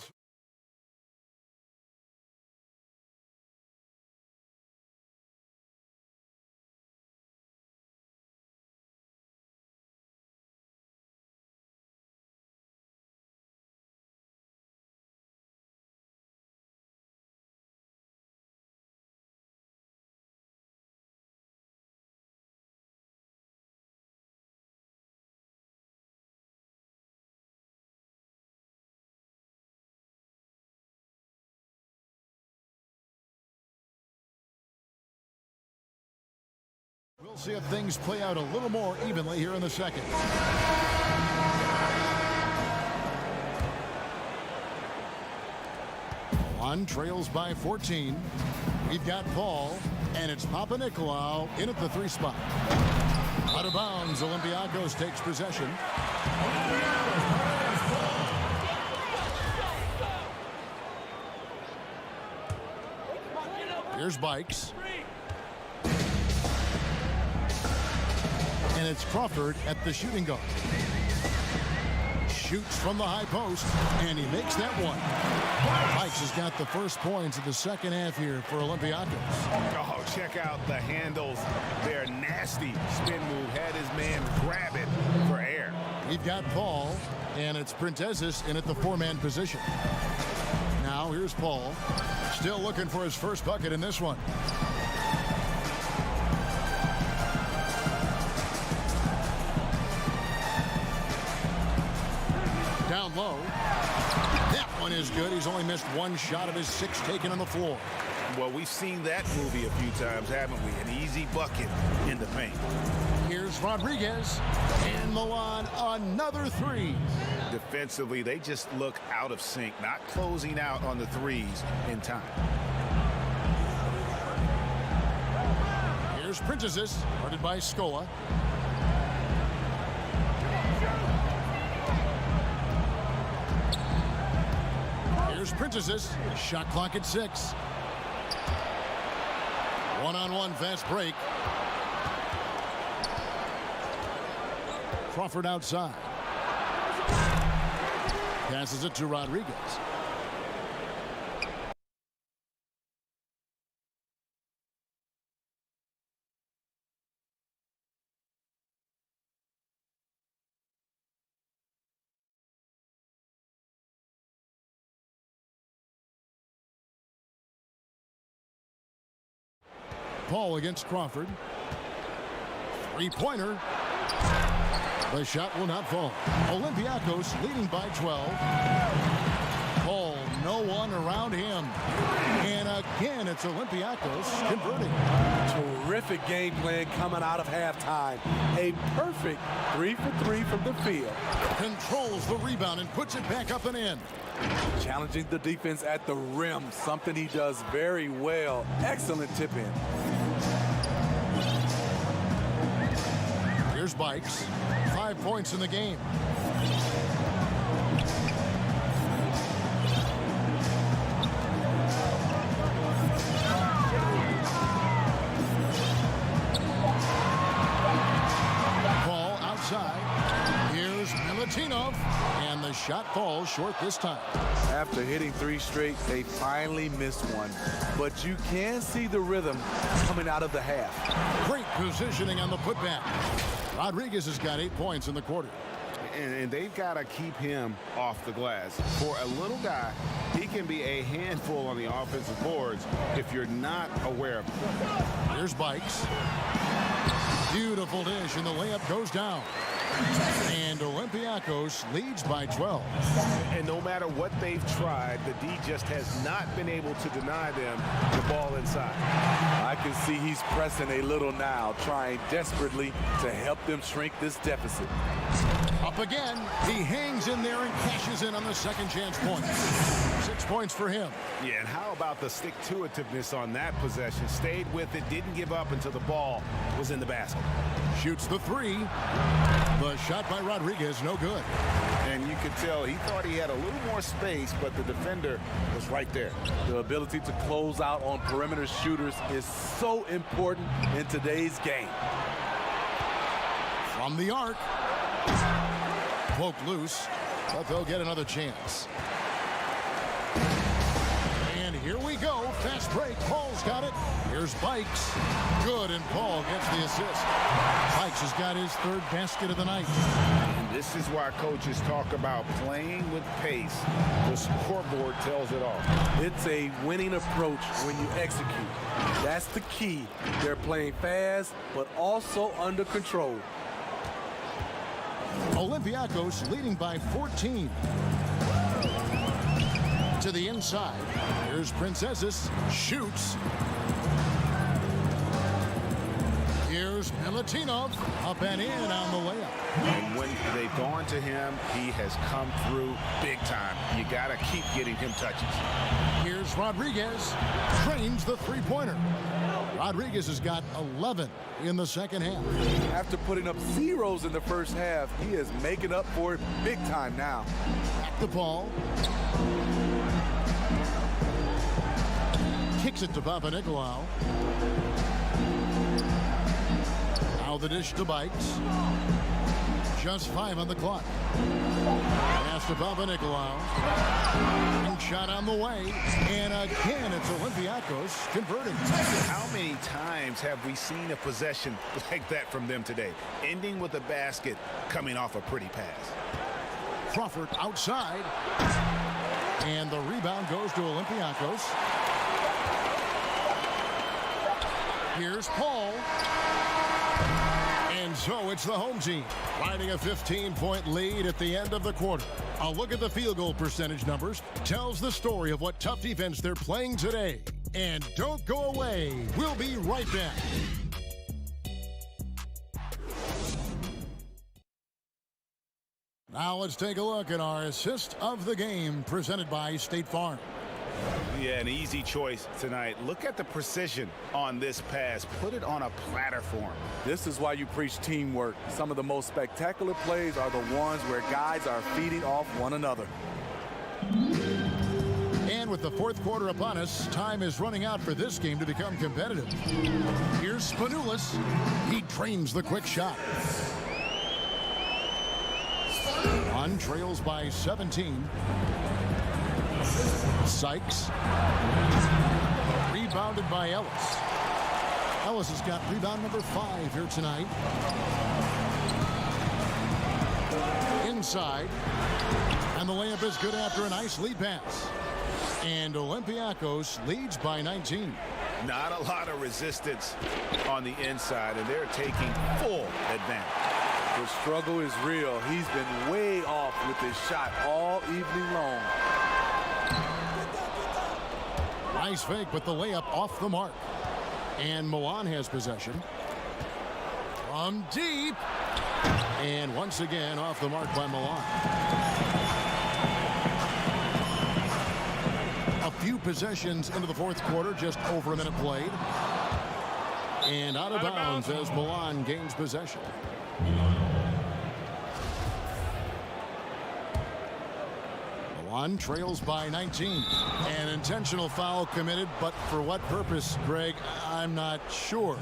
we'll see if things play out a little more evenly here in the second. Milan trails by 14. We've got Paul, and it's Papanikolaou in at the 3 spot. Out of bounds, Olympiacos takes possession. Here's Bikes. And it's Crawford at the shooting guard. Shoots from the high post, and he makes that one. Bikes has got the first points of the second half here for Olympiacos. Oh, check out the handles. They're nasty. Spin move. Had his man grab it for air. We've got Paul, and it's Printezis in at the 4-man position. Now here's Paul. Still looking for his first bucket in this one. Down low. That one is good. He's only missed 1 shot of his 6 taken on the floor. Well, we've seen that movie a few times, haven't we? An easy bucket in the paint. Here's Rodriguez. And Milan, another 3. Defensively, they just look out of sync, not closing out on the threes in time. Here's Printezis, guarded by Scola. Here's Printezis. Shot clock at 6. One-on-one fast break. Crawford outside. Passes it to Rodriguez. Paul against Crawford. Three-pointer. The shot will not fall. Olympiacos leading by 12. Paul, no one around him. And again, it's Olympiacos converting. Terrific game plan coming out of halftime. A perfect 3 for 3 from the field. Controls the rebound and puts it back up and in. Challenging the defense at the rim, something he does very well. Excellent tip in. Here's Bikes. 5 points in the game. Ball outside. Here's Milutinov. And the shot falls short this time. After hitting 3 straight, they finally missed one. But you can see the rhythm coming out of the half. Great positioning on the putback. Rodriguez has got 8 points in the quarter. And they've got to keep him off the glass. For a little guy, he can be a handful on the offensive boards if you're not aware of him. Here's Bikes. Beautiful dish, and the layup goes down. And Olympiacos leads by 12. And no matter what they've tried, the D just has not been able to deny them the ball inside. I can see he's pressing a little now, trying desperately to help them shrink this deficit. Up again. He hangs in there and cashes in on the second chance point. 6 points for him. Yeah, and how about the stick-to-itiveness on that possession? Stayed with it, didn't give up until the ball was in the basket. Shoots the 3. The shot by Rodriguez, no good. And you could tell he thought he had a little more space, but the defender was right there. The ability to close out on perimeter shooters is so important in today's game. From the arc. Poke loose, but they'll get another chance. And here we go. Fast break. Paul's got it. Here's Bikes. Good, and Paul gets the assist. Bikes has got his 3rd basket of the night. And this is why coaches talk about playing with pace. The scoreboard tells it all. It's a winning approach when you execute. That's the key. They're playing fast, but also under control. Olympiacos leading by 14. To the inside. Here's Princesses. Shoots. Here's Milutinov. Up and in on the layup. And when they've gone to him, he has come through big time. You got to keep getting him touches. Here's Rodriguez. Trains the 3-pointer. Rodriguez has got 11 in the second half. After putting up zeros in the first half, he is making up for it big time now. At the ball. Kicks it to Papanikolaou. Now the dish to Bikes. Just 5 on the clock. Pass to Papanikolaou. Shot on the way. And again, it's Olympiacos converting. How many times have we seen a possession like that from them today? Ending with a basket, coming off a pretty pass. Crawford outside. And the rebound goes to Olympiacos. Here's Paul. And so it's the home team riding a 15-point lead at the end of the quarter. A look at the field goal percentage numbers tells the story of what tough defense they're playing today. And don't go away. We'll be right back. Now let's take a look at our assist of the game presented by State Farm. Yeah, an easy choice tonight. Look at the precision on this pass. Put it on a platter for him. This is why you preach teamwork. Some of the most spectacular plays are the ones where guys are feeding off one another. And with the 4th quarter upon us, time is running out for this game to become competitive. Here's Spanoulis. He trains the quick shot. Milan trails by 17. Sykes. Rebounded by Ellis. Ellis has got rebound number 5 here tonight. Inside. And the layup is good after a nice lead pass. And Olympiacos leads by 19. Not a lot of resistance on the inside, and they're taking full advantage. The struggle is real. He's been way off with his shot all evening long. Nice fake, but the layup off the mark. And Milan has possession. From deep. And once again off the mark by Milan. A few possessions into the fourth quarter, just over a minute played. And out of bounds as Milan gains possession. Milan trails by 19. An intentional foul committed, but for what purpose, Greg, I'm not sure.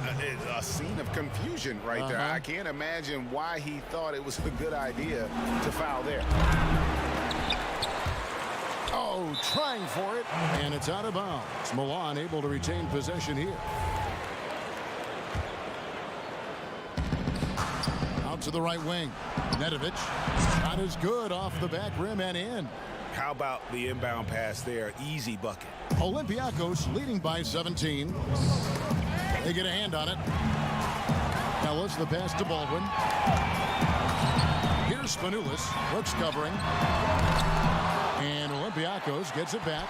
A scene of confusion right there. I can't imagine why he thought it was a good idea to foul there. Oh, trying for it, and it's out of bounds. Milan able to retain possession here. Out to the right wing. Nedovic. Shot is good off the back rim and in. How about the inbound pass there? Easy bucket. Olympiacos leading by 17. They get a hand on it. Ellis, the pass to Baldwin. Here's Spanulis. Brooks covering. And Olympiacos gets it back.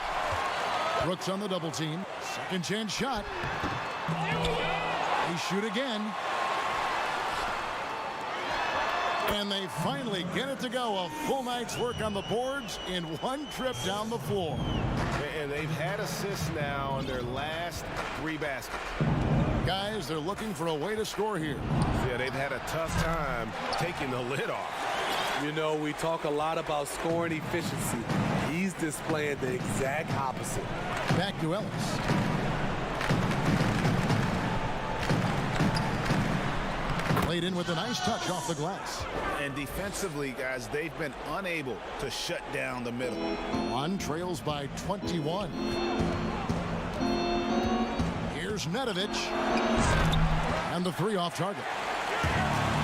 Brooks on the double team. Second chance shot. They shoot again. And they finally get it to go. A full night's work on the boards in one trip down the floor. And they've had assists now on their last 3 baskets. Guys, they're looking for a way to score here. Yeah, they've had a tough time taking the lid off. You know, we talk a lot about scoring efficiency. He's displaying the exact opposite. Back to Ellis. Played in with a nice touch off the glass. And defensively, guys, they've been unable to shut down the middle. One trails by 21. Here's Nedovic. And the 3 off target.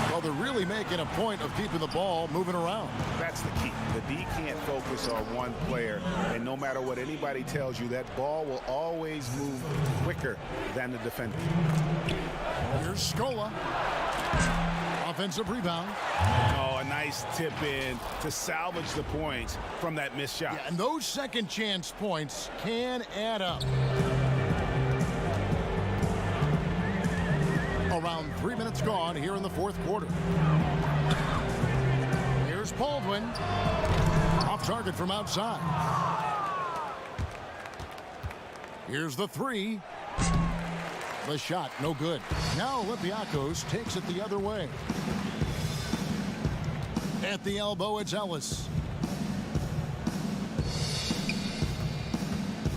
Well, they're really making a point of keeping the ball moving around. That's the key. The D can't focus on one player, and no matter what anybody tells you, that ball will always move quicker than the defender. Here's Scola. Offensive rebound. Oh, a nice tip in to salvage the points from that missed shot. Yeah, and those second chance points can add up. Around 3 minutes gone here in the fourth quarter. Here's Baldwin. Off target from outside. Here's the 3. The shot, no good. Now Olympiacos takes it the other way. At the elbow, it's Ellis.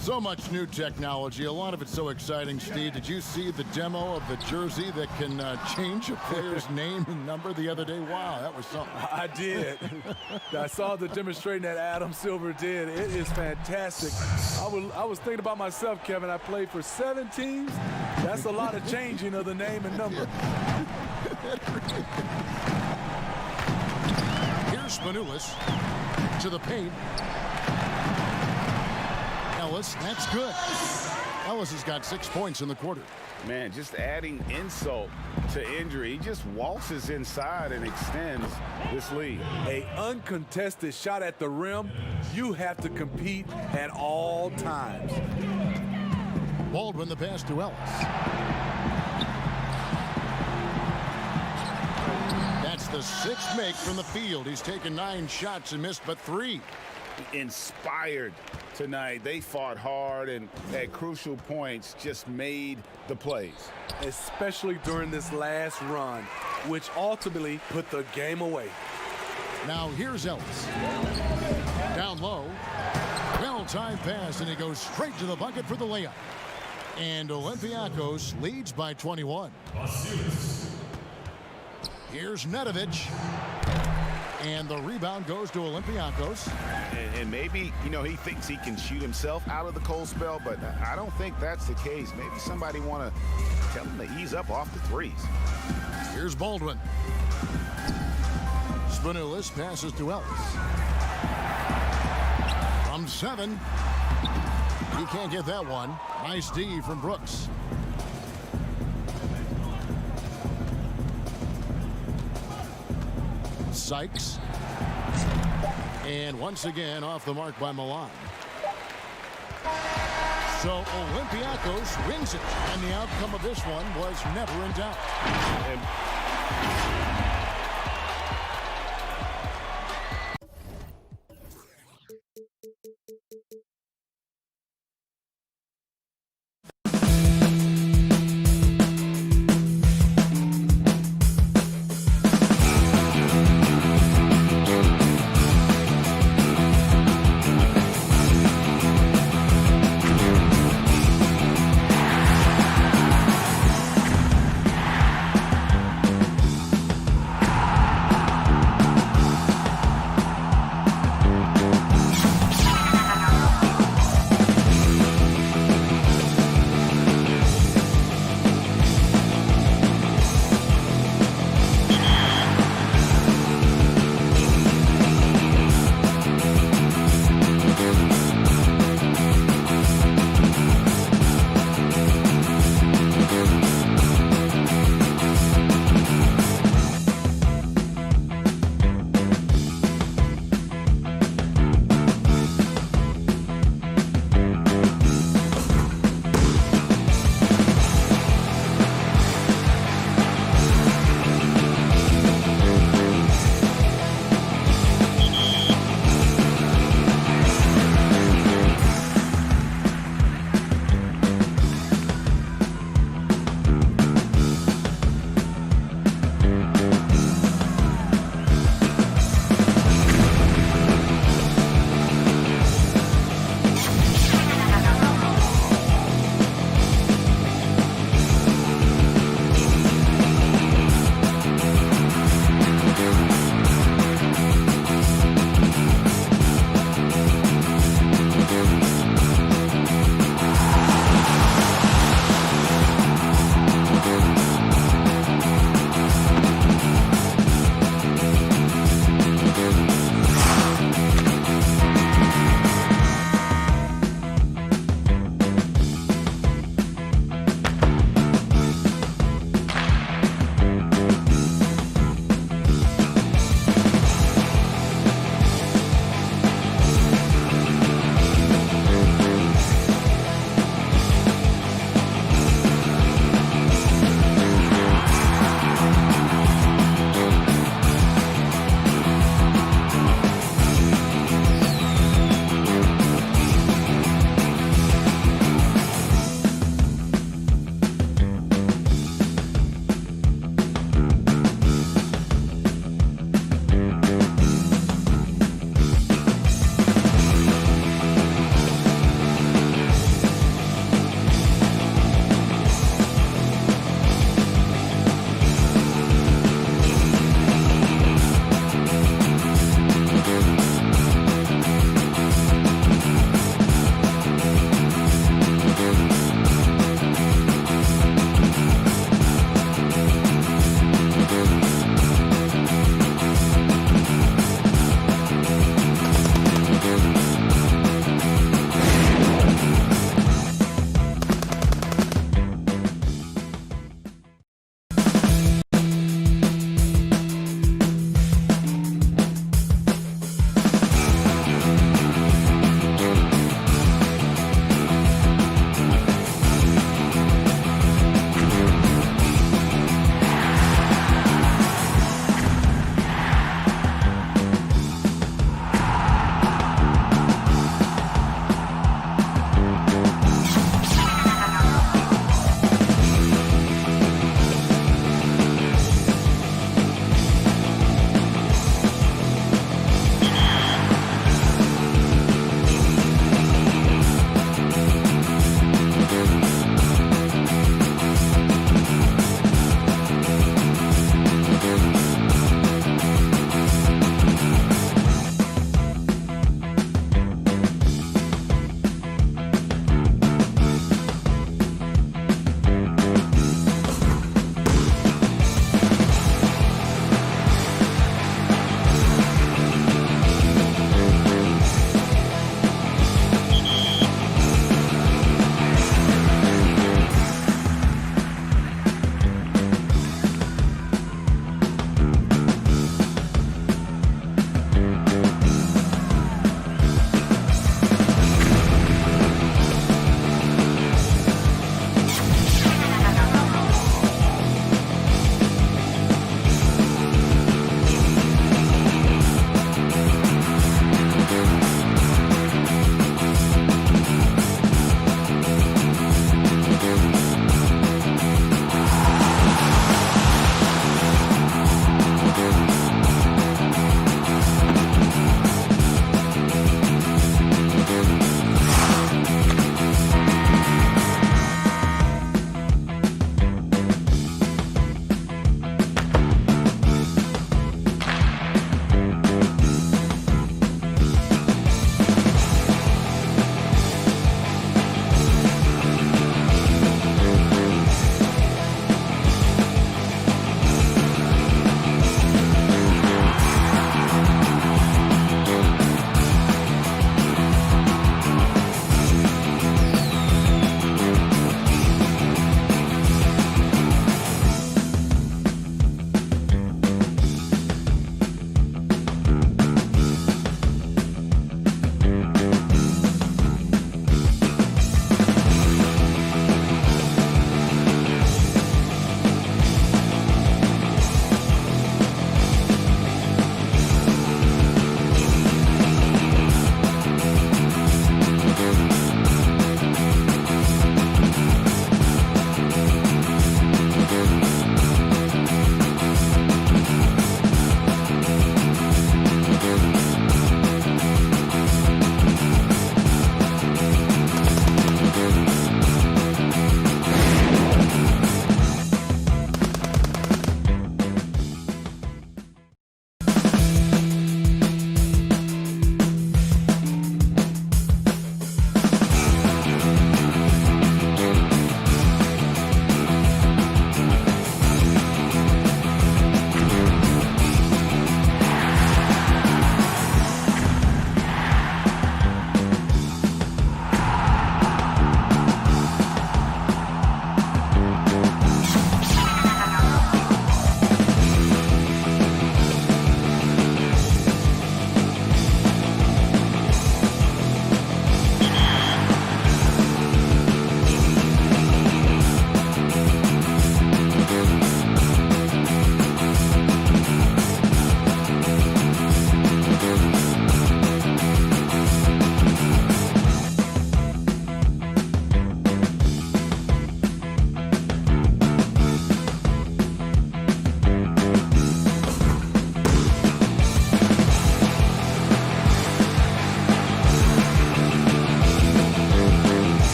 So much new technology. A lot of it so exciting, Steve. Did you see the demo of the jersey that can change a player's name and number the other day? Wow, that was something. I did. I saw the demonstration that Adam Silver did. It is fantastic. I was thinking about myself, Kevin. I played for 7 teams. That's a lot of changing of the name and number. Here's Spanulis to the paint. Ellis, that's good. Ellis has got 6 points in the quarter. Man, just adding insult to injury. He just waltzes inside and extends this lead. An uncontested shot at the rim, you have to compete at all times. Baldwin the pass to Ellis. That's the 6th make from the field. He's taken 9 shots and missed but 3. Inspired tonight. They fought hard and at crucial points just made the plays. Especially during this last run, which ultimately put the game away. Now here's Ellis. Down low. Well-timed pass, and he goes straight to the bucket for the layup. And Olympiacos leads by 21. Here's Nedovic. And the rebound goes to Olympiacos. And maybe, you know, he thinks he can shoot himself out of the cold spell, but I don't think that's the case. Maybe somebody want to tell him to ease up off the threes. Here's Baldwin. Spanoulis passes to Ellis. From 7. He can't get that one. Nice D from Brooks. Sykes. And once again off the mark by Milan. So Olympiacos wins it, and the outcome of this one was never in doubt.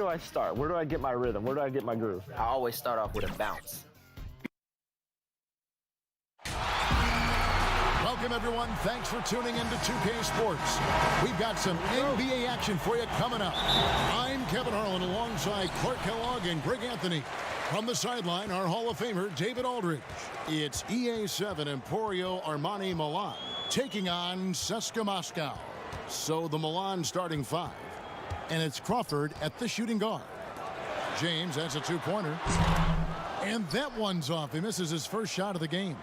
do I start? Where do I get my rhythm? Where do I get my groove? I always start off with a bounce. Welcome, everyone. Thanks for tuning in to 2K Sports. We've got some NBA action for you coming up. I'm Kevin Harlan alongside Clark Kellogg and Greg Anthony. From the sideline, our Hall of Famer, David Aldridge. It's EA7 Emporio Armani Milan taking on CSKA Moscow. So the Milan starting five. And it's Crawford at the shooting guard. James has a two-pointer. And that one's off. He misses his first shot of the game.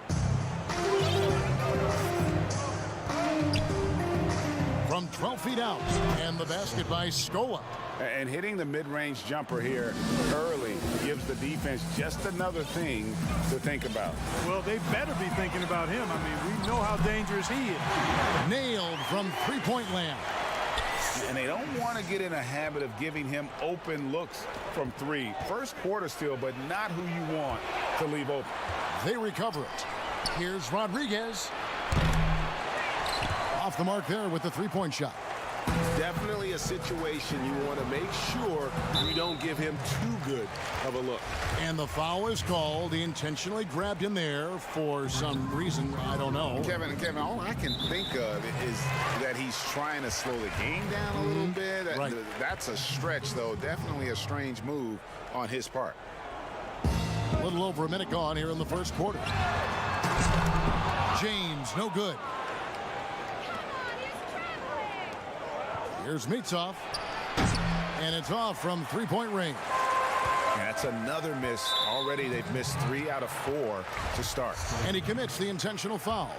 From 12 feet out, and the basket by Scola. And hitting the mid-range jumper here early gives the defense just another thing to think about. Well, they better be thinking about him. I mean, we know how dangerous he is. Nailed from three-point land. And they don't want to get in a habit of giving him open looks from three. First quarter still, but not who you want to leave open. They recover it. Here's Rodriguez. Off the mark there with the three-point shot. Definitely a situation you want to make sure you don't give him too good of a look. And the foul is called. He intentionally grabbed him there for some reason. I don't know. Kevin, all I can think of is that he's trying to slow the game down a little bit. Right. That's a stretch, though. Definitely a strange move on his part. A little over a minute gone here in the first quarter. James, no good. Here's Mitsov. And it's off from three-point range. That's another miss. Already they've missed 3 out of 4 to start. And he commits the intentional foul.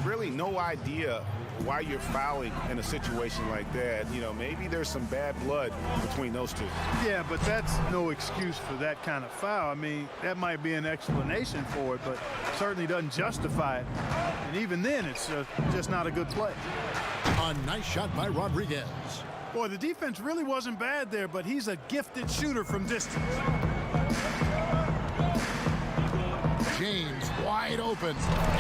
Really no idea why you're fouling in a situation like that. You know, maybe there's some bad blood between those two. Yeah, but that's no excuse for that kind of foul. I mean, that might be an explanation for it, but certainly doesn't justify it. And even then, it's just not a good play. A nice shot by Rodriguez. Boy, the defense really wasn't bad there, but he's a gifted shooter from distance. James wide open.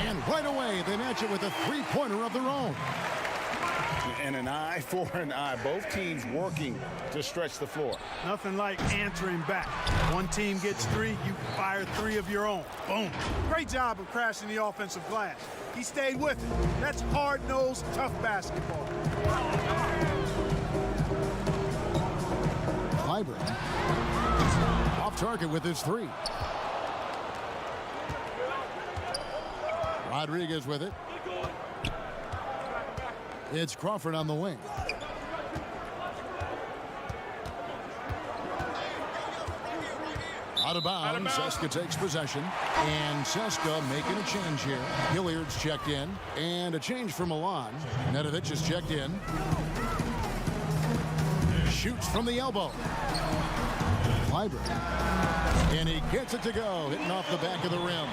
And right away, they match it with a three-pointer of their own. And an eye for an eye. Both teams working to stretch the floor. Nothing like answering back. One team gets 3, you fire 3 of your own. Boom. Great job of crashing the offensive glass. He stayed with it. That's hard-nosed, tough basketball. Clyburn off target with his 3. Rodriguez with it. It's Crawford on the wing. Out of bounds. CSKA takes possession. And CSKA making a change here. Hilliard's checked in. And a change for Milan. Nedovic is checked in. Shoots from the elbow. Clyburn. And he gets it to go. Hitting off the back of the rim.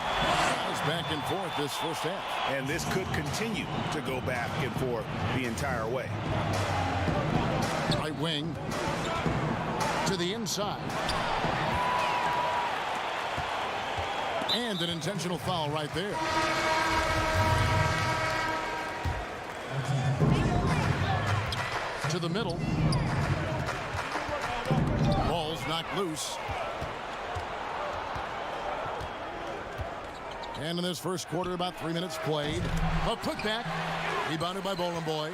It's back and forth this first half. And this could continue to go back and forth the entire way. Right wing. To the inside. And an intentional foul right there. To the middle. Ball's knocked loose. And in this first quarter, about 3 minutes played. A putback. Rebounded by Bowling Boy.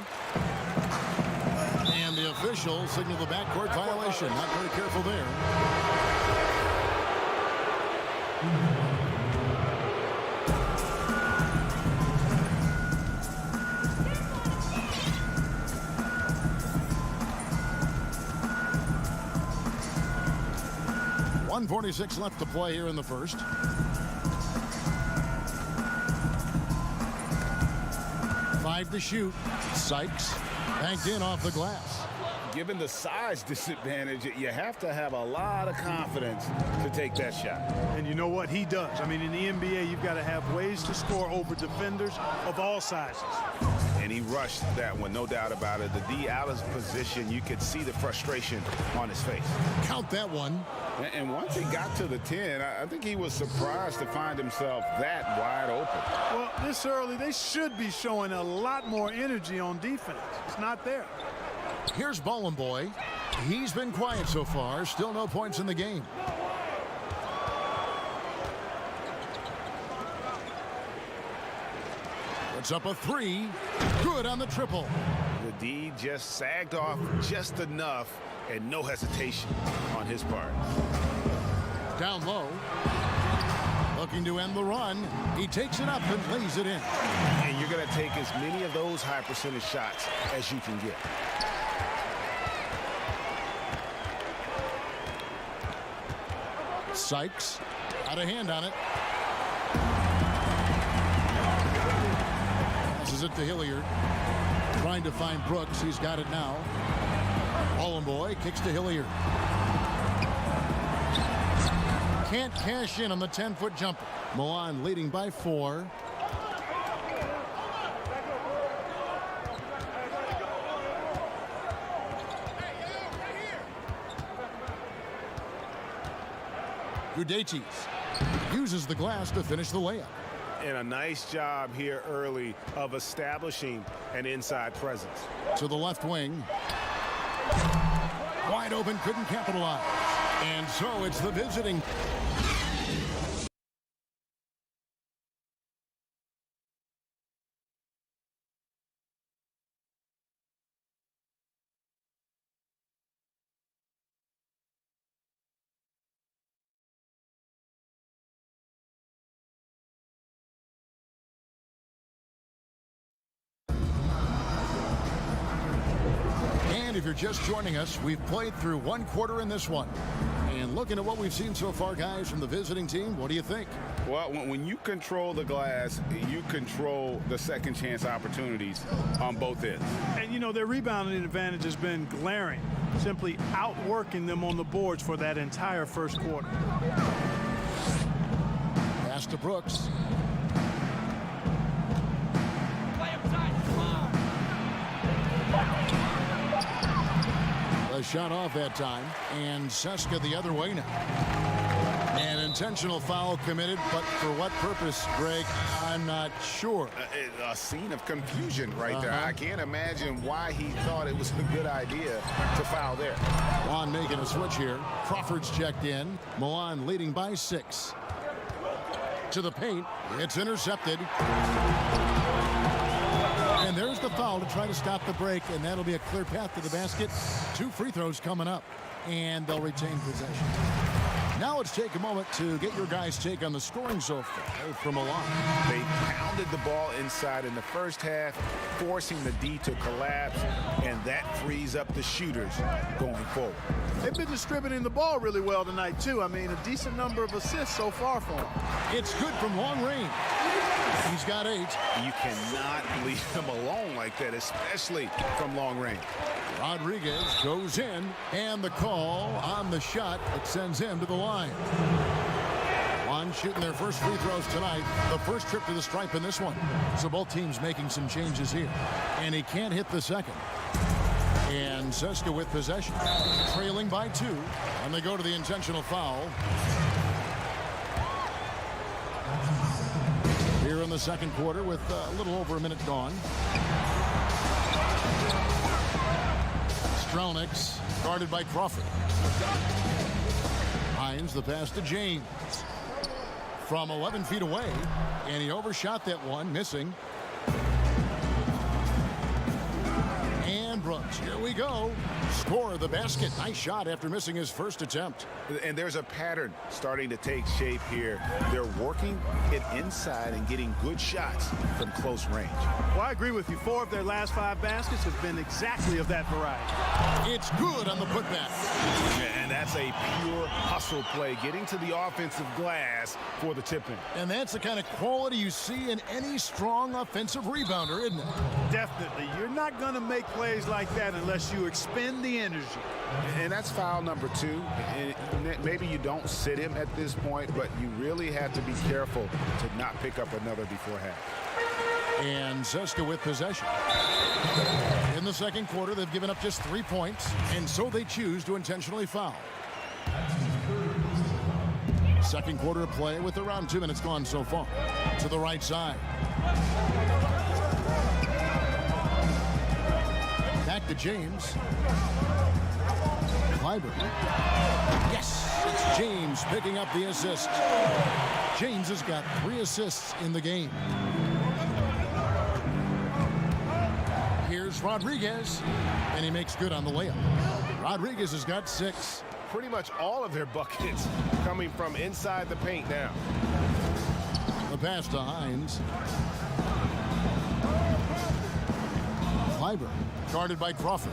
And the official signaled the backcourt violation. Not very careful there. .146 left to play here in the first. Five to shoot. Sykes banked in off the glass. Given the size disadvantage, you have to have a lot of confidence to take that shot. And you know what? He does. I mean, in the NBA, you've got to have ways to score over defenders of all sizes. And he rushed that one, no doubt about it. The D out of position, you could see the frustration on his face. Count that one. And once he got to the 10, I think he was surprised to find himself that wide open. Well, this early, they should be showing a lot more energy on defense. It's not there. Here's Bowling Boy. He's been quiet so far. Still no points in the game. Puts up a three. Good on the triple. The D just sagged off just enough, and no hesitation on his part. Down low. Looking to end the run. He takes it up and lays it in. And you're going to take as many of those high percentage shots as you can get. Sykes out a hand on it. Passes it to Hilliard. Trying to find Brooks. He's got it now. Boy kicks to Hilliard. Can't cash in on the 10-foot jumper. Milan leading by 4. Gudaitis uses the glass to finish the layup. And a nice job here early of establishing an inside presence. To the left wing. Wide open, couldn't capitalize. And so it's the visiting. If you're just joining us, we've played through 1 quarter in this one. And looking at what we've seen so far, guys, from the visiting team, what do you think? Well, when you control the glass, you control the second chance opportunities on both ends. And, you know, their rebounding advantage has been glaring, simply outworking them on the boards for that entire first quarter. Pass to Brooks. A shot off that time, and Seska the other way now. An intentional foul committed, but for what purpose, Greg, I'm not sure. A scene of confusion right there. I can't imagine why he thought it was a good idea to foul there. Milan making a switch here. Crawford's checked in. Milan leading by 6. To the paint. It's intercepted. And there's the foul to try to stop the break, and that'll be a clear path to the basket. 2 free throws coming up, and they'll retain possession. Now let's take a moment to get your guys' take on the scoring so far from Milan. They pounded the ball inside in the first half, forcing the D to collapse, and that frees up the shooters going forward. They've been distributing the ball really well tonight, too. I mean, a decent number of assists so far for them. It's good from long range. He's got 8. You cannot leave him alone like that, especially from long range. Rodriguez goes in, and the call on the shot that sends him to the line. Milan shooting their first free throws tonight. The first trip to the stripe in this one. So both teams making some changes here. And he can't hit the second. And Seska with possession. Trailing by 2. And they go to the intentional foul. Here in the second quarter with a little over a minute gone. Strelniks guarded by Crawford. Hines the pass to James. From 11 feet away. And he overshot that one, missing. And Brooks, here we go. Score the basket. Nice shot after missing his first attempt. And there's a pattern starting to take shape here. They're working it inside and getting good shots from close range. Well, I agree with you. 4 of their last 5 baskets have been exactly of that variety. It's good on the putback. And that's a pure hustle play, getting to the offensive glass for the tip-in. And that's the kind of quality you see in any strong offensive rebounder, isn't it? Definitely. You're not going to make plays like that unless you expend the energy. And that's foul number 2. And maybe you don't sit him at this point, but you really have to be careful to not pick up another before half. And Seska with possession. In the second quarter, they've given up just 3 points, and so they choose to intentionally foul. Second quarter of play with around 2 minutes gone so far. To the right side. Back to James. Clyburn. Yes, it's James picking up the assist. James has got 3 assists in the game. Here's Rodriguez, and he makes good on the layup. Rodriguez has got 6. Pretty much all of their buckets coming from inside the paint now. The pass to Hines. Clyburn, guarded by Crawford.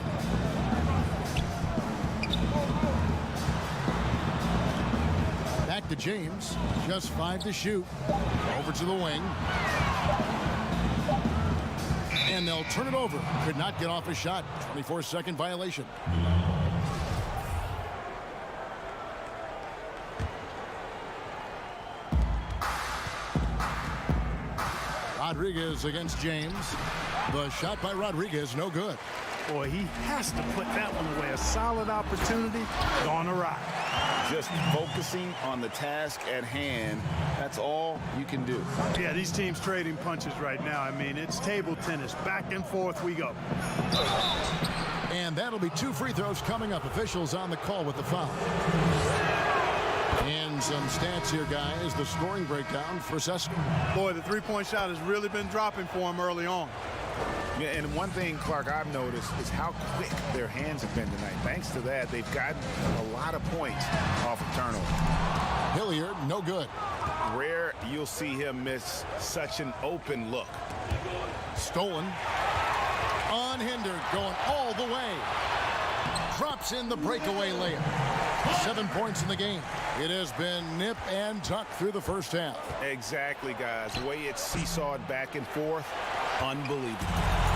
Back to James. Just 5 to shoot. Over to the wing. And they'll turn it over. Could not get off a shot. 24-second violation. Rodriguez against James. The shot by Rodriguez, no good. Boy, he has to put that one away. A solid opportunity, gone awry. Just focusing on the task at hand. That's all you can do. Yeah, these teams trading punches right now. I mean, it's table tennis. Back and forth we go. And that'll be 2 free throws coming up. Officials on the call with the foul. And some stats here, guys. The scoring breakdown for Sesko. Boy, the three-point shot has really been dropping for him early on. Yeah, and one thing, Clark, I've noticed is how quick their hands have been tonight. Thanks to that, they've gotten a lot of points off of turnover. Hilliard, no good. Rare you'll see him miss such an open look. Stolen. Unhindered, going all the way. Drops in the breakaway layup. 7 points in the game. It has been nip and tuck through the first half. Exactly, guys. The way it's seesawed back and forth, unbelievable.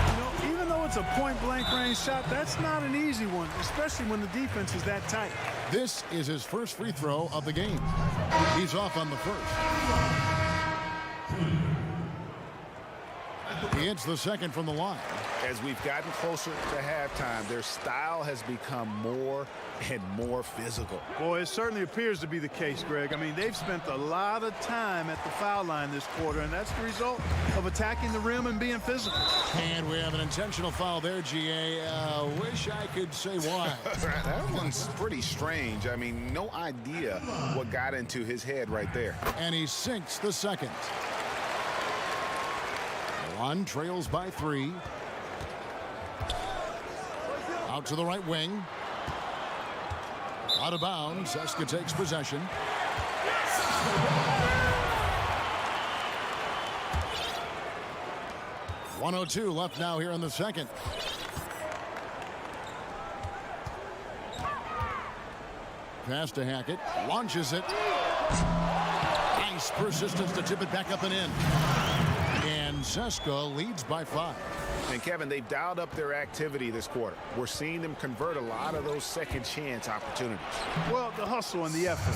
You know, even though it's a point-blank range shot, that's not an easy one, especially when the defense is that tight. This is his first free throw of the game. He's off on the first. He hits the second from the line. As we've gotten closer to halftime, their style has become more and more physical. Boy, it certainly appears to be the case, Greg. I mean, they've spent a lot of time at the foul line this quarter, and that's the result of attacking the rim and being physical. And we have an intentional foul there, GA. Wish I could say why. That one's pretty strange. I mean, no idea what got into his head right there. And he sinks the second. One trails by 3. Out to the right wing. Out of bounds. Seska takes possession. .102 left now here in the second. Pass to Hackett. Launches it. Nice persistence to tip it back up and in. And Seska leads by 5. And Kevin, they've dialed up their activity this quarter. We're seeing them convert a lot of those second chance opportunities. Well, the hustle and the effort,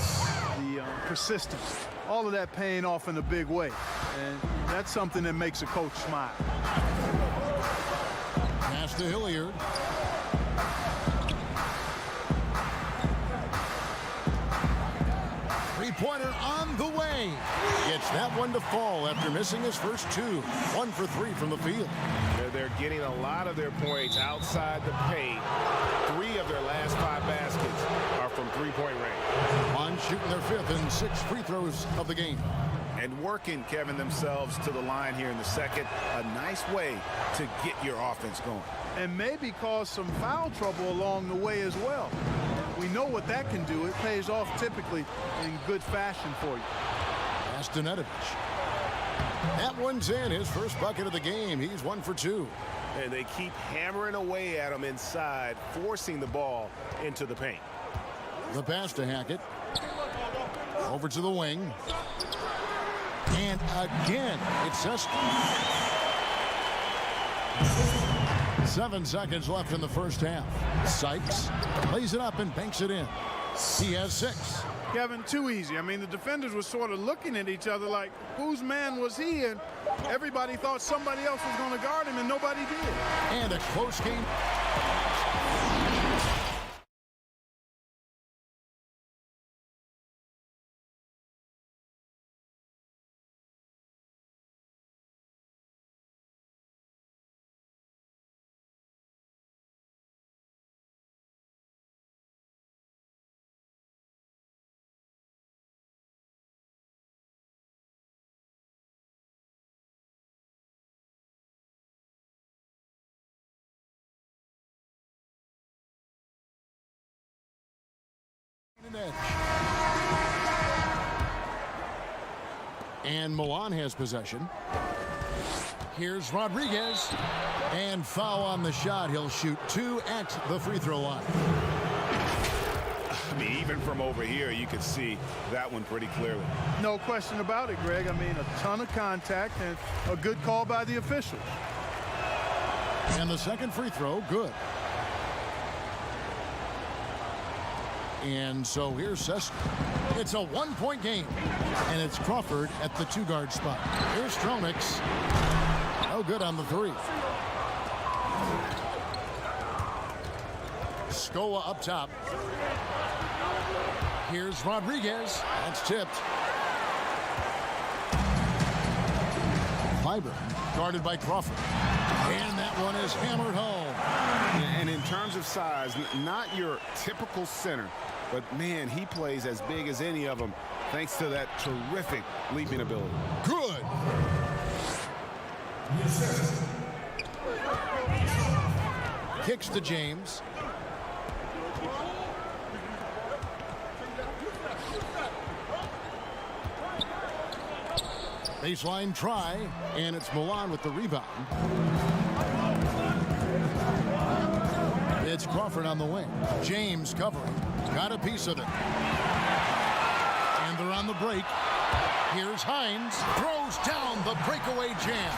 the persistence, all of that paying off in a big way. And that's something that makes a coach smile. Pass to Hilliard. Three-pointer on the way. Gets that one to fall after missing his first 2. 1 for 3 from the field. They're getting a lot of their points outside the paint. 3 of their last 5 baskets are from three-point range. On shooting their 5th and 6th free throws of the game. And working, Kevin, themselves to the line here in the second. A nice way to get your offense going. And maybe cause some foul trouble along the way as well. We know what that can do. It pays off typically in good fashion for you. Astanovich. That one's in. His first bucket of the game. He's 1 for 2. And they keep hammering away at him inside, forcing the ball into the paint. The pass to Hackett. Over to the wing. And again, it's Seska. 7 seconds left in the first half. Sykes lays it up and banks it in. He has 6. Kevin, too easy. I mean, the defenders were sort of looking at each other like, whose man was he? And everybody thought somebody else was going to guard him, and nobody did. And a close game. edge. And Milan has possession. Here's Rodriguez. And foul on the shot. He'll shoot 2 at the free throw line. I mean, even from over here, you could see that one pretty clearly. No question about it, Greg. I mean, a ton of contact and a good call by the officials. And the second free throw, good. And so here's Cesca. It's a 1-point game. And it's Crawford at the 2-guard spot. Here's Stronix. No good on the 3. Scola up top. Here's Rodriguez. That's tipped. Fiber guarded by Crawford. And that one is hammered home. And in terms of size, not your typical center, but man, he plays as big as any of them thanks to that terrific leaping ability. Good. Kicks to James. Baseline try, and it's Milan with the rebound. It's Crawford on the wing. James covering. Got a piece of it. And they're on the break. Here's Hines. Throws down the breakaway jam.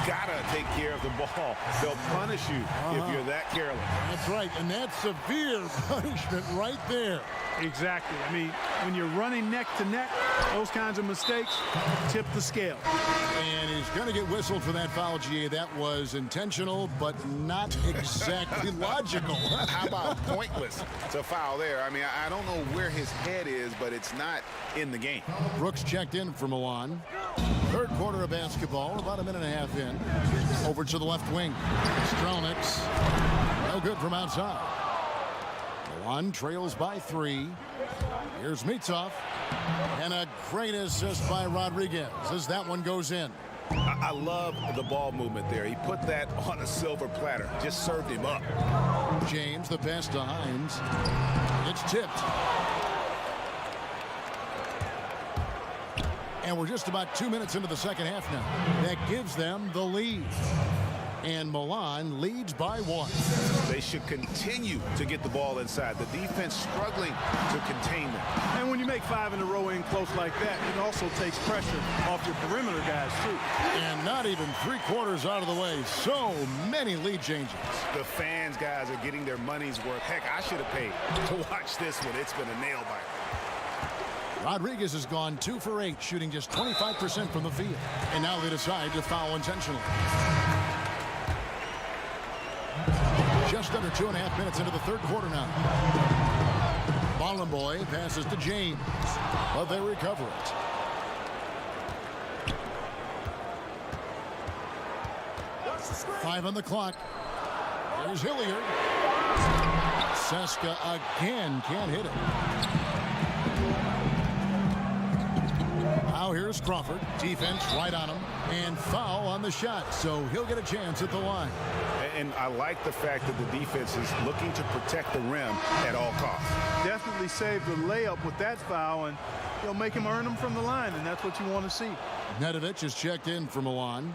Gotta take care of the ball. They'll punish you if you're that careless. That's right, and that's severe punishment right there. Exactly. I mean, when you're running neck to neck, those kinds of mistakes tip the scale. And he's going to get whistled for that foul, GA. That was intentional, but not exactly logical. How about pointless? It's a foul there. I mean, I don't know where his head is, but it's not in the game. Brooks checked in for Milan. Third quarter of basketball, about a minute and a half in. Over to the left wing. Stronix. No good from outside. Milan trails by 3. Here's Mitsov. And a great assist by Rodriguez as that one goes in. I love the ball movement there. He put that on a silver platter. Just served him up. James, the pass to Hines. It's tipped. And we're just about 2 minutes into the second half now. That gives them the lead. And Milan leads by 1. They should continue to get the ball inside. The defense struggling to contain them. And when you make 5 in a row in close like that, it also takes pressure off your perimeter guys, too. And not even 3/4 out of the way. So many lead changes. The fans, guys, are getting their money's worth. Heck, I should have paid to watch this one. It's been a nail biter. Rodriguez has gone 2 for 8, shooting just 25% from the field. And now they decide to foul intentionally. Just under 2.5 minutes into the third quarter now. Bollenboy passes to James, but they recover it. Five on the clock. Here's Hilliard. Cesca again can't hit it. Now here's Crawford. Defense right on him. And foul on the shot, so he'll get a chance at the line. And I like the fact that the defense is looking to protect the rim at all costs. Definitely saved the layup with that foul, and he'll make him earn them from the line, and that's what you want to see. Nedovic is checked in for Milan.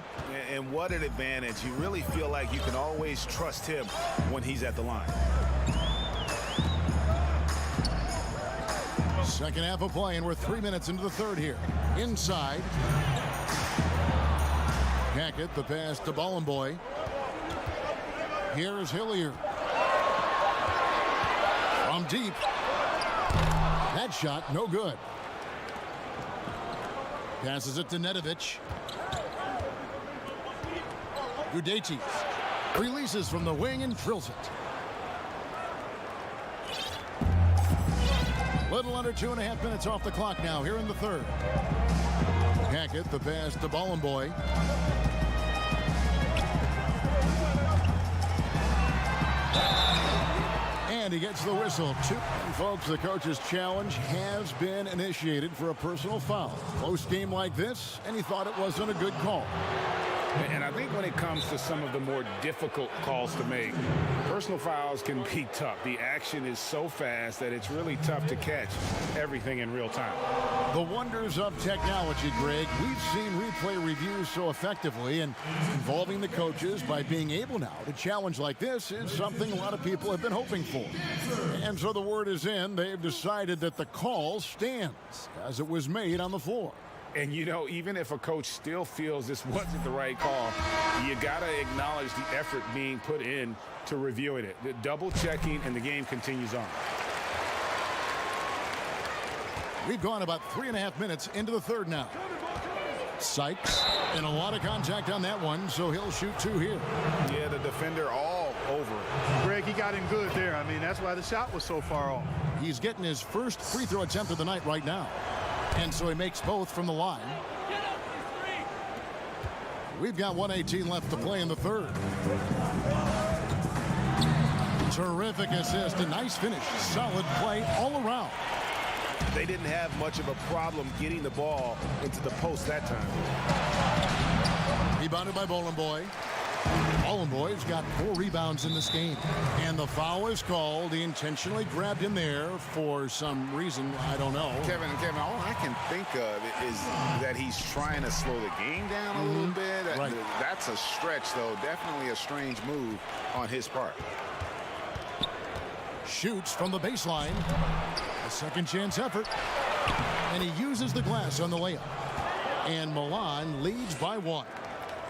And what an advantage. You really feel like you can always trust him when he's at the line. Second half of play, and we're 3 minutes into the third here. Inside. Hackett, the pass to Bollenboy. Here is Hilliard. From deep. That shot, no good. Passes it to Nedovic. Gudaitis releases from the wing and drills it. Little under 2.5 minutes off the clock now here in the third. Hackett, the pass to Bollenboy. And he gets the whistle. And folks, the coach's challenge has been initiated for a personal foul. Close game like this, and he thought it wasn't a good call. And I think when it comes to some of the more difficult calls to make, personal fouls can be tough. The action is so fast that it's really tough to catch everything in real time. The wonders of technology, Greg. We've seen replay reviews so effectively, and involving the coaches by being able now to challenge like this is something a lot of people have been hoping for. And so the word is in. They've decided that the call stands as it was made on the floor. And, you know, even if a coach still feels this wasn't the right call, you got to acknowledge the effort being put in to reviewing it. The double checking, and the game continues on. We've gone about 3.5 minutes into the third now. Sykes, and a lot of contact on that one, so he'll shoot 2 here. Yeah, the defender all over it. Greg, he got him good there. I mean, that's why the shot was so far off. He's getting his first free throw attempt of the night right now. And so he makes both from the line. We've got 1:18 left to play in the third. Terrific assist, a nice finish. Solid play all around. They didn't have much of a problem getting the ball into the post that time. Rebounded by Bolenboy. Bolenboy's got 4 rebounds in this game. And the foul is called. He intentionally grabbed him there for some reason. I don't know. Kevin, all I can think of is that he's trying to slow the game down a little bit. Right. That's a stretch, though. Definitely a strange move on his part. Shoots from the baseline. A second chance effort. And he uses the glass on the layup. And Milan leads by 1.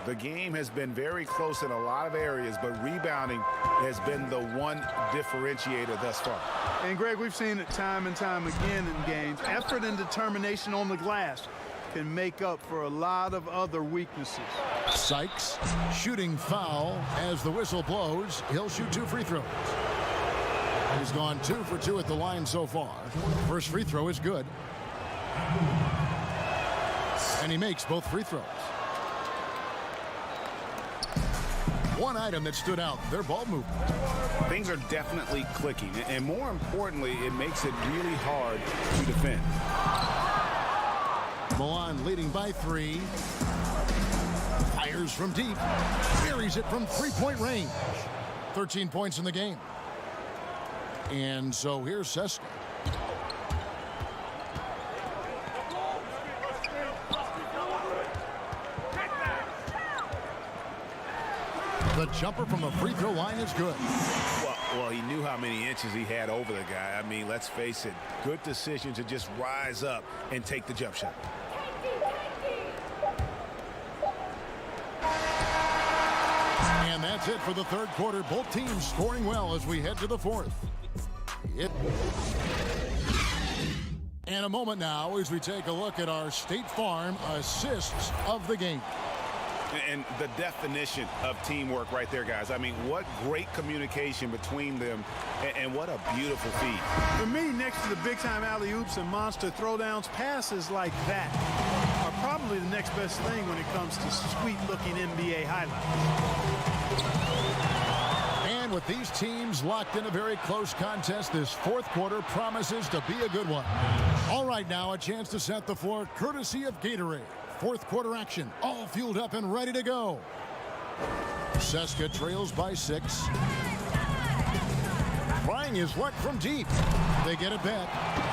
The game has been very close in a lot of areas, but rebounding has been the one differentiator thus far. And, Greg, we've seen it time and time again in games. Effort and determination on the glass can make up for a lot of other weaknesses. Sykes shooting foul as the whistle blows. He'll shoot 2 free throws. He's gone 2 for 2 at the line so far. First free throw is good. And he makes both free throws. One item that stood out, their ball movement. Things are definitely clicking, and more importantly, it makes it really hard to defend. Milan leading by 3. Fires from deep. Buries it from 3-point range. 13 points in the game. And so here's Seska. The jumper from the free throw line is good. Well, he knew how many inches he had over the guy. I mean, let's face it, good decision to just rise up and take the jump shot. And that's it for the third quarter. Both teams scoring well as we head to the fourth. And a moment now as we take a look at our State Farm assists of the game. And the definition of teamwork right there, guys. I mean, what great communication between them, and what a beautiful feed. For me, next to the big-time alley-oops and monster throwdowns, passes like that are probably the next best thing when it comes to sweet-looking NBA highlights. And with these teams locked in a very close contest, this fourth quarter promises to be a good one. All right, now a chance to set the floor courtesy of Gatorade. Fourth quarter action, all fueled up and ready to go. Seska trails by 6. Trying his luck from deep. They get it back.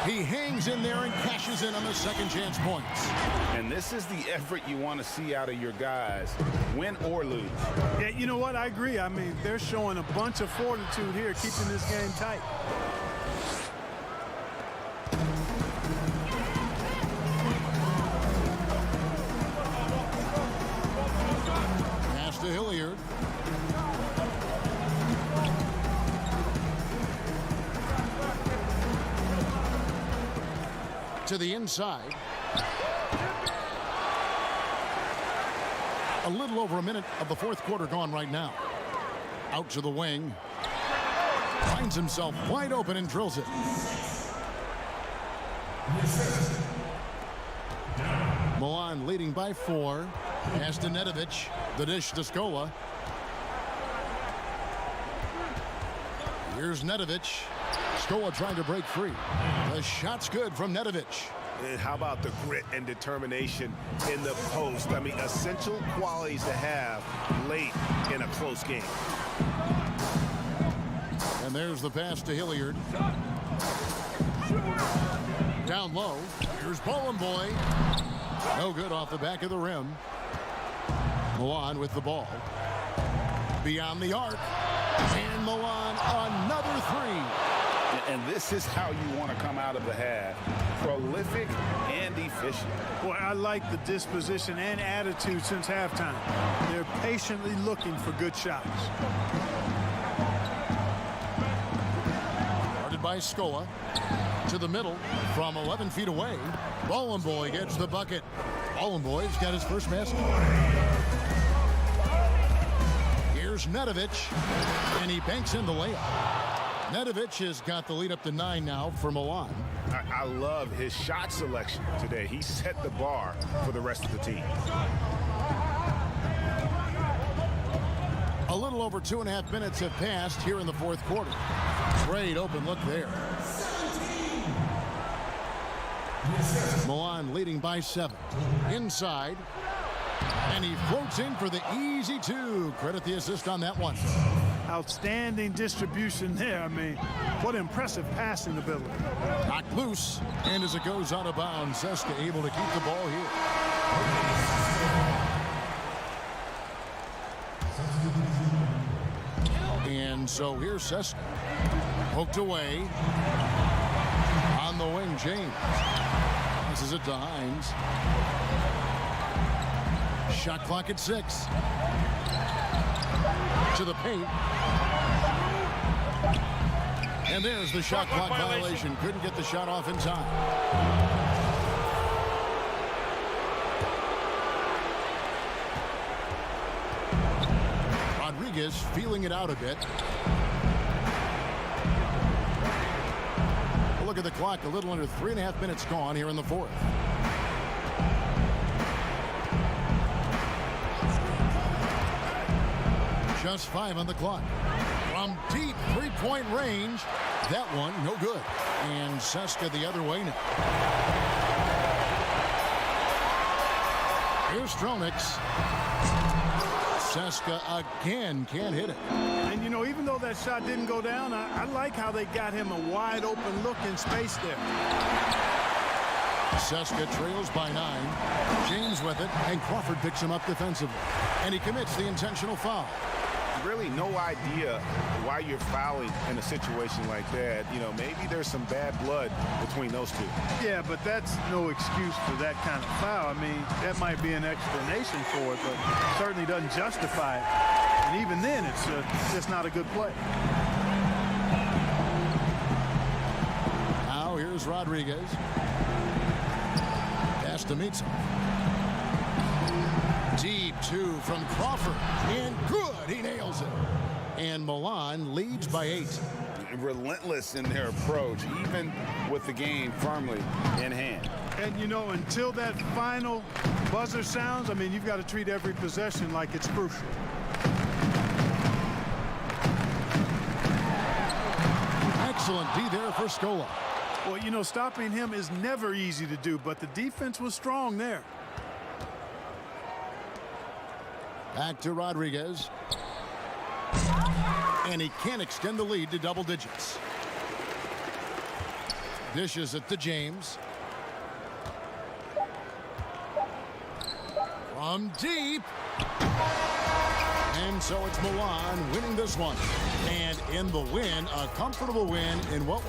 He hangs in there and cashes in on the second chance points. And this is the effort you want to see out of your guys, win or lose. Yeah, you know what? I agree. I mean, they're showing a bunch of fortitude here, keeping this game tight. Pass to Hilliard. To the inside. A little over a minute of the fourth quarter gone right now. Out to the wing. Finds himself wide open and drills it. Milan leading by 4. Pass to Nedovic. The dish to Scola. Here's Nedovic. Scola trying to break free. The shot's good from Nedovic. And how about the grit and determination in the post? I mean, essential qualities to have late in a close game. And there's the pass to Hilliard. Down low. Here's Boy. No good off the back of the rim. Milan with the ball. Beyond the arc. And Milan, another three. And this is how you want to come out of the half. Prolific and efficient. Boy, I like the disposition and attitude since halftime. They're patiently looking for good shots. Guarded by Scola. To the middle from 11 feet away. Boy gets the bucket. Boy's got his first basket. Here's Nedovic, and he banks in the layup. Nedovic has got the lead up to 9 now for Milan. I love his shot selection today. He set the bar for the rest of the team. A little over 2.5 minutes have passed here in the fourth quarter. Great open look there. Milan leading by 7. Inside. And he floats in for the easy 2. Credit the assist on that one. Outstanding distribution there. I mean, what impressive passing ability. Knocked loose. And as it goes out of bounds, Seska able to keep the ball here. And so here's Seska. Poked away. On the wing, James. Passes it to Hines. Shot clock at 6. To the paint. And there's the shot clock violation. Couldn't get the shot off in time. Rodriguez feeling it out a bit. Look at the clock, a little under 3.5 minutes gone here in the fourth. Just 5 on the clock. From deep three-point range. That one, no good. And Seska the other way now. Here's Stronix. Seska again can't hit it. And, you know, even though that shot didn't go down, I like how they got him a wide open look in space there. Seska trails by 9. James with it, and Crawford picks him up defensively. And he commits the intentional foul. Really no idea why you're fouling in a situation like that. You know, maybe there's some bad blood between those two. Yeah, but that's no excuse for that kind of foul. I mean, that might be an explanation for it, but certainly doesn't justify it. And even then, it's just not a good play. Now here's Rodriguez. Pass to Mitchell. Deep 2 from Crawford. And good. He nails it. And Milan leads by 8. Relentless in their approach, even with the game firmly in hand. And, you know, until that final buzzer sounds, I mean, you've got to treat every possession like it's crucial. Excellent D there for Scola. Well, you know, stopping him is never easy to do, but the defense was strong there. Back to Rodriguez. And he can't extend the lead to double digits. Dishes it to James. From deep. And so it's Milan winning this one. And in the win, a comfortable win in what